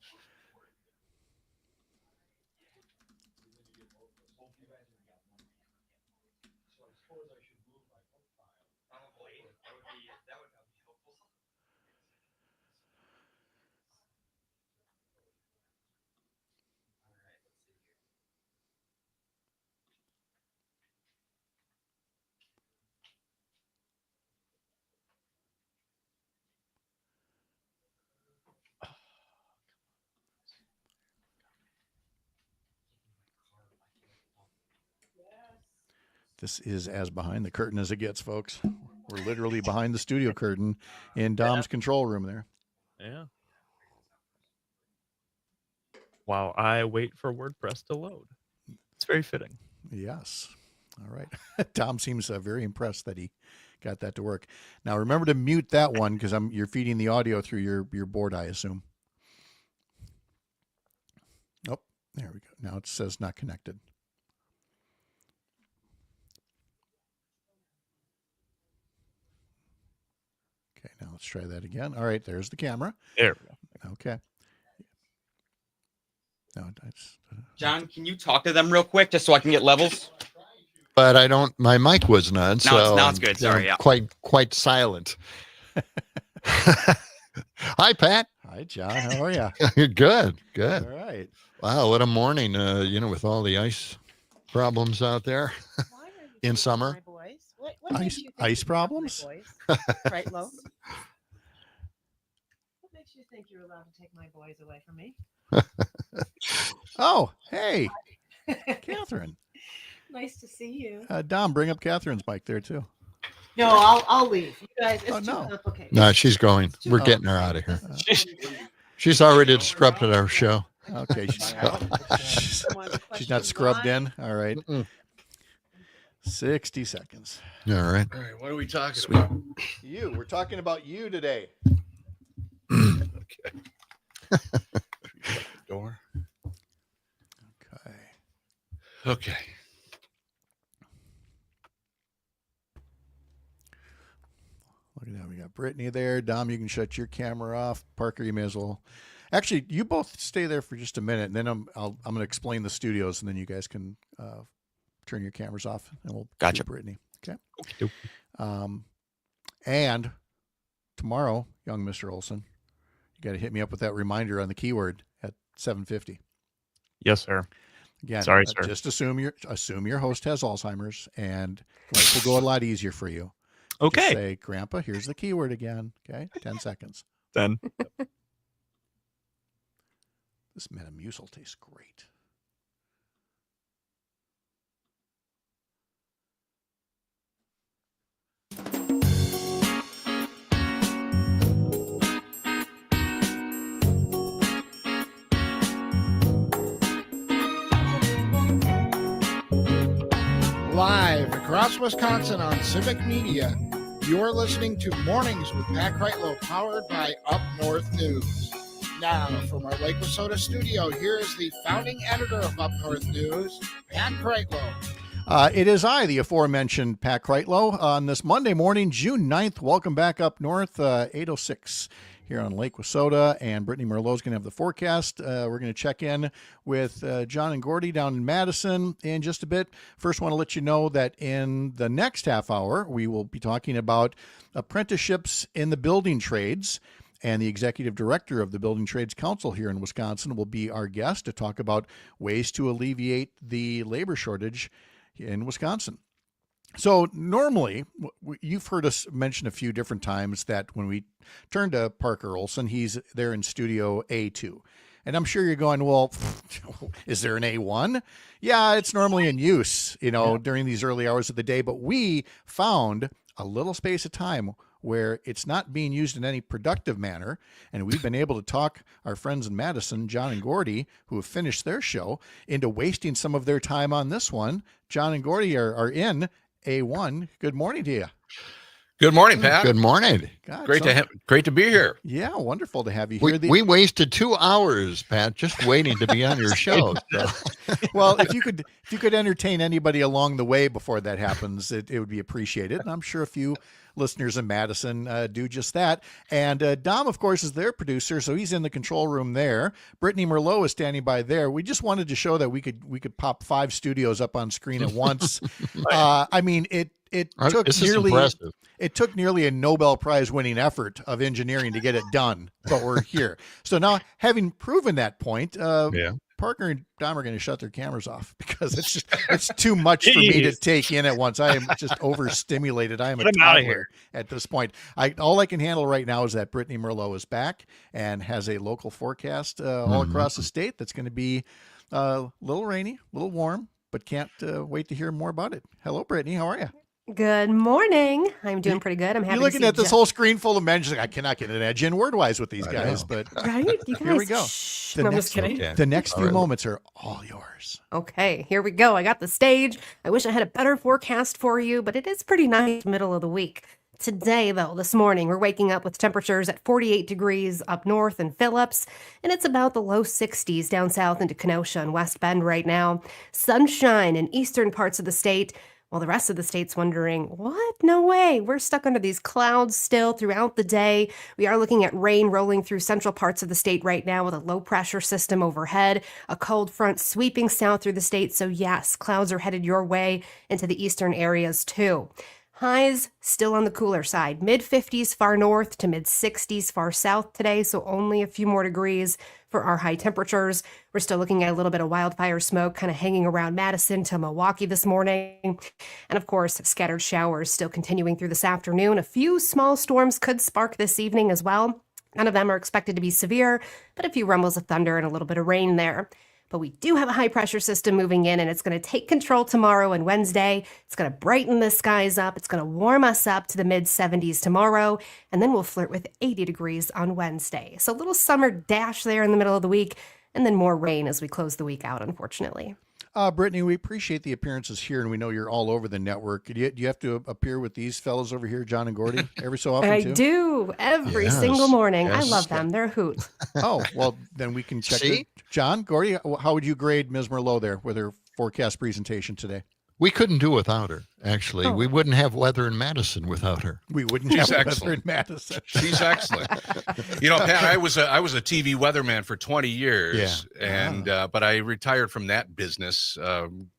This is as behind the curtain as it gets, folks. We're literally behind the studio curtain in Dom's control room there. Yeah. While I wait for WordPress to load. It's very fitting. Yes. All right. Dom seems very impressed that he got that to work. Now remember to mute that one because you're feeding the audio through your board, I assume. Oh, there we go. Now it says not connected. Okay, now let's try that again. All right, there's the camera. There we go. Okay. No, John, can you talk to them real quick just so I can get levels? But I don't. My mic wasn't on, so now it's good. Sorry, yeah. Quite silent. Hi, Pat. Hi, John. How are you? Good. All right. Wow, what a morning! With all the ice problems out there in summer. Ice problems? Kreitlow. What makes you think you're allowed to take my boys away from me? Oh, hey, Catherine. Nice to see you. Dom, bring up Catherine's mic there too. No, I'll leave. You guys, it's too complicated. No, she's going. We're getting her out of here. She's already disrupted our show. Okay, she's not scrubbed in. All right. 60 seconds. All right. All right, what are we talking about? We're talking about you today. Okay. Door. Okay. Look at that. We got Brittany there. Dom, you can shut your camera off. Parker, you may as well. Actually, you both stay there for just a minute, and then I'm going to explain the studios, and then you guys can turn your cameras off, and we'll gotcha. Brittany. Okay. And tomorrow, young Mr. Olson, you got to hit me up with that reminder on the keyword at 7:50. Yes, sir. Again, sorry, sir. Just assume your host has Alzheimer's, and life will go a lot easier for you. Okay. Just say, Grandpa, here's the keyword again. Okay, 10 seconds. Then. This Metamucil tastes great. Live across Wisconsin on Civic Media, you're listening to Mornings with Pat Kreitlow, powered by UpNorthNews. Now, from our Lake Wissota studio, here is the founding editor of UpNorthNews, Pat Kreitlow. It is I, the aforementioned Pat Kreitlow, on this Monday morning, June 9th. Welcome back up north, 8:06 here on Lake Wissota, and Brittany Merlot's going to have the forecast. We're going to check in with John and Gordy down in Madison in just a bit. First, want to let you know that in the next half hour, we will be talking about apprenticeships in the building trades, and the executive director of the Building Trades Council here in Wisconsin will be our guest to talk about ways to alleviate the labor shortage in Wisconsin. So normally, you've heard us mention a few different times that when we turn to Parker Olson, he's there in studio A2. And I'm sure you're going, well, is there an A1? Yeah, it's normally in use, during these early hours of the day. But we found a little space of time where it's not being used in any productive manner. And we've been able to talk our friends in Madison, John and Gordy, who have finished their show, into wasting some of their time on this one. John and Gordy are in A1. Good morning to you. Good morning, Pat. Good morning. God, Great to be here. Yeah, wonderful to have you here. We wasted 2 hours, Pat, just waiting to be on your show. So. Well, if you could entertain anybody along the way before that happens, it would be appreciated. And I'm sure a few listeners in Madison do just that. And Dom, of course, is their producer, so he's in the control room there. Brittany Merlot is standing by there. We just wanted to show that we could pop 5 studios up on screen at once. I mean, it took nearly a Nobel Prize winning effort of engineering to get it done, but we're here. So now, having proven that point, Parker and Dom are going to shut their cameras off because it's too much for me to take in at once. I am just overstimulated. I am a toddler at this point. All I can handle right now is that Brittany Merlot is back and has a local forecast all across the state that's going to be a little rainy, a little warm, but can't wait to hear more about it. Hello, Brittany. How are you? Good morning. I'm doing pretty good. I'm happy. You're looking at this whole screen full of men. Just like, I cannot get an edge in word-wise with these guys, but right? You guys, here we go. No, I'm just kidding. The next few moments are all yours. Okay, here we go. I got the stage. I wish I had a better forecast for you, but it is pretty nice middle of the week. Today, though, this morning, we're waking up with temperatures at 48 degrees up north in Phillips, and it's about the low 60s down south into Kenosha and West Bend right now. Sunshine in eastern parts of the state. While the rest of the state's wondering, what? No way. We're stuck under these clouds still throughout the day. We are looking at rain rolling through central parts of the state right now with a low pressure system overhead, a cold front sweeping south through the state. So yes, clouds are headed your way into the eastern areas too. Highs still on the cooler side, mid-50s far north to mid-60s far south today, so only a few more degrees for our high temperatures. We're still looking at a little bit of wildfire smoke kind of hanging around Madison to Milwaukee this morning. And of course, scattered showers still continuing through this afternoon. A few small storms could spark this evening as well. None of them are expected to be severe, but a few rumbles of thunder and a little bit of rain there. But we do have a high pressure system moving in, and it's going to take control tomorrow and Wednesday. It's going to brighten the skies up. It's going to warm us up to the mid-70s tomorrow, and then we'll flirt with 80 degrees on Wednesday. So a little summer dash there in the middle of the week, and then more rain as we close the week out, unfortunately. Brittany, we appreciate the appearances here, and we know you're all over the network. Do you have to appear with these fellows over here, John and Gordy, every so often, too? I do, every single morning. Yes. I love them. They're a hoot. Oh, well, then we can check it. John, Gordy, how would you grade Ms. Merlot there with her forecast presentation today? We couldn't do without her, actually. We wouldn't have weather in Madison without her. We wouldn't have weather in Madison. She's excellent. You know, Pat, I was a TV weatherman for 20 years, and but I retired from that business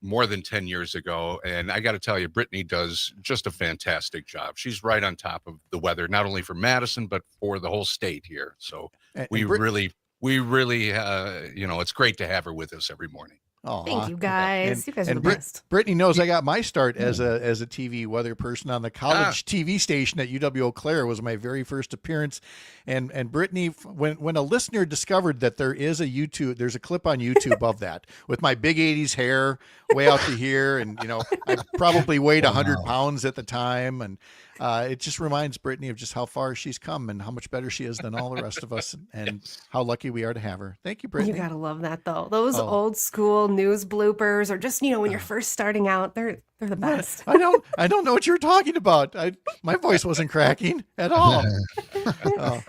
more than 10 years ago. And I got to tell you, Brittany does just a fantastic job. She's right on top of the weather, not only for Madison, but for the whole state here. So we really, it's great to have her with us every morning. Oh, thank you guys. You guys are the best. Brittany knows I got my start as a TV weather person on the college TV station at UW Eau Claire. Was my very first appearance. And Brittany, when a listener discovered that there's a clip on YouTube of that with my big 80s hair way out to here, and I probably weighed 100 pounds at the time, and it just reminds Brittany of just how far she's come and how much better she is than all the rest of us, and how lucky we are to have her. Thank you, Brittany. You gotta love that though. Those old school news bloopers, or just when you're first starting out, they're the best. I don't know what you're talking about. My voice wasn't cracking at all.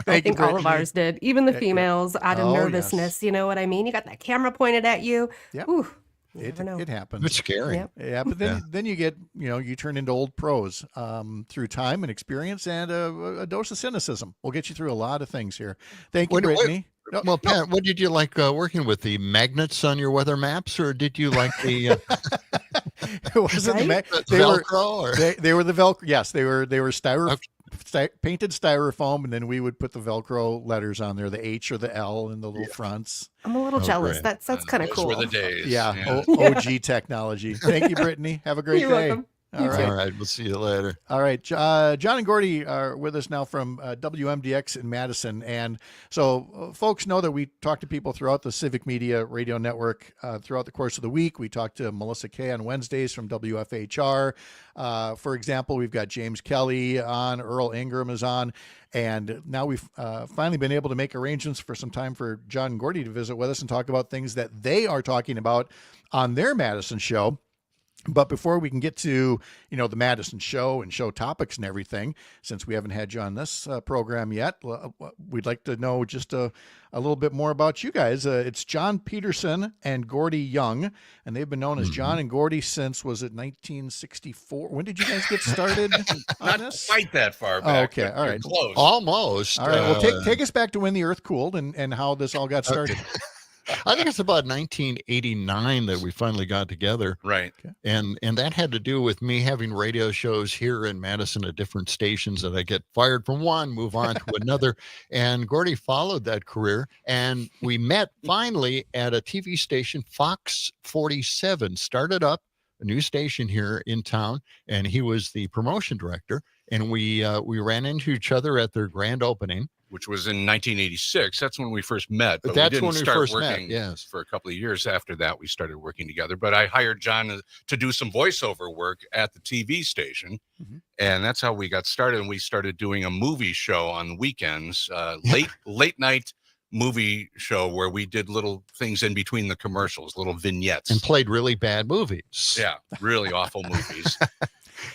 I think all of ours did. Even the females out of nervousness. Yes. You know what I mean? You got that camera pointed at you. Yep. Ooh. It happens. It's scary. Yep. Yeah, but then you get, you turn into old pros through time and experience and a dose of cynicism. We'll get you through a lot of things here. Thank you, Brittany. Well, Pat, what did you like working with? The magnets on your weather maps, or did you like the? It wasn't the Velcro. They were the Velcro. Yes, they were painted styrofoam, and then we would put the Velcro letters on there, the H or the L in the little fronts. I'm a little jealous. That's kind of cool. Those were the days. Yeah. OG technology. Thank you, Brittany. Have a great day. Welcome. All right. All right. We'll see you later. All right. John and Gordy are with us now from WMDX in Madison. And so folks know that we talk to people throughout the Civic Media radio network throughout the course of the week. We talk to Melissa Kay on Wednesdays from WFHR. For example, we've got James Kelly on, Earl Ingram is on. And now we've finally been able to make arrangements for some time for John and Gordy to visit with us and talk about things that they are talking about on their Madison show. But before we can get to, the Madison show and show topics and everything, since we haven't had you on this program yet, we'd like to know just a little bit more about you guys. It's John Peterson and Gordy Young, and they've been known as John and Gordy since, was it 1964? When did you guys get started on Not this? quite that far back. Okay, all right. Close. Almost. All right, well, take us back to when the earth cooled and how this all got started. I think it's about 1989 that we finally got together. Right. And that had to do with me having radio shows here in Madison at different stations that I get fired from one, move on to another. And Gordy followed that career. And we met finally at a TV station, Fox 47, started up a new station here in town. And he was the promotion director. And we ran into each other at their grand opening, which was in 1986. That's when we first met. But that's we didn't when we start first working met, yes. for a couple of years after that. We started working together. But I hired John to do some voiceover work at the TV station. And that's how we got started. And we started doing a movie show on the weekends, late night movie show where we did little things in between the commercials, little vignettes. and played really bad movies. Yeah, really awful movies.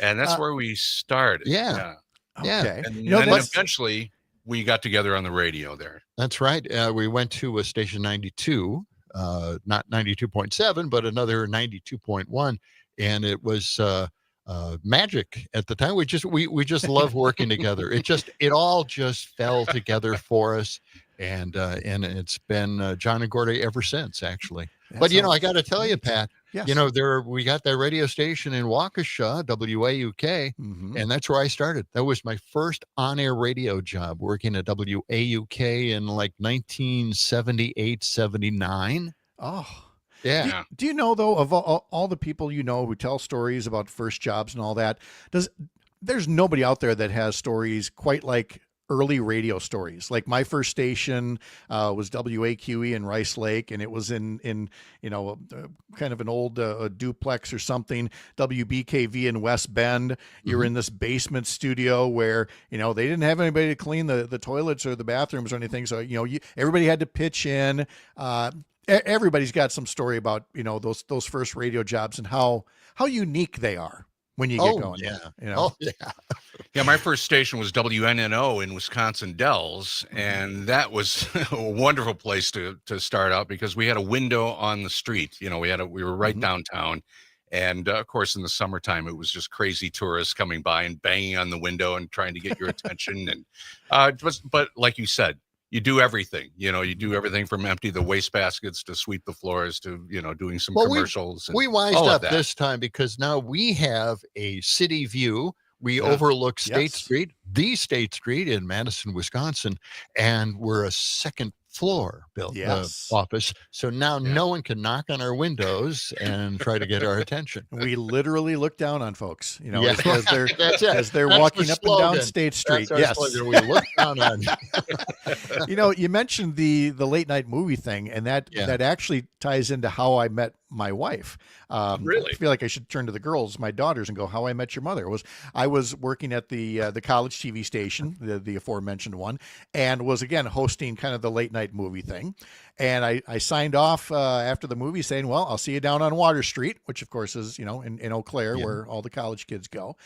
And that's where we started. Yeah. Okay. And You know, then that's- eventually we got together on the radio there. That's right. We went to a station 92, not 92.7, but another 92.1, and it was magic at the time. We just love working together. It all just fell together for us, and it's been John and Gordy ever since, actually. But I got to tell you, Pat. Yes. We got that radio station in Waukesha, WAUK, and that's where I started. That was my first on-air radio job, working at WAUK in like 1978, 79. Oh, yeah. Do you know, though, of all the people who tell stories about first jobs and all that, there's nobody out there that has stories quite like early radio stories. Like my first station was WAQE in Rice Lake, and it was in kind of an old duplex or something. WBKV in West Bend. You're in this basement studio where they didn't have anybody to clean the toilets or the bathrooms or anything. So everybody had to pitch in. Everybody's got some story about those first radio jobs and how unique they are when you get going. Yeah, my first station was WNNO in Wisconsin Dells, and that was a wonderful place to start out because we had a window on the street. We were right downtown, and of course in the summertime it was just crazy tourists coming by and banging on the window and trying to get your attention. And but like you said, you do everything. You do everything from empty the wastebaskets to sweep the floors to doing some commercials. We wised up this time because now we have a city view. We overlook State Street, the State Street in Madison, Wisconsin, and we're a second floor office. So now no one can knock on our windows and try to get our attention. We literally look down on folks, as they're walking up and down State Street. That's our slogan. We look down on you. You mentioned the late night movie thing, and that actually ties into how I met my wife. Really? I feel like I should turn to the girls, my daughters, and go, how I met your mother. I was working at the college TV station, the aforementioned one, and was again hosting kind of the late night movie thing. And I signed off after the movie saying, well, I'll see you down on Water Street, which of course is, in Eau Claire where all the college kids go.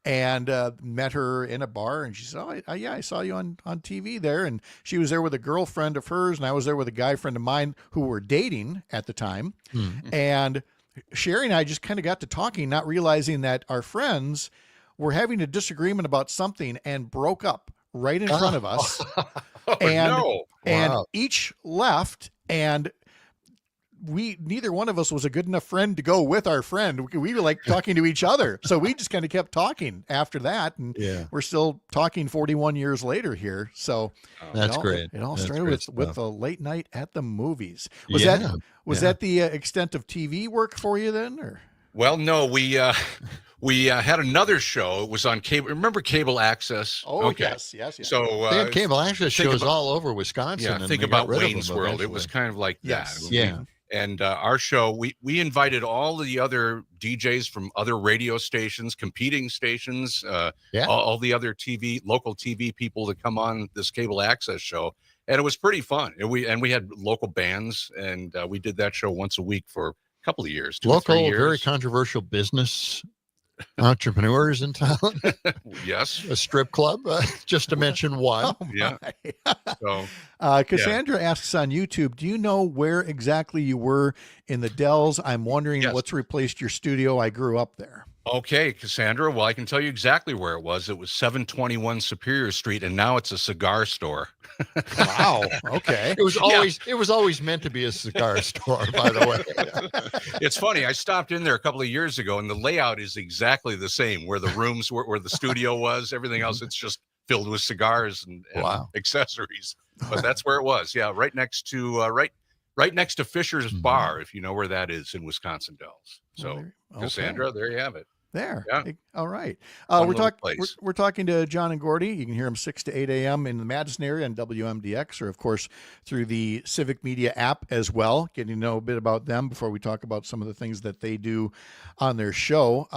And met her in a bar, and she said, oh, yeah, I saw you on TV there. And she was there with a girlfriend of hers, and I was there with a guy friend of mine who were dating at the time. And Sherry and I just kind of got to talking, not realizing that our friends were having a disagreement about something and broke up right in front of us. And each left, and neither one of us was a good enough friend to go with our friend. We were like talking to each other. So we just kind of kept talking after that. And we're still talking 41 years later here. So that's great. It all That's started with a late night at the movies. Was that the extent of TV work for you then? Or? Well, no, we We had another show. It was on cable. Remember cable access? Oh, yes. So They had cable access think shows about- all over Wisconsin. Yeah, and think they got about rid of Wayne's them World. It was eventually. kind of like Yes. that. Yeah. And our show, we invited all the other DJs from other radio stations, competing stations, all the other local TV people to come on this cable access show, and it was pretty fun. And we had local bands, and we did that show once a week for a couple of years, 2 or 3 Local, years. very controversial business entrepreneurs in town. Yes, a strip club, just to mention one. Oh, yeah. So, Cassandra asks on YouTube, do you know where exactly you were in the Dells? I'm wondering what's replaced your studio. I grew up there. Okay, Cassandra. Well, I can tell you exactly where it was. It was 721 Superior Street, and now it's a cigar store. Wow. Okay. It was always meant to be a cigar store, by the way. It's funny. I stopped in there a couple of years ago, and the layout is exactly the same. Where the rooms were, where the studio was, everything else, it's just filled with cigars and accessories. But that's where it was. Yeah, right next to right next to Fisher's Bar, if you know where that is in Wisconsin Dells. So, Cassandra, there you have it. There. Yeah. All right. Fun We're little talking. place. We're talking to John and Gordy. You can hear them 6 to 8 a.m. in the Madison area on WMDX, or of course through the Civic Media app as well. Getting to know a bit about them before we talk about some of the things that they do on their show.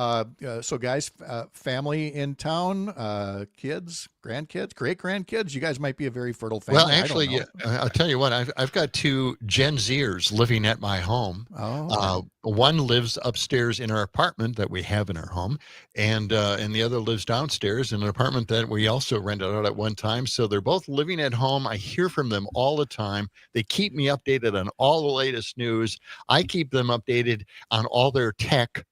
So, guys, family in town, kids, grandkids, great grandkids. You guys might be a very fertile family. Well, actually, I'll tell you what. I've got 2 Gen Zers living at my home. One lives upstairs in our apartment that we have in our home, and the other lives downstairs in an apartment that we also rented out at one time. So they're both living at home. I hear from them all the time. They keep me updated on all the latest news. I keep them updated on all their tech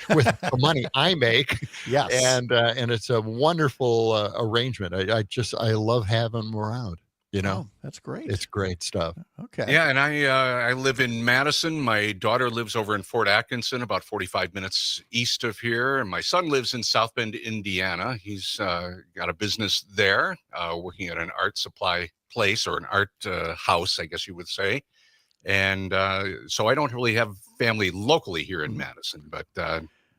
with the money I make. Yes, and it's a wonderful arrangement. I love having them around. You know, that's great. It's great stuff. Okay. Yeah, and I live in Madison. My daughter lives over in Fort Atkinson, about 45 minutes east of here. And my son lives in South Bend, Indiana. He's got a business there, working at an art supply place, or an art house, I guess you would say. And so I don't really have family locally here in Madison, but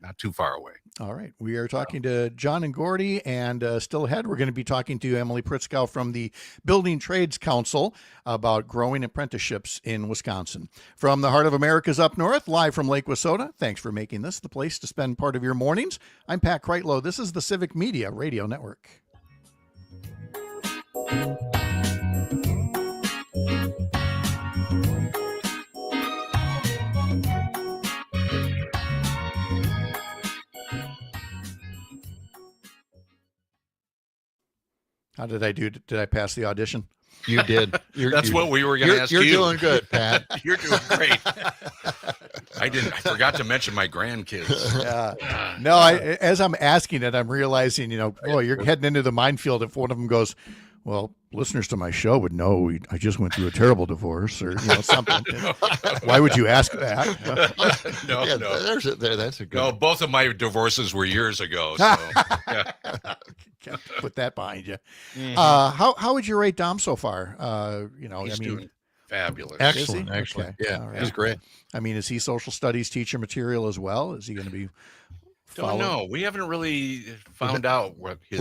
not too far away. All right. We are talking to John and Gordy, and still ahead, we're going to be talking to Emily Pritzkow from the Building Trades Council about growing apprenticeships in Wisconsin. From the heart of America's up north, live from Lake Wissota, thanks for making this the place to spend part of your mornings. I'm Pat Kreitlow. This is the Civic Media Radio Network. How did I do? Did I pass the audition? You did. That's what we were going to ask you. You're doing good, Pat. You're doing great. I forgot to mention my grandkids. No, as I'm asking it, I'm realizing, you're heading into the minefield if one of them goes, well, listeners to my show would know I just went through a terrible divorce, or something. Why would you ask that? No. That's a good. No, both of my divorces were years ago. So, yeah. Put that behind you. Mhm. How would you rate Dom so far? He's doing fabulous. Excellent, Is he? excellent. Okay. Yeah, All right. he's great. I mean, is he social studies teacher material as well? Is he going to be? Don't know. We haven't really found out what his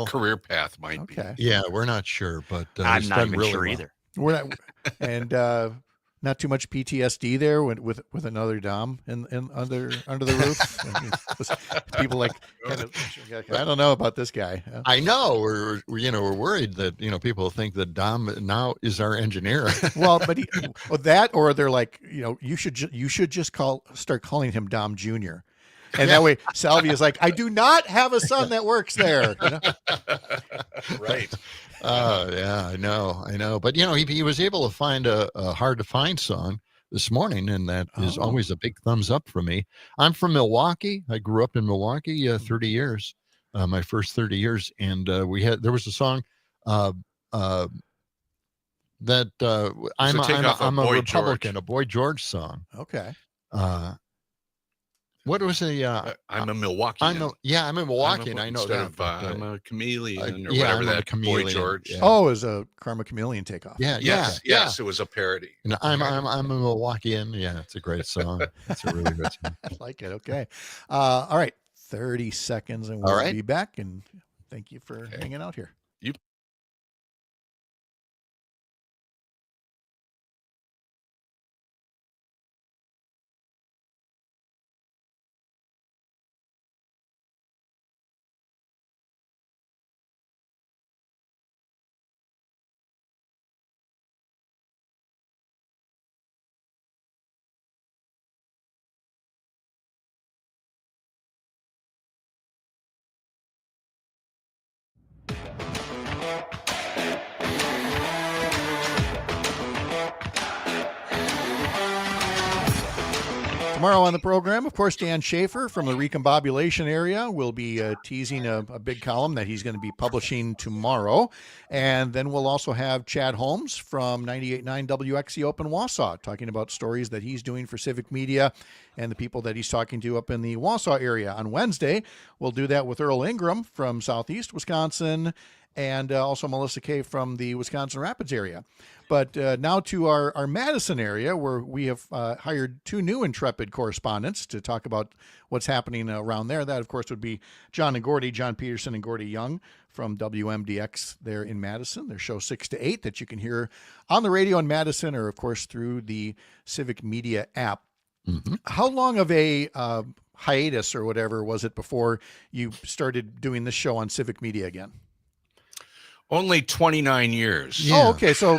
career path might be. Yeah, we're not sure, but I'm he's not done even really sure well. either. We're not, and not too much PTSD there with another Dom under the roof. I mean, people I don't know about this guy. I know we're worried that people think that Dom now is our engineer. Well, but or they're like, you should just start calling him Dom Jr. And that way Salvia's like, I do not have a son that works there. Right. Yeah, I know. But he was able to find a hard to find song this morning, and that is always a big thumbs up for me. I'm from Milwaukee. I grew up in Milwaukee 30 years, my first 30 years, and there was a song that I'm a Republican, a Boy George song. Okay. What was the? I'm a Milwaukee. I'm in Milwaukee, and I know that. I'm a chameleon, or yeah, whatever I'm that a chameleon. Boy George. Yeah. Oh, it was a Karma Chameleon takeoff. Yeah, Yes, yeah. it was a parody. And I'm a Milwaukeean. Yeah, it's a great song. It's a really good song. I like it. Okay. All right. 30 seconds, and All we'll right. be back. And thank you for hanging out here. Tomorrow on the program, of course, Dan Schaefer from the Recombobulation area will be teasing a big column that he's going to be publishing tomorrow. And then we'll also have Chad Holmes from 98.9 WXC Open Wausau talking about stories that he's doing for Civic Media and the people that he's talking to up in the Wausau area. On Wednesday, we'll do that with Earl Ingram from Southeast Wisconsin and also Melissa Kay from the Wisconsin Rapids area. But now to our Madison area, where we have hired two new intrepid correspondents to talk about what's happening around there. That, of course, would be John and Gordy, John Peterson and Gordy Young from WMDX there in Madison. Their show 6 to 8 that you can hear on the radio in Madison or, of course, through the Civic Media app. Mm-hmm. How long of a hiatus or whatever was it before you started doing this show on Civic Media again? Only 29 years. Yeah. Oh, okay. So,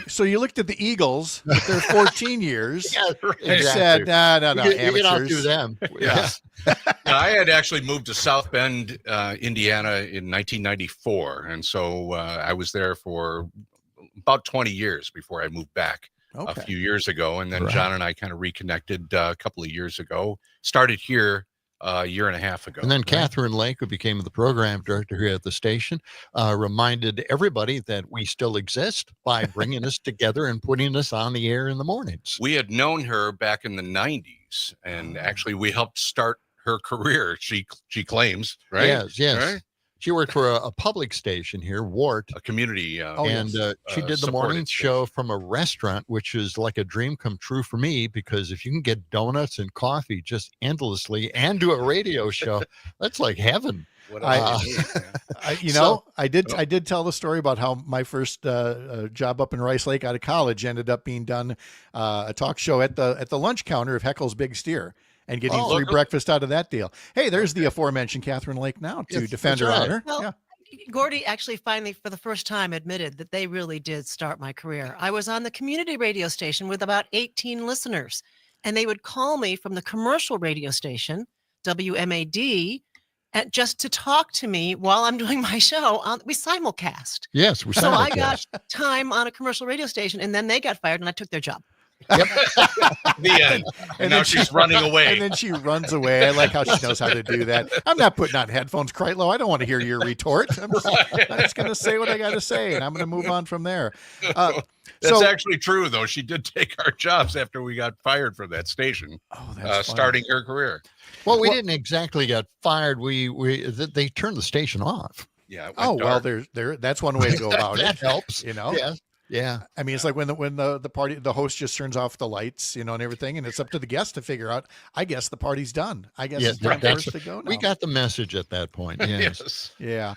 so you looked at the Eagles with their 14 years and said, no, you can amateurs. outdo them. Yeah. I had actually moved to South Bend, Indiana in 1994. And so I was there for about 20 years before I moved back a few years ago. And then John and I kind of reconnected a couple of years ago, started here a year and a half ago. And then Catherine Lake, who became the program director here at the station, reminded everybody that we still exist by bringing us together and putting us on the air in the mornings. We had known her back in the 90s, and actually we helped start her career, she claims, right? Yes. Right? She worked for a public station here, Wart. A community. She did the morning show from a restaurant, which is like a dream come true for me, because if you can get donuts and coffee just endlessly and do a radio show, that's like heaven. I did tell the story about how my first job up in Rice Lake out of college ended up being done a talk show at the lunch counter of Heckle's Big Steer. And getting free breakfast out of that deal. Hey, there's the aforementioned Catherine Lake now to defend her honor. Well, Gordy actually finally, for the first time, admitted that they really did start my career. I was on the community radio station with about 18 listeners, and they would call me from the commercial radio station, WMAD, just to talk to me while I'm doing my show. We simulcast. Yes, we simulcast. So I got time on a commercial radio station, and then they got fired, and I took their job. Yep. The end. And now she's running away. And then she runs away. I like how she knows how to do that. I'm not putting on headphones, Kreitlow. I don't want to hear your retort. I'm just going to say what I got to say, and I'm going to move on from there. That's actually true, though. She did take our jobs after we got fired from that station, starting her career. Well, we didn't exactly get fired. They turned the station off. Yeah. Well, that's one way to go about it. That helps. Yes. Yeah. I mean, it's like when the host just turns off the lights, and everything, and it's up to the guest to figure out, I guess the party's done. I guess it's time for us to go now. We got the message at that point. Yes. Yeah.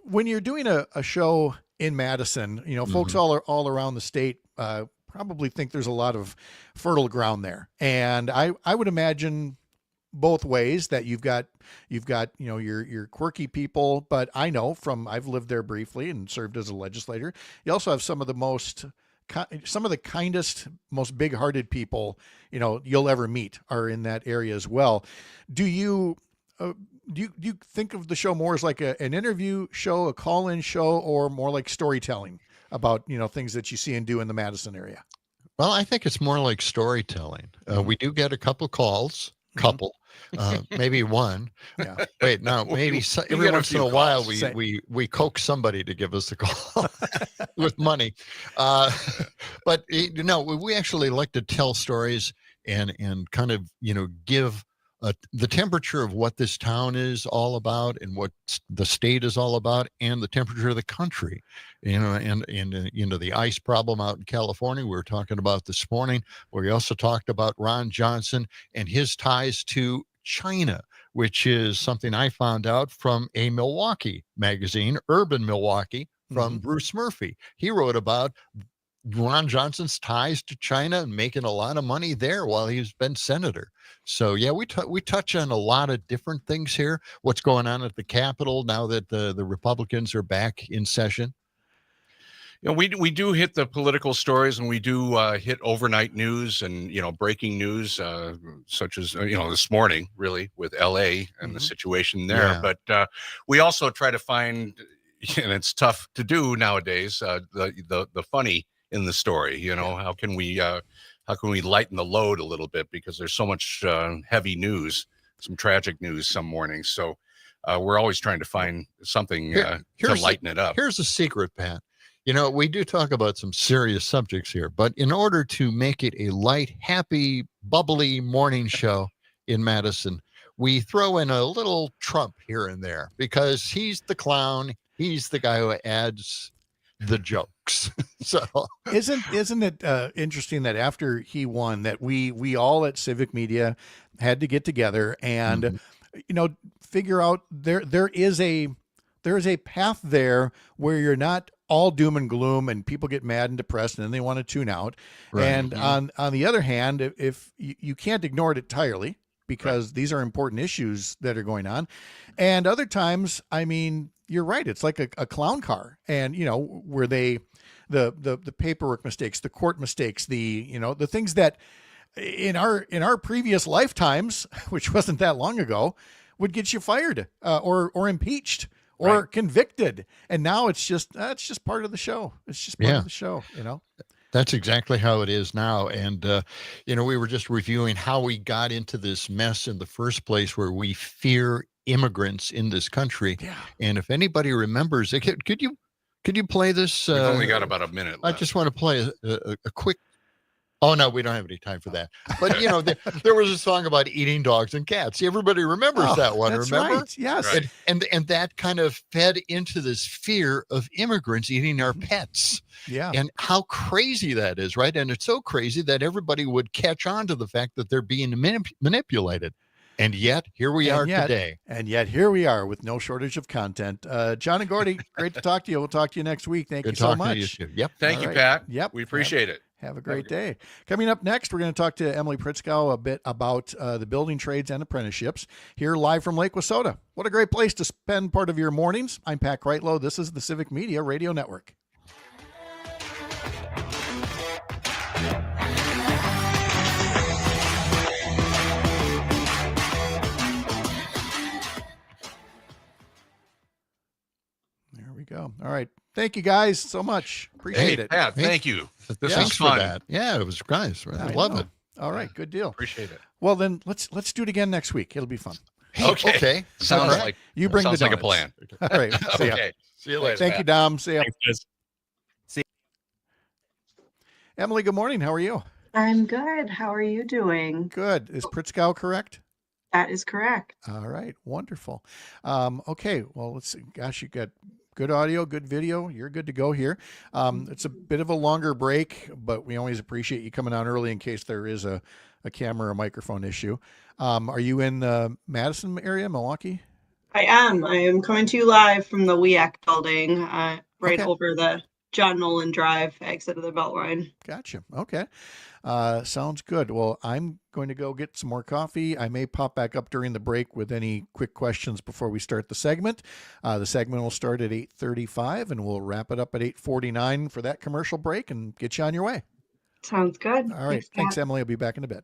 When you're doing a show in Madison, folks all around the state probably think there's a lot of fertile ground there. And I would imagine both ways that you've got your quirky people, but I know I've lived there briefly and served as a legislator. You also have some of the kindest, most big-hearted people you'll ever meet are in that area as well. Do you think of the show more as like an interview show, a call-in show, or more like storytelling about things that you see and do in the Madison area? Well, I think it's more like storytelling. We do get a couple calls. Maybe one. Yeah. Wait, no, maybe every once in a while we coax somebody to give us a call with money. But we actually like to tell stories and kind of give the temperature of what this town is all about and what the state is all about, and the temperature of the country, and the ice problem out in California we were talking about this morning. We also talked about Ron Johnson and his ties to China, which is something I found out from a Milwaukee magazine, Urban Milwaukee, from Bruce Murphy. He wrote about Ron Johnson's ties to China and making a lot of money there while he's been senator. So yeah, we touch on a lot of different things here. What's going on at the Capitol now that the Republicans are back in session? You know, we do hit the political stories, and we do hit overnight news and, you know, breaking news, such as, you know, this morning, really, with LA and the situation there. Yeah. But we also try to find, and it's tough to do nowadays, the funny in the story. You know, how can we lighten the load a little bit, because there's so much heavy news, some tragic news some mornings. So we're always trying to find something to lighten it up. Here's a secret, Pat. You know, we do talk about some serious subjects here, but in order to make it a light, happy, bubbly morning show in Madison, we throw in a little Trump here and there, because he's the clown. He's the guy who adds the jokes. So isn't it interesting that after he won, that we all at Civic Media had to get together and you know, figure out there is a path there where you're not all doom and gloom and people get mad and depressed and then they want to tune out. Right. And on the other hand, if you can't ignore it entirely, because these are important issues that are going on. And other times, I mean, you're right. It's like a clown car, and you know, where the paperwork mistakes, the court mistakes, the things that in our previous lifetimes, which wasn't that long ago, would get you fired or impeached or convicted. And now it's just part of the show. It's just part of the show, you know. That's exactly how it is now. And, you know, we were just reviewing how we got into this mess in the first place, where we fear immigrants in this country. Yeah. And if anybody remembers, could you play this? We've only got about a minute left. I just want to play a quick. Oh, no, we don't have any time for that. But, you know, there was a song about eating dogs and cats. Everybody remembers that one, that's remember? Right. Yes. Right. And that kind of fed into this fear of immigrants eating our pets. Yeah. And how crazy that is, right? And it's so crazy that everybody would catch on to the fact that they're being manipulated. And yet, here we are today. And yet, here we are with no shortage of content. John and Gordy, great to talk to you. We'll talk to you next week. Thank you so much. To you too. Yep. Thank All you, right. Pat. Yep. We appreciate it. Have a great day. Coming up next, we're going to talk to Emily Pritzkow a bit about the building trades and apprenticeships here live from Lake Wissota. What a great place to spend part of your mornings. I'm Pat Kreitlow. This is the Civic Media Radio Network. There we go. All right. Thank you guys so much. Appreciate it. Pat, thank you. This was Thanks for fun. that. Yeah, it was nice. I love it. All right. Good deal. Appreciate it. Well, then let's do it again next week. It'll be fun. Okay. Sounds All right. like You bring sounds the like a donuts. plan. All right. See ya. Okay. See you later. Thank you, Pat. Dom. See ya. Thanks, guys. Emily, good morning. How are you? I'm good. How are you doing? Good. Is Pritzkow correct? That is correct. All right. Wonderful. Okay. Well, let's see. Gosh, you got good audio, good video. You're good to go here. It's a bit of a longer break, but we always appreciate you coming on early in case there is a camera or microphone issue. Are you in the Madison area, Milwaukee? I am. I am coming to you live from the WEAC building, right Okay. over the John Nolan Drive exit of the Beltline. Gotcha. Okay. Sounds good. Well, I'm going to go get some more coffee. I may pop back up during the break with any quick questions before we start the segment. The segment will start at 8:35 and we'll wrap it up at 8:49 for that commercial break and get you on your way. Sounds good. All right. Thanks, Emily. I'll be back in a bit.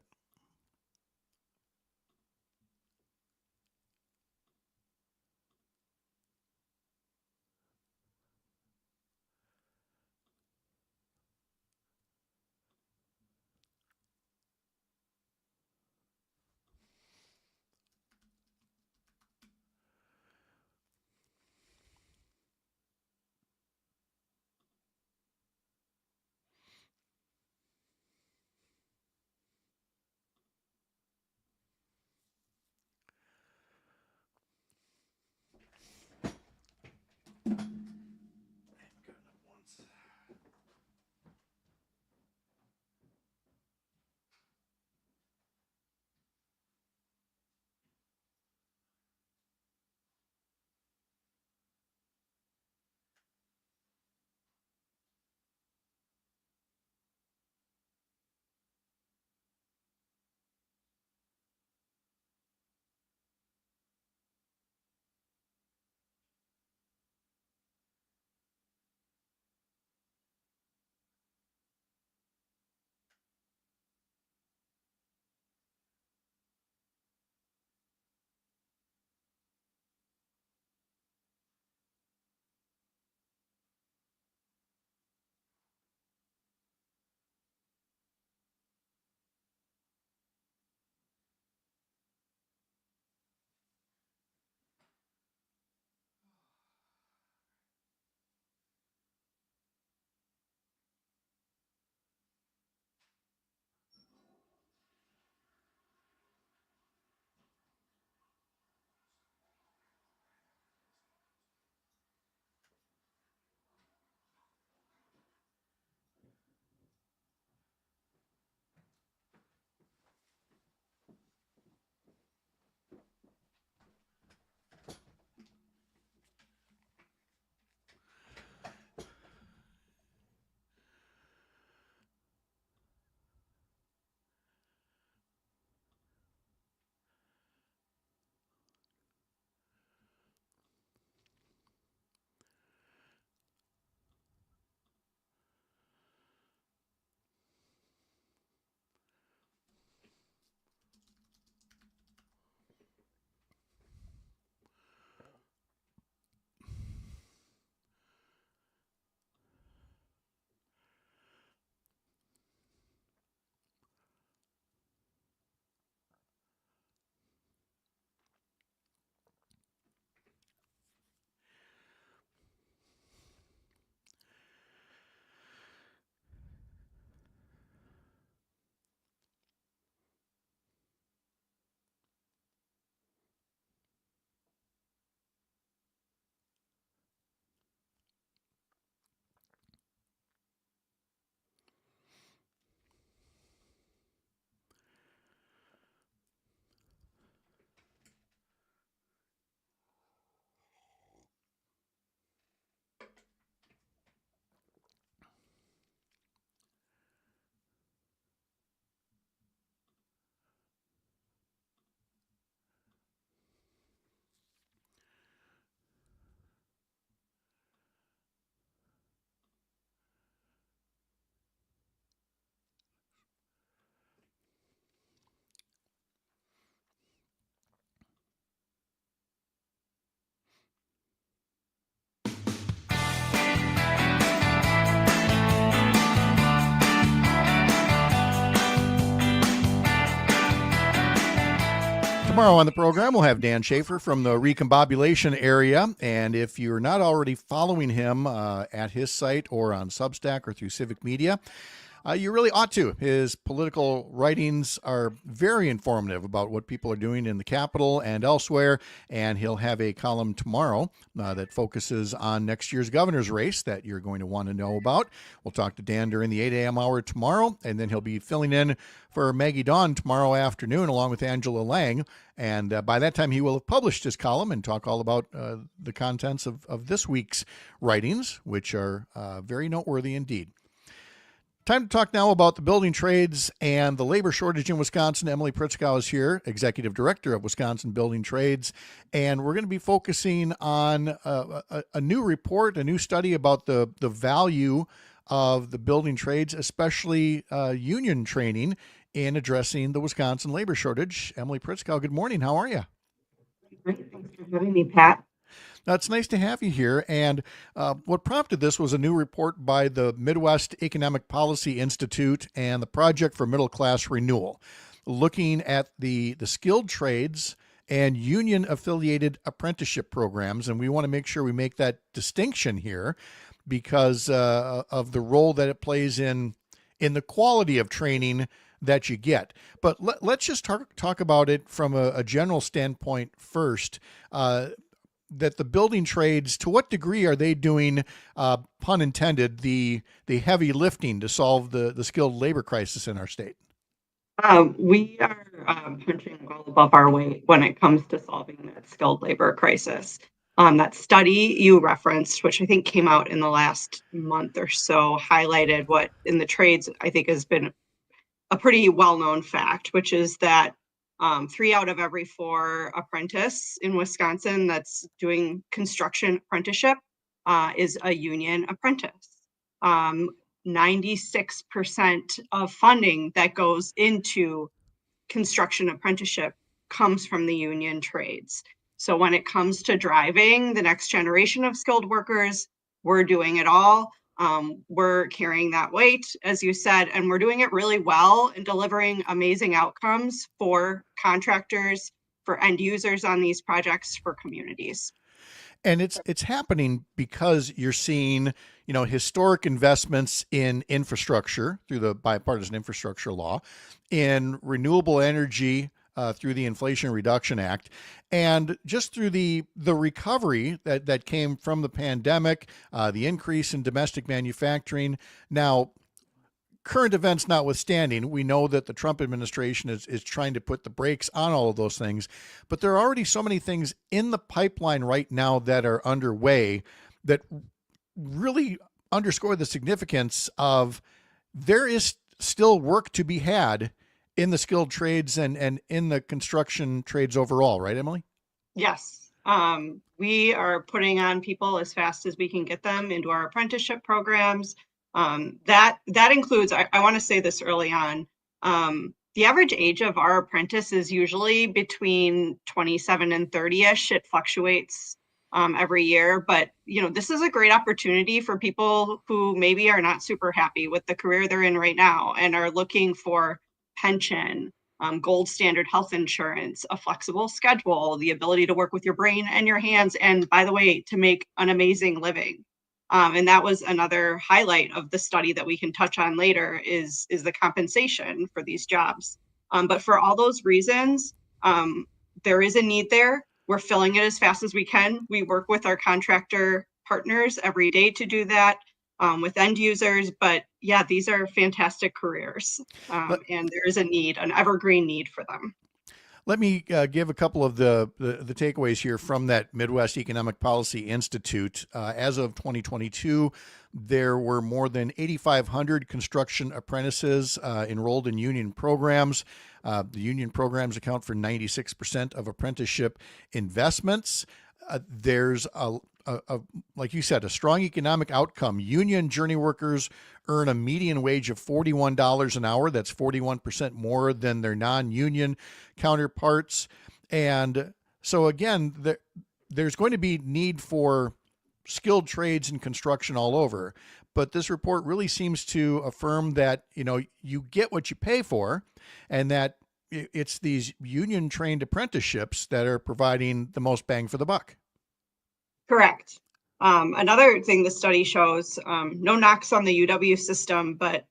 Tomorrow on the program, we'll have Dan Schaefer from the Recombobulation area. And if you're not already following him at his site or on Substack or through Civic Media, you really ought to. His political writings are very informative about what people are doing in the Capitol and elsewhere. And he'll have a column tomorrow that focuses on next year's governor's race that you're going to want to know about. We'll talk to Dan during the 8 a.m. hour tomorrow, and then he'll be filling in for Maggie Dawn tomorrow afternoon along with Angela Lang. And by that time, he will have published his column and talk all about the contents of this week's writings, which are very noteworthy indeed. Time to talk now about the building trades and the labor shortage in Wisconsin. Emily Pritzkow is here, Executive Director of Wisconsin Building Trades, and we're going to be focusing on a new report, a new study about the value of the building trades, especially union training, in addressing the Wisconsin labor shortage. Emily Pritzkow, good morning. How are you? Great. Thanks for having me, Pat. It's nice to have you here. And what prompted this was a new report by the Midwest Economic Policy Institute and the Project for Middle Class Renewal, looking at the skilled trades and union-affiliated apprenticeship programs. And we want to make sure we make that distinction here because of the role that it plays in the quality of training that you get. But let's just talk about it from a general standpoint first. That the building trades, to what degree are they doing, pun intended, the heavy lifting to solve the skilled labor crisis in our state? We are punching well above our weight when it comes to solving that skilled labor crisis. That study you referenced, which I think came out in the last month or so, highlighted what in the trades I think has been a pretty well-known fact, which is that 3 out of every 4 apprentice in Wisconsin that's doing construction apprenticeship is a union apprentice. 96% of funding that goes into construction apprenticeship comes from the union trades. So when it comes to driving the next generation of skilled workers, we're doing it all. We're carrying that weight, as you said, and we're doing it really well and delivering amazing outcomes for contractors, for end users on these projects, for communities. And it's happening because you're seeing, historic investments in infrastructure through the bipartisan infrastructure law, in renewable energy through the Inflation Reduction Act, and just through the recovery that came from the pandemic, the increase in domestic manufacturing. Now, current events notwithstanding, we know that the Trump administration is trying to put the brakes on all of those things, but there are already so many things in the pipeline right now that are underway that really underscore the significance of there is still work to be had in the skilled trades and in the construction trades overall, right, Emily? Yes. We are putting on people as fast as we can get them into our apprenticeship programs. That includes, I want to say this early on, the average age of our apprentice is usually between 27 and 30-ish. It fluctuates every year, but this is a great opportunity for people who maybe are not super happy with the career they're in right now and are looking for pension, gold standard health insurance, a flexible schedule, the ability to work with your brain and your hands, and by the way, to make an amazing living. And that was another highlight of the study that we can touch on later is the compensation for these jobs. But for all those reasons, there is a need there. We're filling it as fast as we can. We work with our contractor partners every day to do that. With end users, but yeah, these are fantastic careers, and there is a need, an evergreen need for them. Let me give a couple of the takeaways here from that Midwest Economic Policy Institute. As of 2022, there were more than 8,500 construction apprentices enrolled in union programs. The union programs account for 96% of apprenticeship investments. There's like you said, a strong economic outcome. Union journey workers earn a median wage of $41 an hour. That's 41% more than their non-union counterparts. And so again, there's going to be need for skilled trades and construction all over. But this report really seems to affirm that, you get what you pay for, and that it's these union trained apprenticeships that are providing the most bang for the buck. Correct. Another thing the study shows, no knocks on the UW system, but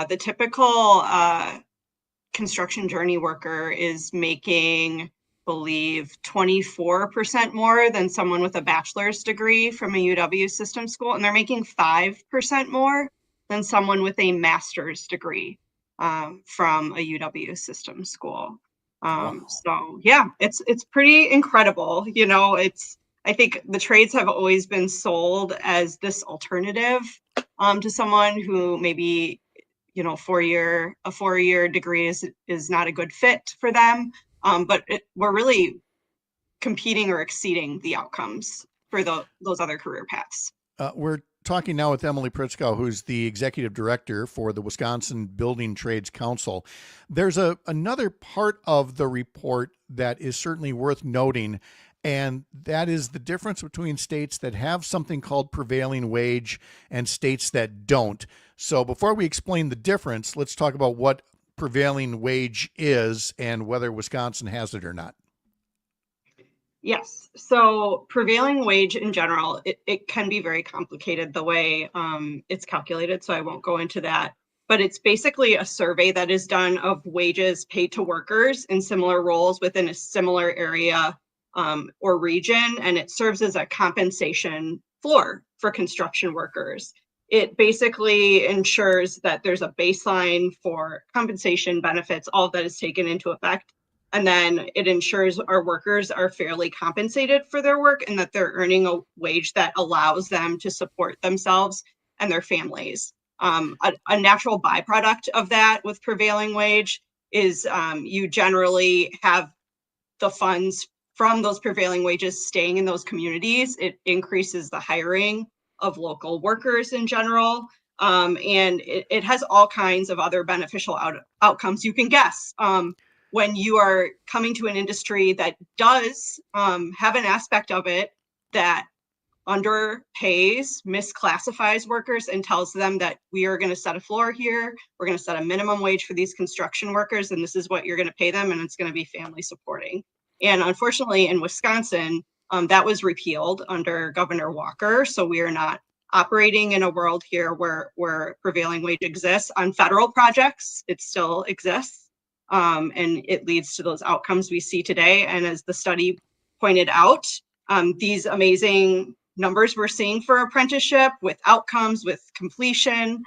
the typical construction journey worker is making, believe, 24% more than someone with a bachelor's degree from a UW system school, and they're making 5% more than someone with a master's degree from a UW system school. So yeah, it's pretty incredible. I think the trades have always been sold as this alternative to someone who maybe, a four-year degree is not a good fit for them. But we're really competing or exceeding the outcomes for those other career paths. We're talking now with Emily Pritzkow, who's the executive director for the Wisconsin Building Trades Council. There's another part of the report that is certainly worth noting, and that is the difference between states that have something called prevailing wage and states that don't. So before we explain the difference, let's talk about what prevailing wage is and whether Wisconsin has it or not. Yes. So prevailing wage in general, it can be very complicated the way it's calculated. So I won't go into that. But it's basically a survey that is done of wages paid to workers in similar roles within a similar area or region. And it serves as a compensation floor for construction workers. It basically ensures that there's a baseline for compensation, benefits, all of that is taken into effect. And then it ensures our workers are fairly compensated for their work and that they're earning a wage that allows them to support themselves and their families. A natural byproduct of that with prevailing wage is you generally have the funds from those prevailing wages staying in those communities. It increases the hiring of local workers in general. And it has all kinds of other beneficial outcomes you can guess. When you are coming to an industry that does have an aspect of it that underpays, misclassifies workers, and tells them that we are going to set a floor here, we're going to set a minimum wage for these construction workers, and this is what you're going to pay them, and it's going to be family supporting. And unfortunately, in Wisconsin, that was repealed under Governor Walker. So we are not operating in a world here where prevailing wage exists. On federal projects, it still exists. And it leads to those outcomes we see today. And as the study pointed out, these amazing numbers we're seeing for apprenticeship with outcomes, with completion,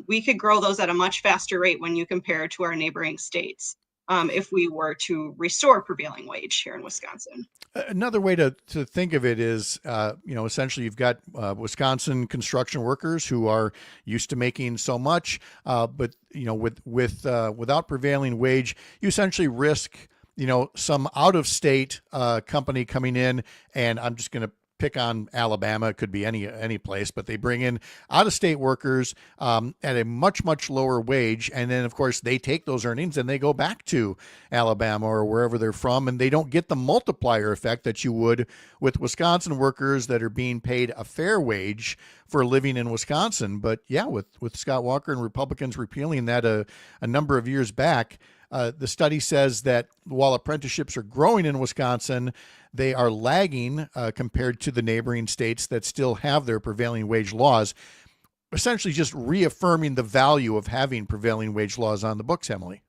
we could grow those at a much faster rate when you compare to our neighboring states. If we were to restore prevailing wage here in Wisconsin. Another way to think of it is, essentially you've got Wisconsin construction workers who are used to making so much, but without prevailing wage, you essentially risk, some out-of-state company coming in, and I'm just going to pick on Alabama. It could be any place, but they bring in out-of-state workers at a much, much lower wage. And then, of course, they take those earnings and they go back to Alabama or wherever they're from, and they don't get the multiplier effect that you would with Wisconsin workers that are being paid a fair wage for living in Wisconsin. But yeah, with Scott Walker and Republicans repealing that a number of years back, the study says that while apprenticeships are growing in Wisconsin, they are lagging compared to the neighboring states that still have their prevailing wage laws, essentially just reaffirming the value of having prevailing wage laws on the books, Emily.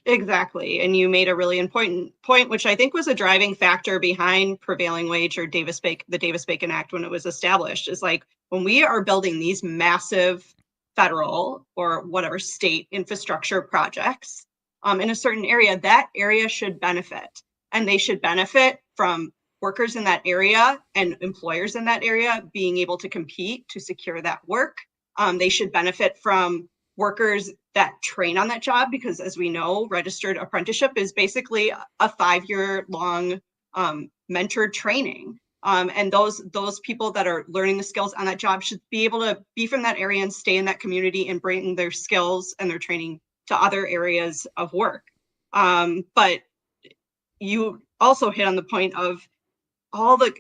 Exactly. And you made a really important point, which I think was a driving factor behind prevailing wage or the Davis-Bacon Act when it was established, is like when we are building these massive federal or whatever state infrastructure projects in a certain area, that area should benefit. And they should benefit from workers in that area and employers in that area being able to compete to secure that work. They should benefit from workers that train on that job, because as we know, registered apprenticeship is basically a 5-year long mentored training. And those people that are learning the skills on that job should be able to be from that area and stay in that community and bring their skills and their training to other areas of work. But you also hit on the point of all the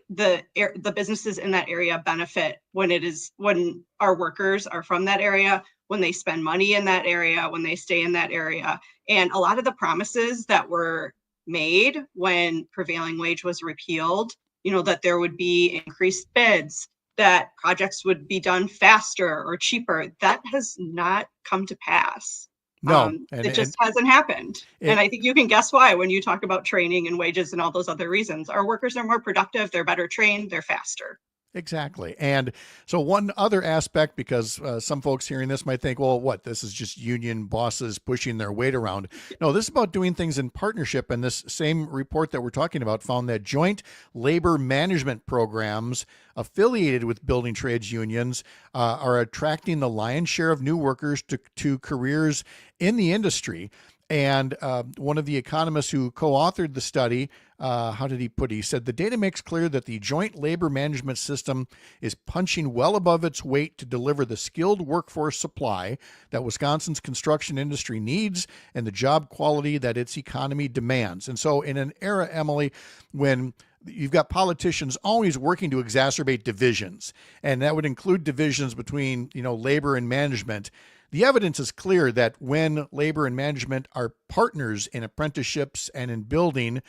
businesses in that area benefit when our workers are from that area, when they spend money in that area, when they stay in that area. And a lot of the promises that were made when prevailing wage was repealed, that there would be increased bids, that projects would be done faster or cheaper, that has not come to pass. No, it just hasn't happened. And I think you can guess why when you talk about training and wages and all those other reasons. Our workers are more productive, they're better trained, they're faster. Exactly. And so one other aspect, because some folks hearing this might think, well, this is just union bosses pushing their weight around. No, this is about doing things in partnership. And this same report that we're talking about found that joint labor management programs affiliated with building trades unions are attracting the lion's share of new workers to careers in the industry. And one of the economists who co-authored the study, how did he put it? He said, the data makes clear that the joint labor management system is punching well above its weight to deliver the skilled workforce supply that Wisconsin's construction industry needs and the job quality that its economy demands. And so in an era, Emily, when you've got politicians always working to exacerbate divisions, and that would include divisions between, labor and management, the evidence is clear that when labor and management are partners in apprenticeships and in building,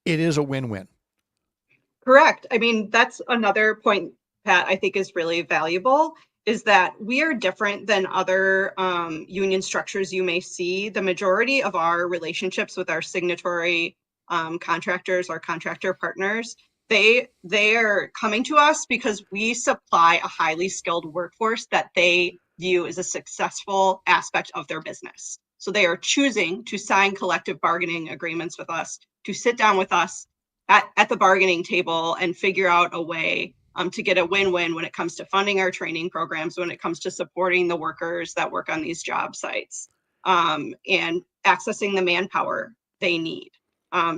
it is a win-win. Correct. I mean, that's another point, Pat, I think is really valuable, is that we are different than other union structures you may see. The majority of our relationships with our signatory contractors, our contractor partners, they are coming to us because we supply a highly skilled workforce that they view as a successful aspect of their business. So they are choosing to sign collective bargaining agreements with us, to sit down with us at the bargaining table and figure out a way to get a win-win when it comes to funding our training programs, when it comes to supporting the workers that work on these job sites, and accessing the manpower they need.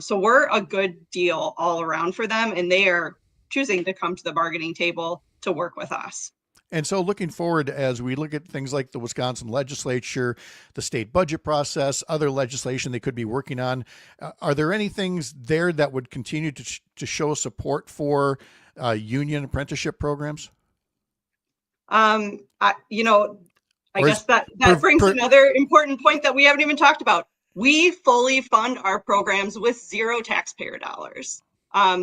So we're a good deal all around for them, and they are choosing to come to the bargaining table to work with us. And so looking forward, as we look at things like the Wisconsin Legislature, the state budget process, other legislation they could be working on, are there any things there that would continue to show support for union apprenticeship programs? I guess that brings another important point that we haven't even talked about. We fully fund our programs with zero taxpayer dollars.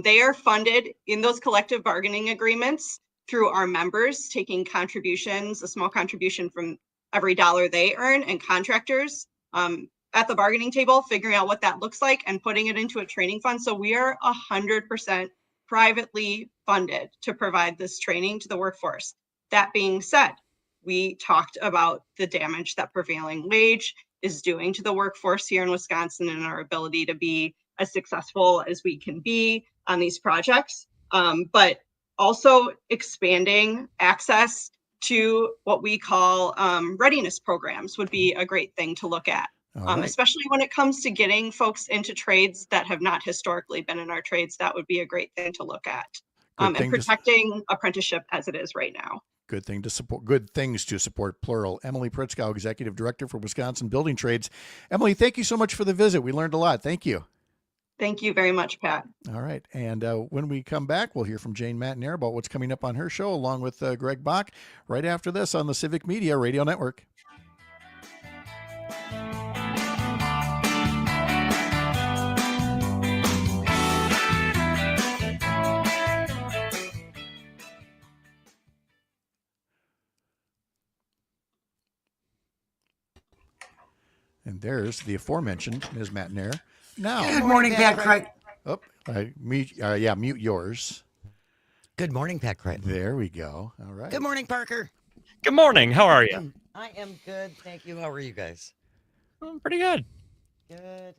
They are funded in those collective bargaining agreements through our members taking contributions, a small contribution from every dollar they earn, and contractors at the bargaining table, figuring out what that looks like and putting it into a training fund. So we are 100% privately funded to provide this training to the workforce. That being said, we talked about the damage that prevailing wage is doing to the workforce here in Wisconsin and our ability to be as successful as we can be on these projects. But also expanding access to what we call readiness programs would be a great thing to look at, especially when it comes to getting folks into trades that have not historically been in our trades. That would be a great thing to look at, and protecting apprenticeship as it is right now. Good things to support, plural. Emily Pritzkow, Executive Director for Wisconsin Building Trades. Emily, thank you so much for the visit. We learned a lot. Thank you. Thank you very much, Pat. All right. And when we come back, we'll hear from Jane Matenaer about what's coming up on her show, along with Greg Bach, right after this on the Civic Media Radio Network. And there's the aforementioned Ms. Matenaer. Now, good morning, Pat Kreitlow. Mute yours. Good morning, Pat Kreitlow. There we go. All right. Good morning, Parker. Good morning. How are you? I am good, thank you. How are you guys? I'm pretty good. Good.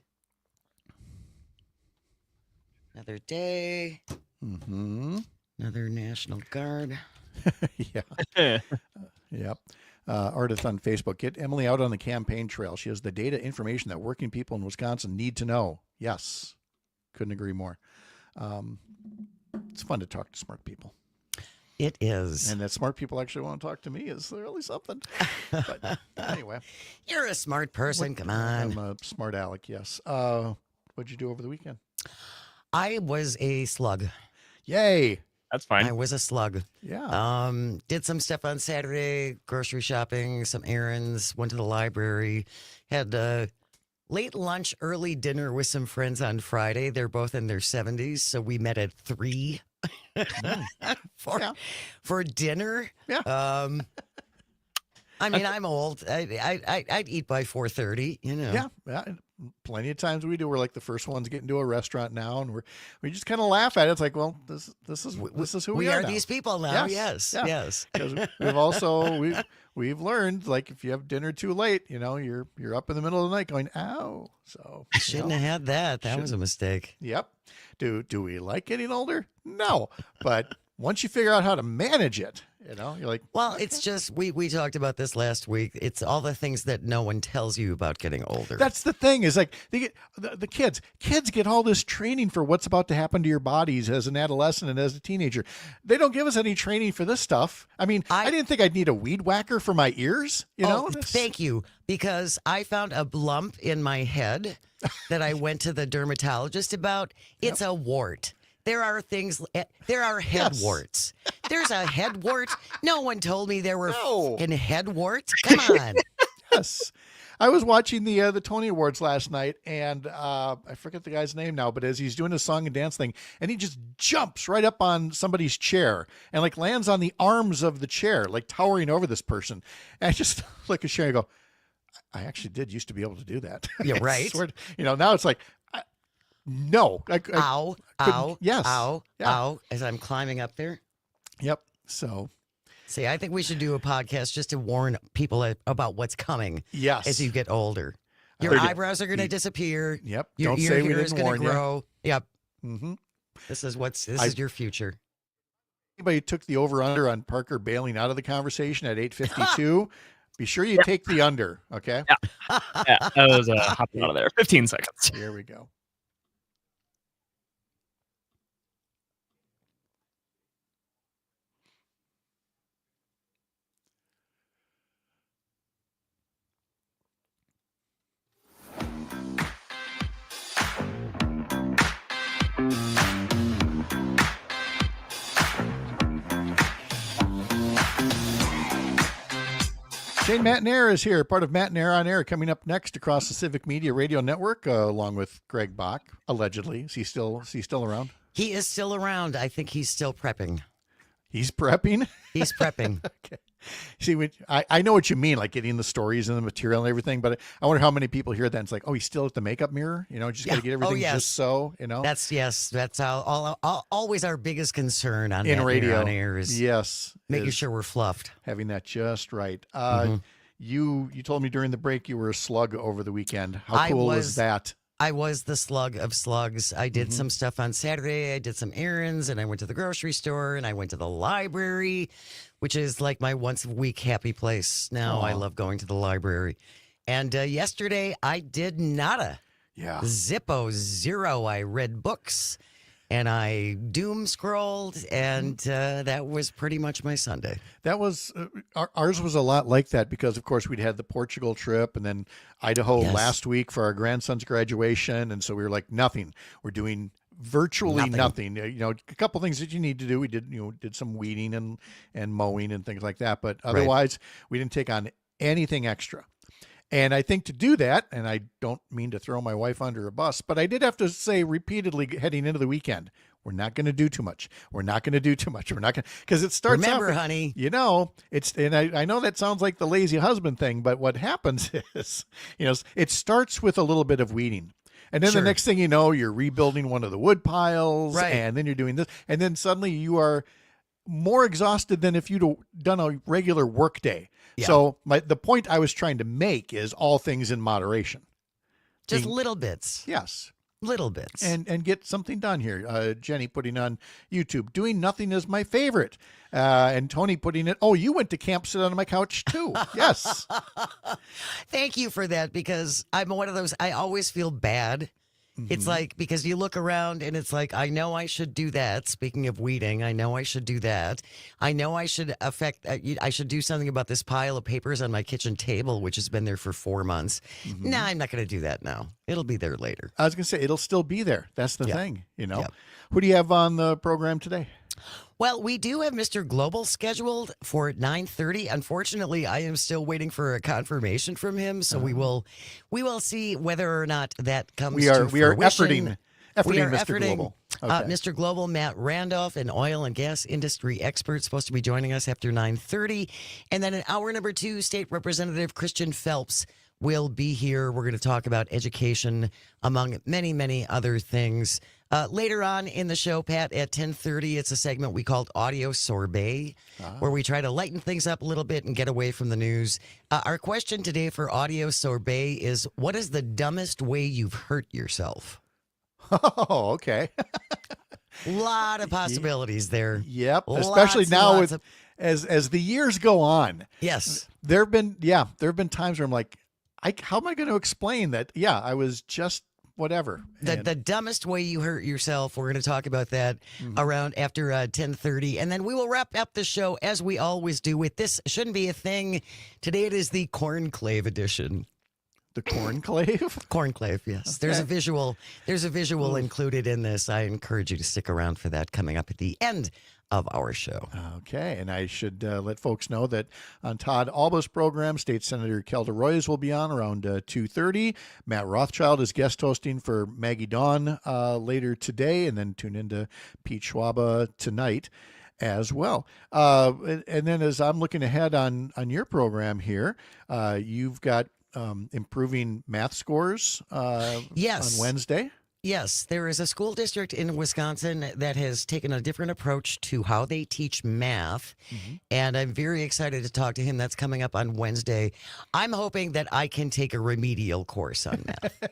Another day. Mm-hmm. Another National Guard. Yeah. Yep. Artist on Facebook. Get Emily out on the campaign trail. She has the data information that working people in Wisconsin need to know. Yes. Couldn't agree more. It's fun to talk to smart people. It is. And that smart people actually want to talk to me is really something. But anyway. You're a smart person. Come on. I'm a smart aleck, yes. What'd you do over the weekend? I was a slug. Yay. That's fine. I was a slug. Yeah. Did some stuff on Saturday, grocery shopping, some errands, went to the library, had late lunch, early dinner with some friends on Friday. They're both in their 70s, so we met at 3 for dinner. Yeah. I mean, I'm old. I'd eat by 4:30. You know. Yeah. Plenty of times we do. We're like the first ones getting to a restaurant now, and we just kind of laugh at it. It's like, well, this is who we are. We are now. these people now. Yes. Yeah. Yes. Because we've also we've learned, like, if you have dinner too late, you're up in the middle of the night going, ow. So Shouldn't have had that. That was a mistake. Yep. Do we like getting older? No. But once you figure out how to manage it, you're like, well, it's just we talked about this last week. It's all the things that no one tells you about getting older. That's the thing, is like they get the kids get all this training for what's about to happen to your bodies as an adolescent and as a teenager. They don't give us any training for this stuff. I mean, I didn't think I'd need a weed whacker for my ears. Thank you, because I found a lump in my head that I went to the dermatologist about. It's a wart. There are head warts. There's a head wart. No one told me there were fucking head warts. Come on. Yes. I was watching the Tony Awards last night, and I forget the guy's name now, but as he's doing his song and dance thing, and he just jumps right up on somebody's chair and like lands on the arms of the chair, like towering over this person. And I just look at Sherry and go, I actually did used to be able to do that. Yeah, right. Now it's like, no. Ow, yes. Ow, ow, as I'm climbing up there. Yep. So. See, I think we should do a podcast just to warn people about what's coming. Yes. As you get older. Your eyebrows are going to disappear. Yep. Your hair is going to grow. Yep. Mm-hmm. This is your future. Anybody took the over-under on Parker bailing out of the conversation at 8:52? Be sure you take the under, okay? Yeah, that was hopping out of there. 15 seconds. Here we go. Shane Matenaer is here, part of Matenaer on Air, coming up next across the Civic Media Radio Network, along with Greg Bach, allegedly. Is he still around? He is still around. I think he's still prepping. He's prepping? He's prepping. Okay. See, I know what you mean, like getting the stories and the material and everything, but I wonder how many people hear that and it's like, oh, he's still at the makeup mirror? Just got to get everything just so, That's always our biggest concern on in radio on air is making sure we're fluffed. Having that just right. You told me during the break you were a slug over the weekend. How cool was that? I was the slug of slugs. I did some stuff on Saturday. I did some errands, and I went to the grocery store, and I went to the library, which is like my once a week happy place. Now I love going to the library. And yesterday I did nada. Yeah. Zippo zero. I read books and I doom scrolled, and that was pretty much my Sunday. That was ours was a lot like that because, of course, we'd had the Portugal trip and then Idaho last week for our grandson's graduation, and so we were like, nothing. We're doing virtually nothing. A couple things that you need to do. We did some weeding and mowing and things like that, but otherwise, we didn't take on anything extra. And I think to do that, and I don't mean to throw my wife under a bus, but I did have to say repeatedly heading into the weekend, we're not going to do too much. We're not going to do too much. We're not going to, because it starts Remember, off, honey. And I know that sounds like the lazy husband thing, but what happens is, it starts with a little bit of weeding. And then the next thing you know, you're rebuilding one of the wood piles, and then you're doing this. And then suddenly you are more exhausted than if you'd done a regular work day. Yeah. So the point I was trying to make is all things in moderation. Just little bits. Yes. Little bits. And get something done here. Jenny putting on YouTube, doing nothing is my favorite. And Tony putting it, you went to camp, sit on my couch too. Yes. Thank you for that, because I'm one of those, I always feel bad. It's like, because you look around and it's like, I know I should do that. Speaking of weeding, I know I should do that. I know I should I should do something about this pile of papers on my kitchen table, which has been there for 4 months. Nah, I'm not going to do that now. It'll be there later. I was going to say, it'll still be there. That's the thing, Who do you have on the program today? Well, we do have Mr. Global scheduled for 9:30. Unfortunately, I am still waiting for a confirmation from him, so we will see whether or not that comes We to are fruition. efforting We are Mr. Global. Okay. Mr. Global, Matt Randolph, an oil and gas industry expert, supposed to be joining us after 9:30. And then in hour number 2, State Representative Christian Phelps will be here. We're going to talk about education, among many, many other things. Later on in the show, Pat, at 10:30, it's a segment we called Audio Sorbet, where we try to lighten things up a little bit and get away from the news. Our question today for Audio Sorbet is, what is the dumbest way you've hurt yourself? Oh, okay. A lot of possibilities there. Yep. Lots Especially and now lots with as the years go on. Yes. There have been times where I'm like, how am I going to explain that? Yeah, I was just whatever. The dumbest way you hurt yourself. We're going to talk about that around after 10:30. And then we will wrap up the show as we always do with This Shouldn't Be a Thing. Today it is the Cornclave edition. The Cornclave? Cornclave, yes. Okay. There's a visual included in this. I encourage you to stick around for that coming up at the end of our show. Okay, and I should let folks know that on Todd Alba's program, State Senator Kelda Roys will be on around 2:30. Matt Rothschild is guest hosting for Maggie Dawn later today, and then tune into Pete Schwaba tonight as well. And then as I'm looking ahead on your program here, you've got improving math scores Yes. on Wednesday. Yes, there is a school district in Wisconsin that has taken a different approach to how they teach math. And I'm very excited to talk to him. That's coming up on Wednesday. I'm hoping that I can take a remedial course on math,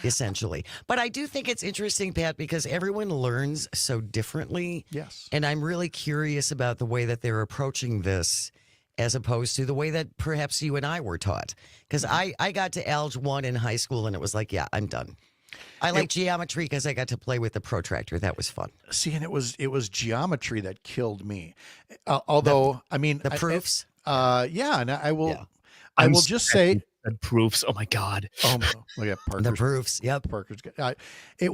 essentially. But I do think it's interesting, Pat, because everyone learns so differently. Yes. And I'm really curious about the way that they're approaching this as opposed to the way that perhaps you and I were taught. Because I got to Alg 1 in high school and it was like, yeah, I'm done. I like geometry because I got to play with the protractor. That was fun. See, and it was geometry that killed me. Although, I mean, the proofs. Yeah, and I will just say proofs. Oh my God. Oh, look at Parker's. The proofs. Yep. Parker's. It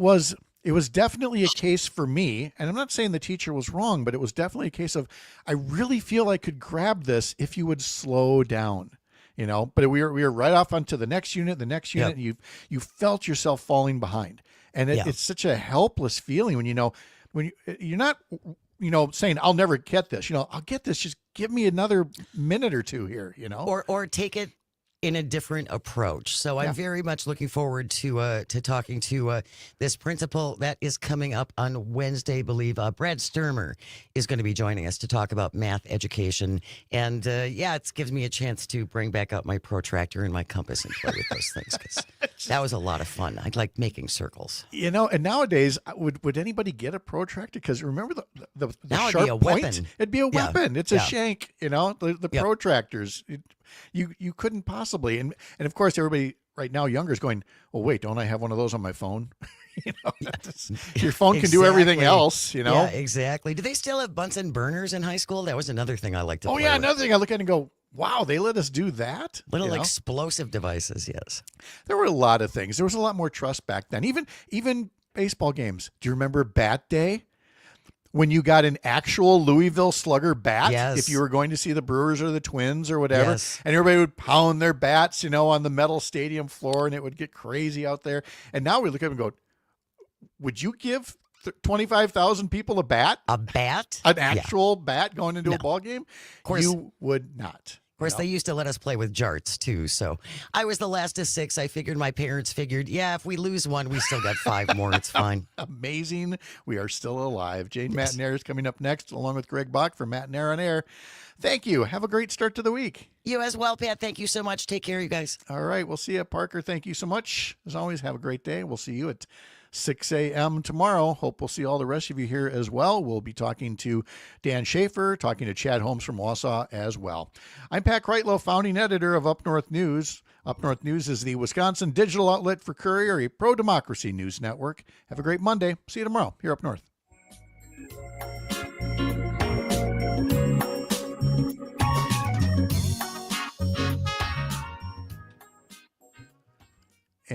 was definitely a case for me, and I'm not saying the teacher was wrong, but it was definitely a case of I really feel I could grab this if you would slow down. But we were right off onto the next unit, Yep. and you felt yourself falling behind, and it's such a helpless feeling when you're not saying I'll never get this. I'll get this. Just give me another minute or two here. Or take it in a different approach. So I'm very much looking forward to talking to this principal that is coming up on Wednesday. I believe Brad Sturmer is going to be joining us to talk about math education. And it gives me a chance to bring back out my protractor and my compass and play with those things because that was a lot of fun. I like making circles. And nowadays, would anybody get a protractor? Because remember the Now sharp it'd be a point? weapon. It'd be a Yeah. weapon. It's Yeah. a shank. The protractors. You couldn't possibly. And of course, everybody right now younger is going, oh wait, don't I have one of those on my phone? Your phone can do everything else. Yeah, exactly. Do they still have Bunsen burners in high school? That was another thing I liked to play with. Another thing I look at and go, wow, they let us do that. Little explosive devices. Yes. There were a lot of things. There was a lot more trust back then. Even baseball games. Do you remember Bat Day? When you got an actual Louisville Slugger bat, if you were going to see the Brewers or the Twins or whatever, and everybody would pound their bats, on the metal stadium floor, and it would get crazy out there. And now we look at them and go, would you give 25,000 people a bat? A bat? An actual bat going into a ball game? Of course, you would not. Of course, they used to let us play with jarts, too. So I was the last of 6. I figured my parents figured, if we lose one, we still got 5 more. It's fine. Amazing. We are still alive. Jane Matenaer is coming up next, along with Greg Bach for Matenaer on Air. Thank you. Have a great start to the week. You as well, Pat. Thank you so much. Take care, you guys. All right. We'll see you, Parker. Thank you so much. As always, have a great day. We'll see you at 6 a.m. tomorrow. Hope we'll see all the rest of you here as well. We'll be talking to Dan Schaefer, talking to Chad Holmes from Wausau as well. I'm Pat Kreitlow, founding editor of Up North News. Up North News is the Wisconsin digital outlet for Courier, a pro-democracy news network. Have a great Monday. See you tomorrow here up north.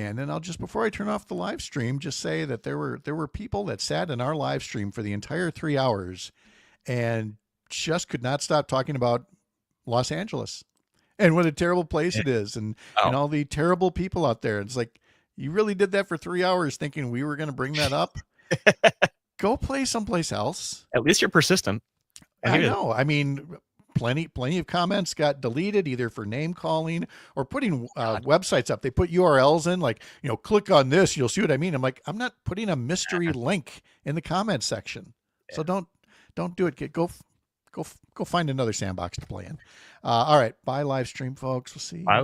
And then I'll just, before I turn off the live stream, just say that there were people that sat in our live stream for the entire 3 hours and just could not stop talking about Los Angeles and what a terrible place it is, and all the terrible people out there. It's like, you really did that for 3 hours thinking we were going to bring that up? Go play someplace else. At least you're persistent. I know. I mean, plenty of comments got deleted either for name calling or putting websites up. They put URLs in, like, click on this, you'll see what I mean. I'm like, I'm not putting a mystery link in the comment section. So don't do it. Go find another sandbox to play in. All right. Bye live stream, folks. We'll see you. Bye.